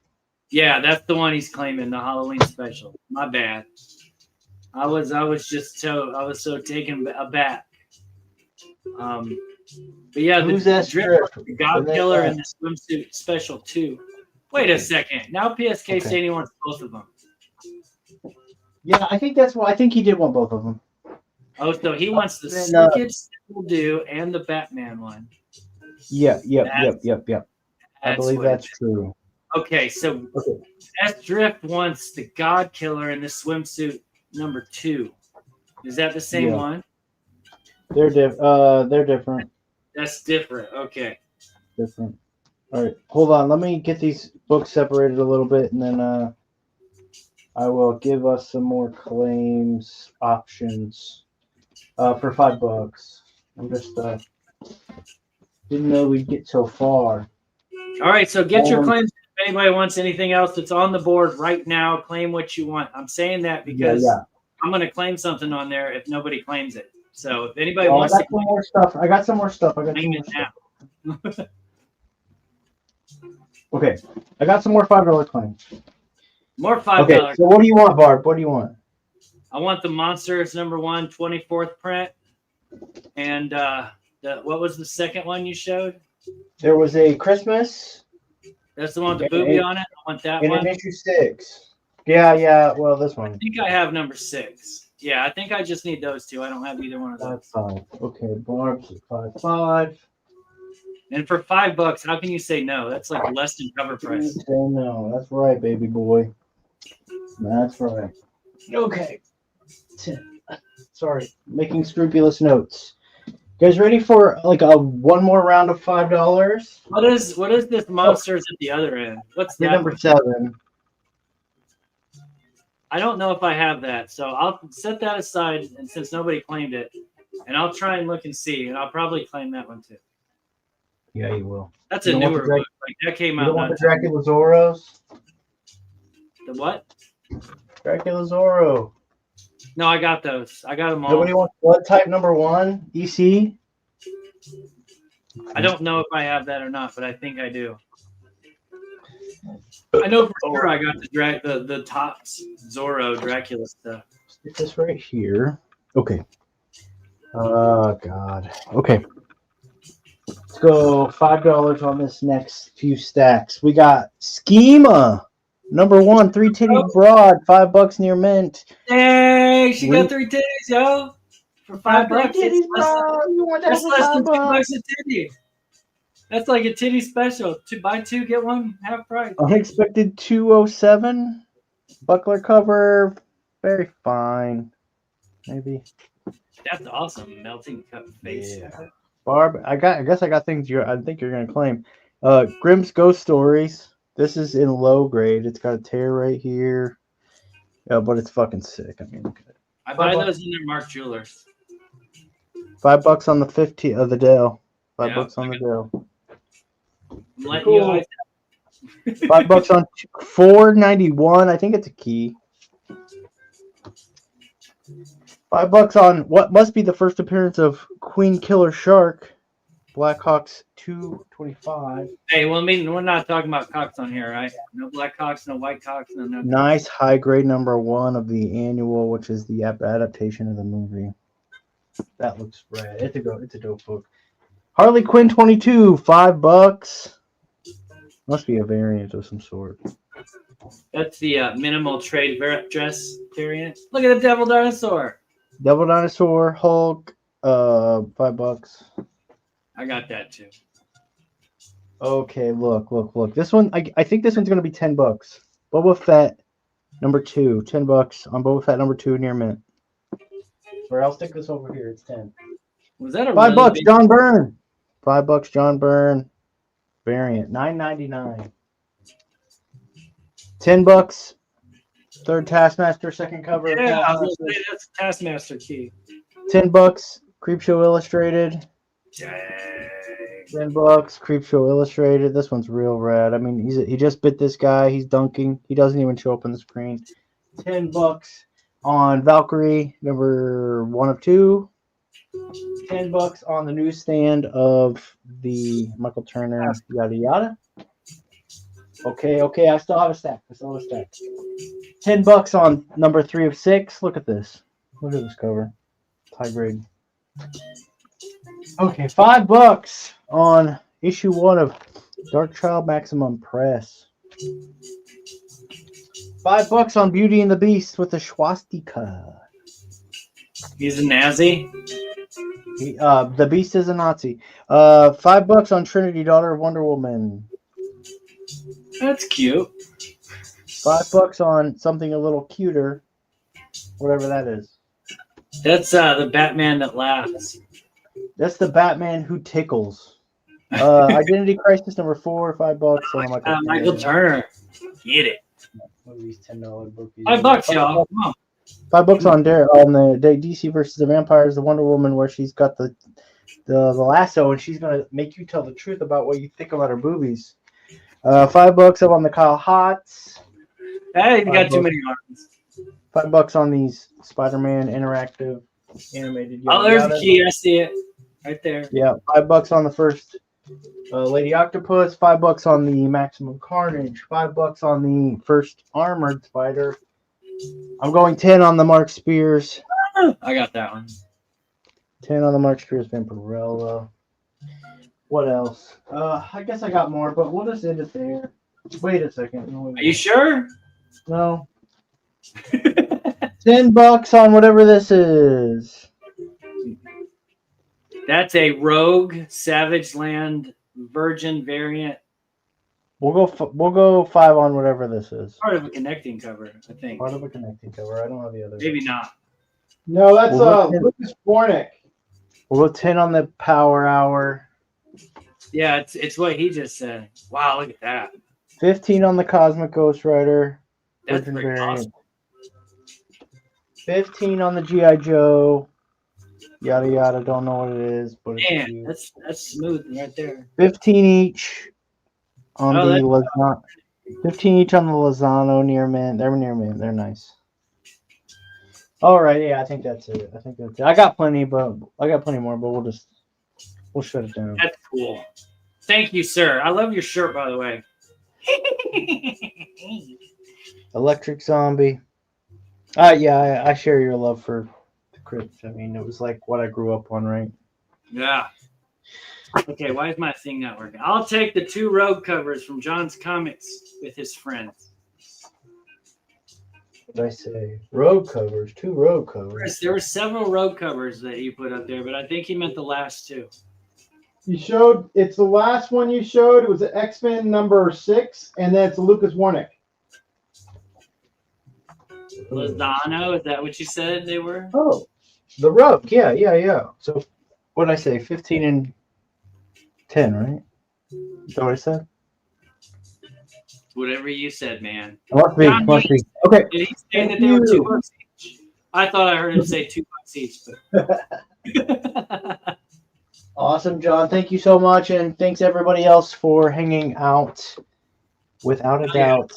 [SPEAKER 1] Yeah, that's the one he's claiming, the Halloween special. My bad. I was so taken aback. But yeah,
[SPEAKER 2] Who's
[SPEAKER 1] the Drift,
[SPEAKER 2] Drift?
[SPEAKER 1] the God Killer, and the swimsuit special too. Wait a second. Now PSK saying he wants both of them.
[SPEAKER 2] Yeah, I think that's what I think he did want both of them.
[SPEAKER 1] Oh, so he wants the Sporkits Will Do and the Batman one.
[SPEAKER 2] Yep. I believe that's true.
[SPEAKER 1] Okay, so S Drift wants the God Killer and the swimsuit #2. Is that the same one?
[SPEAKER 2] They're different.
[SPEAKER 1] That's different. Okay.
[SPEAKER 2] Different. All right, hold on. Let me get these books separated a little bit, and then I will give us some more claims options for $5. I'm just didn't know we'd get so far.
[SPEAKER 1] All right, so get your claims. If anybody wants anything else that's on the board right now, claim what you want. I'm saying that because I'm going to claim something on there if nobody claims it. So if anybody wants to claim
[SPEAKER 2] more stuff. I got some more stuff.
[SPEAKER 1] claim it now.
[SPEAKER 2] Okay, I got some more $5 claims.
[SPEAKER 1] More $5.
[SPEAKER 2] Okay, so what do you want, Barb? What do you want?
[SPEAKER 1] I want the Monsters #1 24th print, and what was the second one you showed?
[SPEAKER 2] There was a Christmas.
[SPEAKER 1] That's the one with the booby on it. I want that one.
[SPEAKER 2] In issue 6. Yeah. Well, this one.
[SPEAKER 1] I think I have #6. Yeah, I think I just need those two. I don't have either one of those.
[SPEAKER 2] That's fine. Okay, Barb's at 5.5.
[SPEAKER 1] And for $5, how can you say no? That's like less than cover price.
[SPEAKER 2] Say no. That's right, baby boy. That's right. Okay. Sorry, making scrupulous notes. You guys ready for like one more round of $5?
[SPEAKER 1] What is this Monsters at the other end? What's that?
[SPEAKER 2] #7.
[SPEAKER 1] I don't know if I have that, so I'll set that aside. And since nobody claimed it, and I'll try and look and see, and I'll probably claim that one too.
[SPEAKER 2] Yeah, you will.
[SPEAKER 1] That's
[SPEAKER 2] You
[SPEAKER 1] a
[SPEAKER 2] don't want
[SPEAKER 1] newer
[SPEAKER 2] the Drac-
[SPEAKER 1] book. Like that came
[SPEAKER 2] You
[SPEAKER 1] out.
[SPEAKER 2] don't want the
[SPEAKER 1] not-
[SPEAKER 2] Dracula Zorros?
[SPEAKER 1] The what?
[SPEAKER 2] Dracula Zorro.
[SPEAKER 1] No, I got those. I got them all.
[SPEAKER 2] Nobody wants blood type number 1, EC?
[SPEAKER 1] I don't know if I have that or not, but I think I do. I know for sure I got the Topps Zorro Dracula stuff.
[SPEAKER 2] Stick this right here. Okay. Oh, God. Okay. Let's go $5 on this next few stacks. We got Schema. Number 1, 3 titty broad, $5 near mint.
[SPEAKER 1] Dang, she got 3 titties, yo. For $5.
[SPEAKER 2] Titties, bro. You want that
[SPEAKER 1] That's
[SPEAKER 2] for
[SPEAKER 1] less than
[SPEAKER 2] $5?
[SPEAKER 1] $2 a titty. That's like a titty special. Buy 2, get 1 half price.
[SPEAKER 2] Unexpected 207. Buckler cover. Very fine. Maybe.
[SPEAKER 1] That's awesome. Melting cup face.
[SPEAKER 2] Yeah. Barb, I guess I got things I think you're gonna claim. Grimm's Ghost Stories. This is in low grade. It's got a tear right here. Yeah, but it's fucking sick. I mean, look at it.
[SPEAKER 1] I buy those in their Mark Jewelers.
[SPEAKER 2] $5 on the 15 of the Dell. $5 on
[SPEAKER 1] I
[SPEAKER 2] the Dell.
[SPEAKER 1] I'm letting
[SPEAKER 2] Cool.
[SPEAKER 1] you guys
[SPEAKER 2] $5 on 491. I think it's a key. $5 on what must be the first appearance of Queen Killer Shark. Blackhawks 225.
[SPEAKER 1] Hey, well, I mean, we're not talking about cocks on here, right? No black cocks, no white cocks, no.
[SPEAKER 2] Nice high grade number 1 of the annual, which is the adaptation of the movie. That looks rad. It's a dope book. Harley Quinn 22, $5. Must be a variant of some sort.
[SPEAKER 1] That's the minimal trade dress variant. Look at the Devil Dinosaur.
[SPEAKER 2] Devil Dinosaur, Hulk, $5.
[SPEAKER 1] I got that too.
[SPEAKER 2] Okay, look. This one, I think this one's gonna be $10. Boba Fett number 2, $10 on Boba Fett number 2 near mint. Or I'll stick this over here. It's 10.
[SPEAKER 1] Was that a
[SPEAKER 2] $5
[SPEAKER 1] really big...
[SPEAKER 2] John Byrne. $5 John Byrne variant. $9.99. $10. Third Taskmaster, second cover.
[SPEAKER 1] Yeah, I was gonna say that's Taskmaster key.
[SPEAKER 2] $10. Creepshow Illustrated.
[SPEAKER 1] Dang.
[SPEAKER 2] $10. Creepshow Illustrated. This one's real rad. I mean, he just bit this guy. He's dunking. He doesn't even show up on the screen. $10 on Valkyrie, number 1 of 2. $10 on the newsstand of the Michael Turner, yada yada. Okay, I still have a stack. $10 on number 3 of 6. Look at this. Look at this cover. It's high grade. Okay, $5 on issue 1 of Dark Child Maximum Press. $5 on Beauty and the Beast with a swastika.
[SPEAKER 1] He's a Nazi.
[SPEAKER 2] The Beast is a Nazi. $5 on Trinity, Daughter of Wonder Woman.
[SPEAKER 1] That's cute.
[SPEAKER 2] $5 on something a little cuter, whatever that is.
[SPEAKER 1] That's the Batman that laughs.
[SPEAKER 2] That's the Batman who tickles. Identity Crisis number 4, $5 on
[SPEAKER 1] Michael Turner. Get it.
[SPEAKER 2] One of these $10 bookies.
[SPEAKER 1] $5, y'all. Come on.
[SPEAKER 2] $5 on the DC versus the Vampires, the Wonder Woman, where she's got the lasso, and she's gonna make you tell the truth about what you think about her boobies. $5 up on the Kyle Hotz.
[SPEAKER 1] Hey, you got too many arms.
[SPEAKER 2] $5 on these Spider-Man interactive animated.
[SPEAKER 1] Oh, there's the key. I see it right there.
[SPEAKER 2] Yeah, $5 on the first Lady Octopus. $5 on the Maximum Carnage. $5 on the first Armored Spider. I'm going 10 on the Mark Spears.
[SPEAKER 1] I got that one.
[SPEAKER 2] 10 on the Mark Spears Vampirella. What else? I guess I got more, but we'll just end it there. Wait a second. No,
[SPEAKER 1] Are you sure?
[SPEAKER 2] No. $10 on whatever this is.
[SPEAKER 1] That's a Rogue Savage Land Virgin variant.
[SPEAKER 2] We'll go 5 on whatever this is.
[SPEAKER 1] Part of a connecting cover, I think.
[SPEAKER 2] Part of a connecting cover. I don't know the other.
[SPEAKER 1] Maybe not.
[SPEAKER 3] No, that's
[SPEAKER 2] Well,
[SPEAKER 3] Lucas Bornick.
[SPEAKER 2] We'll go 10 on the Power Hour.
[SPEAKER 1] Yeah, it's what he just said. Wow, look at that.
[SPEAKER 2] 15 on the Cosmic Ghost Rider.
[SPEAKER 1] That's
[SPEAKER 2] Virgin
[SPEAKER 1] pretty
[SPEAKER 2] variant.
[SPEAKER 1] awesome.
[SPEAKER 2] 15 on the G.I. Joe. Yada yada. Don't know what it is, but it's
[SPEAKER 1] Man,
[SPEAKER 2] cute.
[SPEAKER 1] that's smooth right there.
[SPEAKER 2] 15 each on
[SPEAKER 1] Oh,
[SPEAKER 2] the
[SPEAKER 1] that's
[SPEAKER 2] Lozano. 15 each on the Lozano near mint. They're near mint. They're nice. All right, yeah, I think that's it. I got plenty, but I got plenty more, but we'll shut it down.
[SPEAKER 1] that's cool. Thank you, sir. I love your shirt, by the way.
[SPEAKER 2] Electric Zombie. Yeah, I share your love for the Crypt. I mean, it was like what I grew up on, right?
[SPEAKER 1] Yeah. Okay, why is my thing not working? I'll take the 2 road covers from John's Comics with his friends.
[SPEAKER 2] What did I say? Road covers. 2 road covers.
[SPEAKER 1] Chris, there were several road covers that you put up there, but I think he meant the last 2.
[SPEAKER 3] You showed, it's the last one you showed. It was the X-Men number 6, and then it's Lucas Warnick.
[SPEAKER 1] Lozano, is that what you said they were?
[SPEAKER 2] Oh, the road. Yeah. So, what did I say? 15 and 10, right? Is that what I said?
[SPEAKER 1] Whatever you said, man.
[SPEAKER 2] Must be. Okay.
[SPEAKER 1] Did he say that they were $2 each? I thought I heard him say $2 each. But...
[SPEAKER 2] Awesome, John. Thank you so much, and thanks everybody else for hanging out. Without a doubt.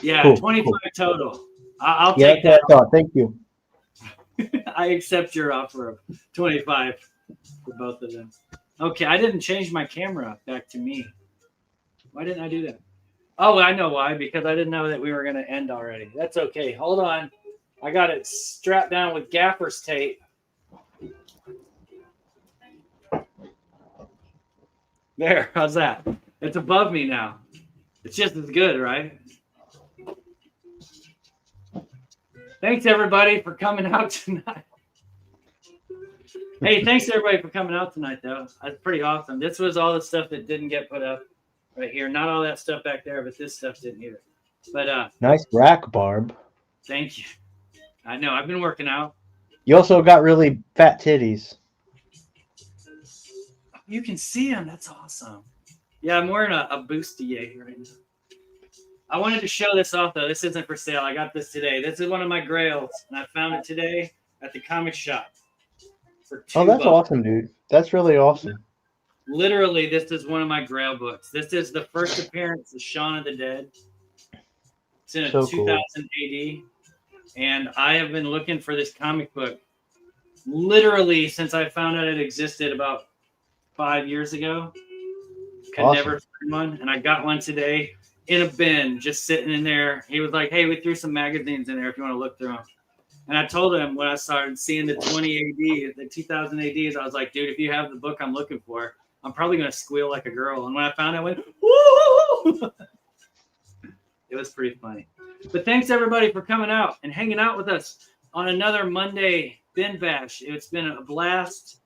[SPEAKER 1] Yeah,
[SPEAKER 2] cool,
[SPEAKER 1] 25 total. I'll
[SPEAKER 2] yeah,
[SPEAKER 1] take that.
[SPEAKER 2] I thought. Thank you.
[SPEAKER 1] I accept your offer of 25 for both of them. Okay, I didn't change my camera back to me. Why didn't I do that? Oh, I know why. Because I didn't know that we were going to end already. That's okay. Hold on. I got it strapped down with gaffer's tape. There. How's that? It's above me now. It's just as good, right? Thanks, everybody, for coming out tonight. Hey, thanks, everybody, for coming out tonight, though. That's pretty awesome. This was all the stuff that didn't get put up right here. Not all that stuff back there, but this stuff didn't either. But
[SPEAKER 2] nice rack, Barb.
[SPEAKER 1] Thank you. I know. I've been working out.
[SPEAKER 2] You also got really fat titties.
[SPEAKER 1] You can see them. That's awesome. Yeah, I'm wearing a bustier right now. I wanted to show this off, though. This isn't for sale. I got this today. This is one of my grails, and I found it today at the comic shop for $2.
[SPEAKER 2] Oh, that's awesome, dude. That's really awesome.
[SPEAKER 1] Literally, this is one of my grail books. This is the first appearance of Shaun of the Dead. It's in a 2000 AD, and I have been looking for this comic book literally since I found out it existed about 5 years ago. Could never find one, and I got one today in a bin, just sitting in there. He was like, "Hey, we threw some magazines in there if you want to look through them." And I told him when I started seeing the 20 AD, the 2000 ADs, I was like, "Dude, if you have the book I'm looking for, I'm probably gonna squeal like a girl." And when I found it, I went, "Woo!" It was pretty funny. But thanks everybody for coming out and hanging out with us on another Monday Bin Bash. It's been a blast.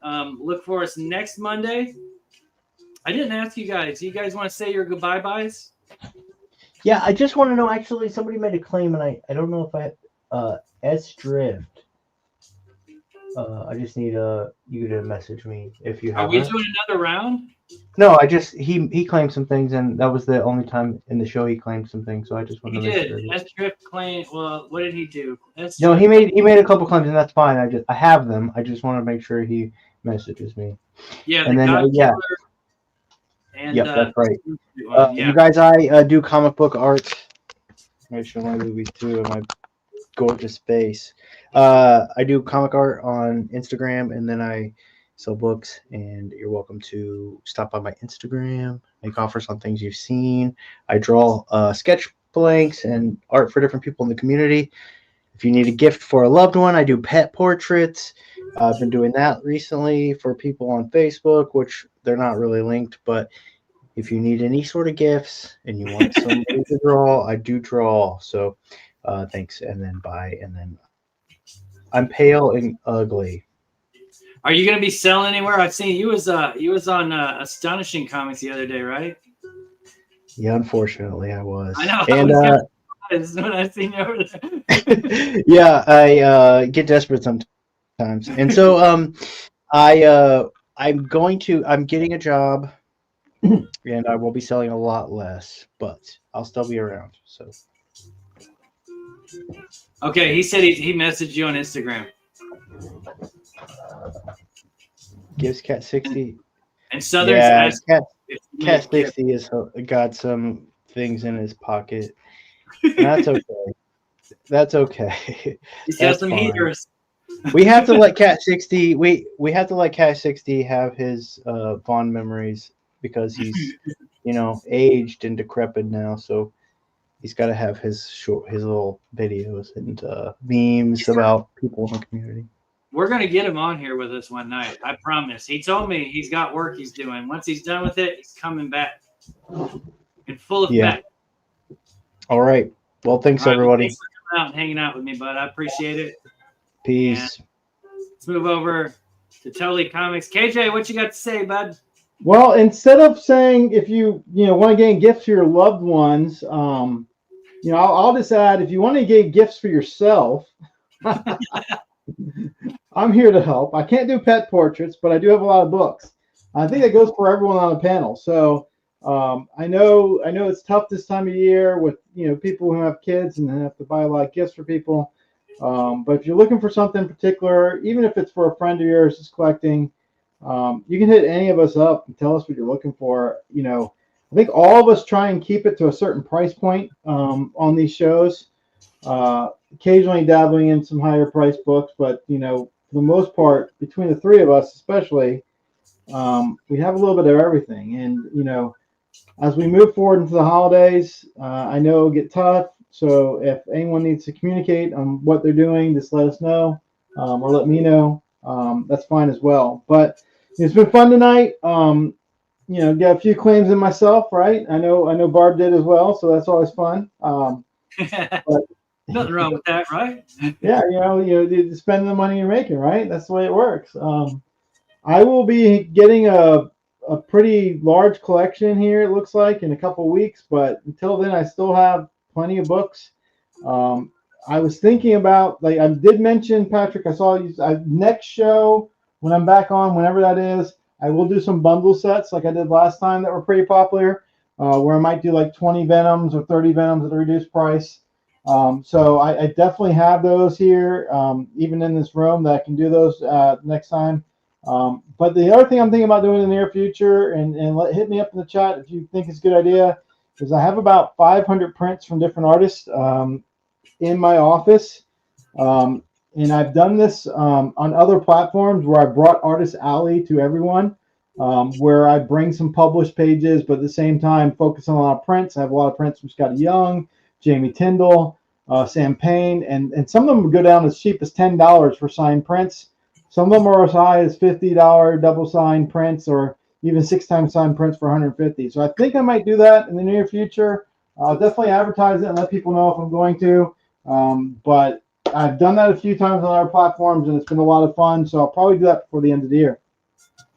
[SPEAKER 1] Look for us next Monday. I didn't ask you guys. Do you guys want to say your goodbye byes?
[SPEAKER 2] Yeah, I just want to know. Actually, somebody made a claim, and I don't know if I S Drift. I just need you to message me if you have.
[SPEAKER 1] Are we doing another round?
[SPEAKER 2] No, he claimed some things, and that was the only time in the show he claimed some things. So I just wanted to make sure.
[SPEAKER 1] S Drift claim. Well, what did he do?
[SPEAKER 2] No, he made a couple claims, and that's fine. I have them. I just want to make sure he messages me.
[SPEAKER 1] Yeah,
[SPEAKER 2] and then yeah.
[SPEAKER 1] And,
[SPEAKER 2] yep, that's right.
[SPEAKER 1] Yeah.
[SPEAKER 2] You guys, I do comic book art. I'm show my movies too of my gorgeous face. I do comic art on Instagram, and then I sell books. And you're welcome to stop by my Instagram, make offers on things you've seen. I draw sketch blanks and art for different people in the community. If you need a gift for a loved one, I do pet portraits. I've been doing that recently for people on Facebook, which they're not really linked, but if you need any sort of gifts and you want somebody to draw, I do draw. So thanks, and then bye, and then I'm pale and ugly.
[SPEAKER 1] Are you going to be selling anywhere? I've seen you was on Astonishing Comics the other day, right?
[SPEAKER 2] Yeah, unfortunately, I was.
[SPEAKER 1] I know.
[SPEAKER 2] And
[SPEAKER 1] when I seen you over there.
[SPEAKER 2] yeah, I get desperate sometimes, and so I'm getting a job, and I will be selling a lot less, but I'll still be around. So
[SPEAKER 1] Okay, he said he messaged you on Instagram.
[SPEAKER 2] Gives Cat 60.
[SPEAKER 1] And Southern's
[SPEAKER 2] Yeah,
[SPEAKER 1] asked if you made
[SPEAKER 2] Cat
[SPEAKER 1] a gift.
[SPEAKER 2] 60 has got some things in his pocket. That's okay. That's okay.
[SPEAKER 1] He's got
[SPEAKER 2] That's
[SPEAKER 1] some
[SPEAKER 2] fine.
[SPEAKER 1] heaters.
[SPEAKER 2] We have to let Cat 60 we have to let Cat 60 have his fond memories because he's aged and decrepit now, so he's got to have his little videos and memes about people in the community.
[SPEAKER 1] We're going to get him on here with us one night. I promise. He told me he's got work he's doing. Once he's done with it, he's coming back in full effect.
[SPEAKER 2] Yeah. All right. Well, thanks, everybody.
[SPEAKER 1] Thanks for coming out and hanging out with me, bud. I appreciate it.
[SPEAKER 2] Peace.
[SPEAKER 1] And let's move over to Totally Comics. KJ, what you got to say, bud?
[SPEAKER 3] Well, instead of saying if you want to get gifts for your loved ones, I'll just add if you want to get gifts for yourself. I'm here to help. I can't do pet portraits, but I do have a lot of books. I think that goes for everyone on the panel. So I know it's tough this time of year with people who have kids and have to buy a lot of gifts for people. But if you're looking for something in particular, even if it's for a friend of yours who's collecting, you can hit any of us up and tell us what you're looking for. I think all of us try and keep it to a certain price point on these shows. Occasionally dabbling in some higher price books, but for the most part, between the three of us, especially, we have a little bit of everything. And as we move forward into the holidays, I know it'll get tough. So if anyone needs to communicate on what they're doing, just let us know or let me know. That's fine as well. But it's been fun tonight. Got a few claims in myself, right? I know Barb did as well, so that's always fun. But,
[SPEAKER 1] nothing wrong with that, right?
[SPEAKER 3] Yeah, you spend the money you're making, right? That's the way it works. I will be getting a pretty large collection here, it looks like, in a couple of weeks. But until then, I still have plenty of books. I was thinking about, like I did mention, Patrick, I saw you next show when I'm back on, whenever that is, I will do some bundle sets like I did last time that were pretty popular, where I might do like 20 Venoms or 30 Venoms at a reduced price. So I definitely have those here, even in this room, that I can do those next time. But the other thing I'm thinking about doing in the near future, and hit me up in the chat if you think it's a good idea, is I have about 500 prints from different artists in my office. And I've done this on other platforms where I brought Artist Alley to everyone, where I bring some published pages, but at the same time focus on a lot of prints. I have a lot of prints from Scotty Young, Jamie Tyndall, Sam Payne, and some of them go down as cheap as $10 for signed prints. Some of them are as high as $50 double signed prints, or even 6 times signed prints for $150. So I think I might do that in the near future. I'll definitely advertise it and let people know if I'm going to. But I've done that a few times on other platforms, and it's been a lot of fun. So I'll probably do that before the end of the year.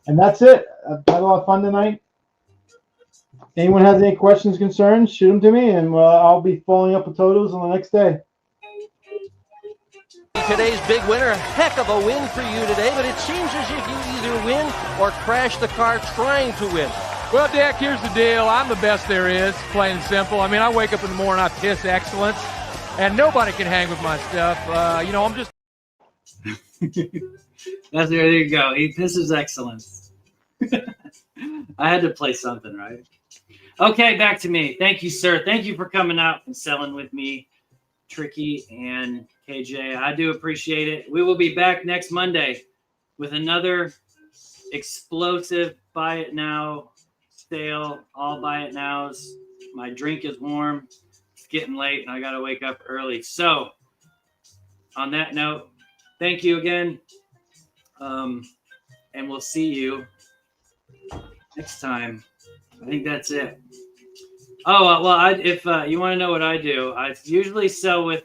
[SPEAKER 3] And that's it. I've had a lot of fun tonight. Anyone has any questions, concerns, shoot them to me, and I'll be following up with totals on the next day.
[SPEAKER 5] Today's big winner, a heck of a win for you today, but it seems as if you either win or crash the car trying to win.
[SPEAKER 6] Well, Dak, here's the deal. I'm the best there is, plain and simple. I mean, I wake up in the morning, I piss excellence, and nobody can hang with my stuff. I'm just...
[SPEAKER 1] There you go. He pisses excellence. I had to play something, right? Okay, back to me. Thank you, sir. Thank you for coming out and selling with me, Tricky and KJ. I do appreciate it. We will be back next Monday with another explosive buy it now sale. All buy it nows. My drink is warm. It's getting late and I got to wake up early. So on that note, thank you again. And we'll see you next time. I think that's it. Oh, well, if you want to know what I do, I usually sell with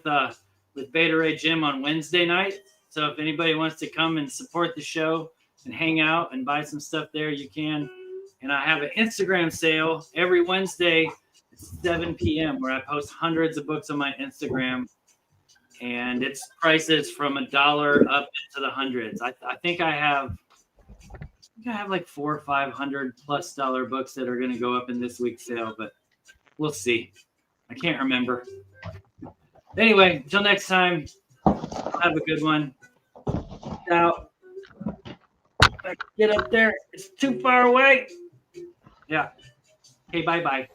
[SPEAKER 1] Beta Ray Jim on Wednesday night. So if anybody wants to come and support the show and hang out and buy some stuff there, you can. And I have an Instagram sale every Wednesday at 7 p.m. where I post hundreds of books on my Instagram. And it's prices from $1 up into the hundreds. I think I have like 400 or 500 plus dollar books that are going to go up in this week's sale, but we'll see. I can't remember. Anyway, until next time, have a good one. Out. Get up there. It's too far away. Yeah. Okay, bye-bye.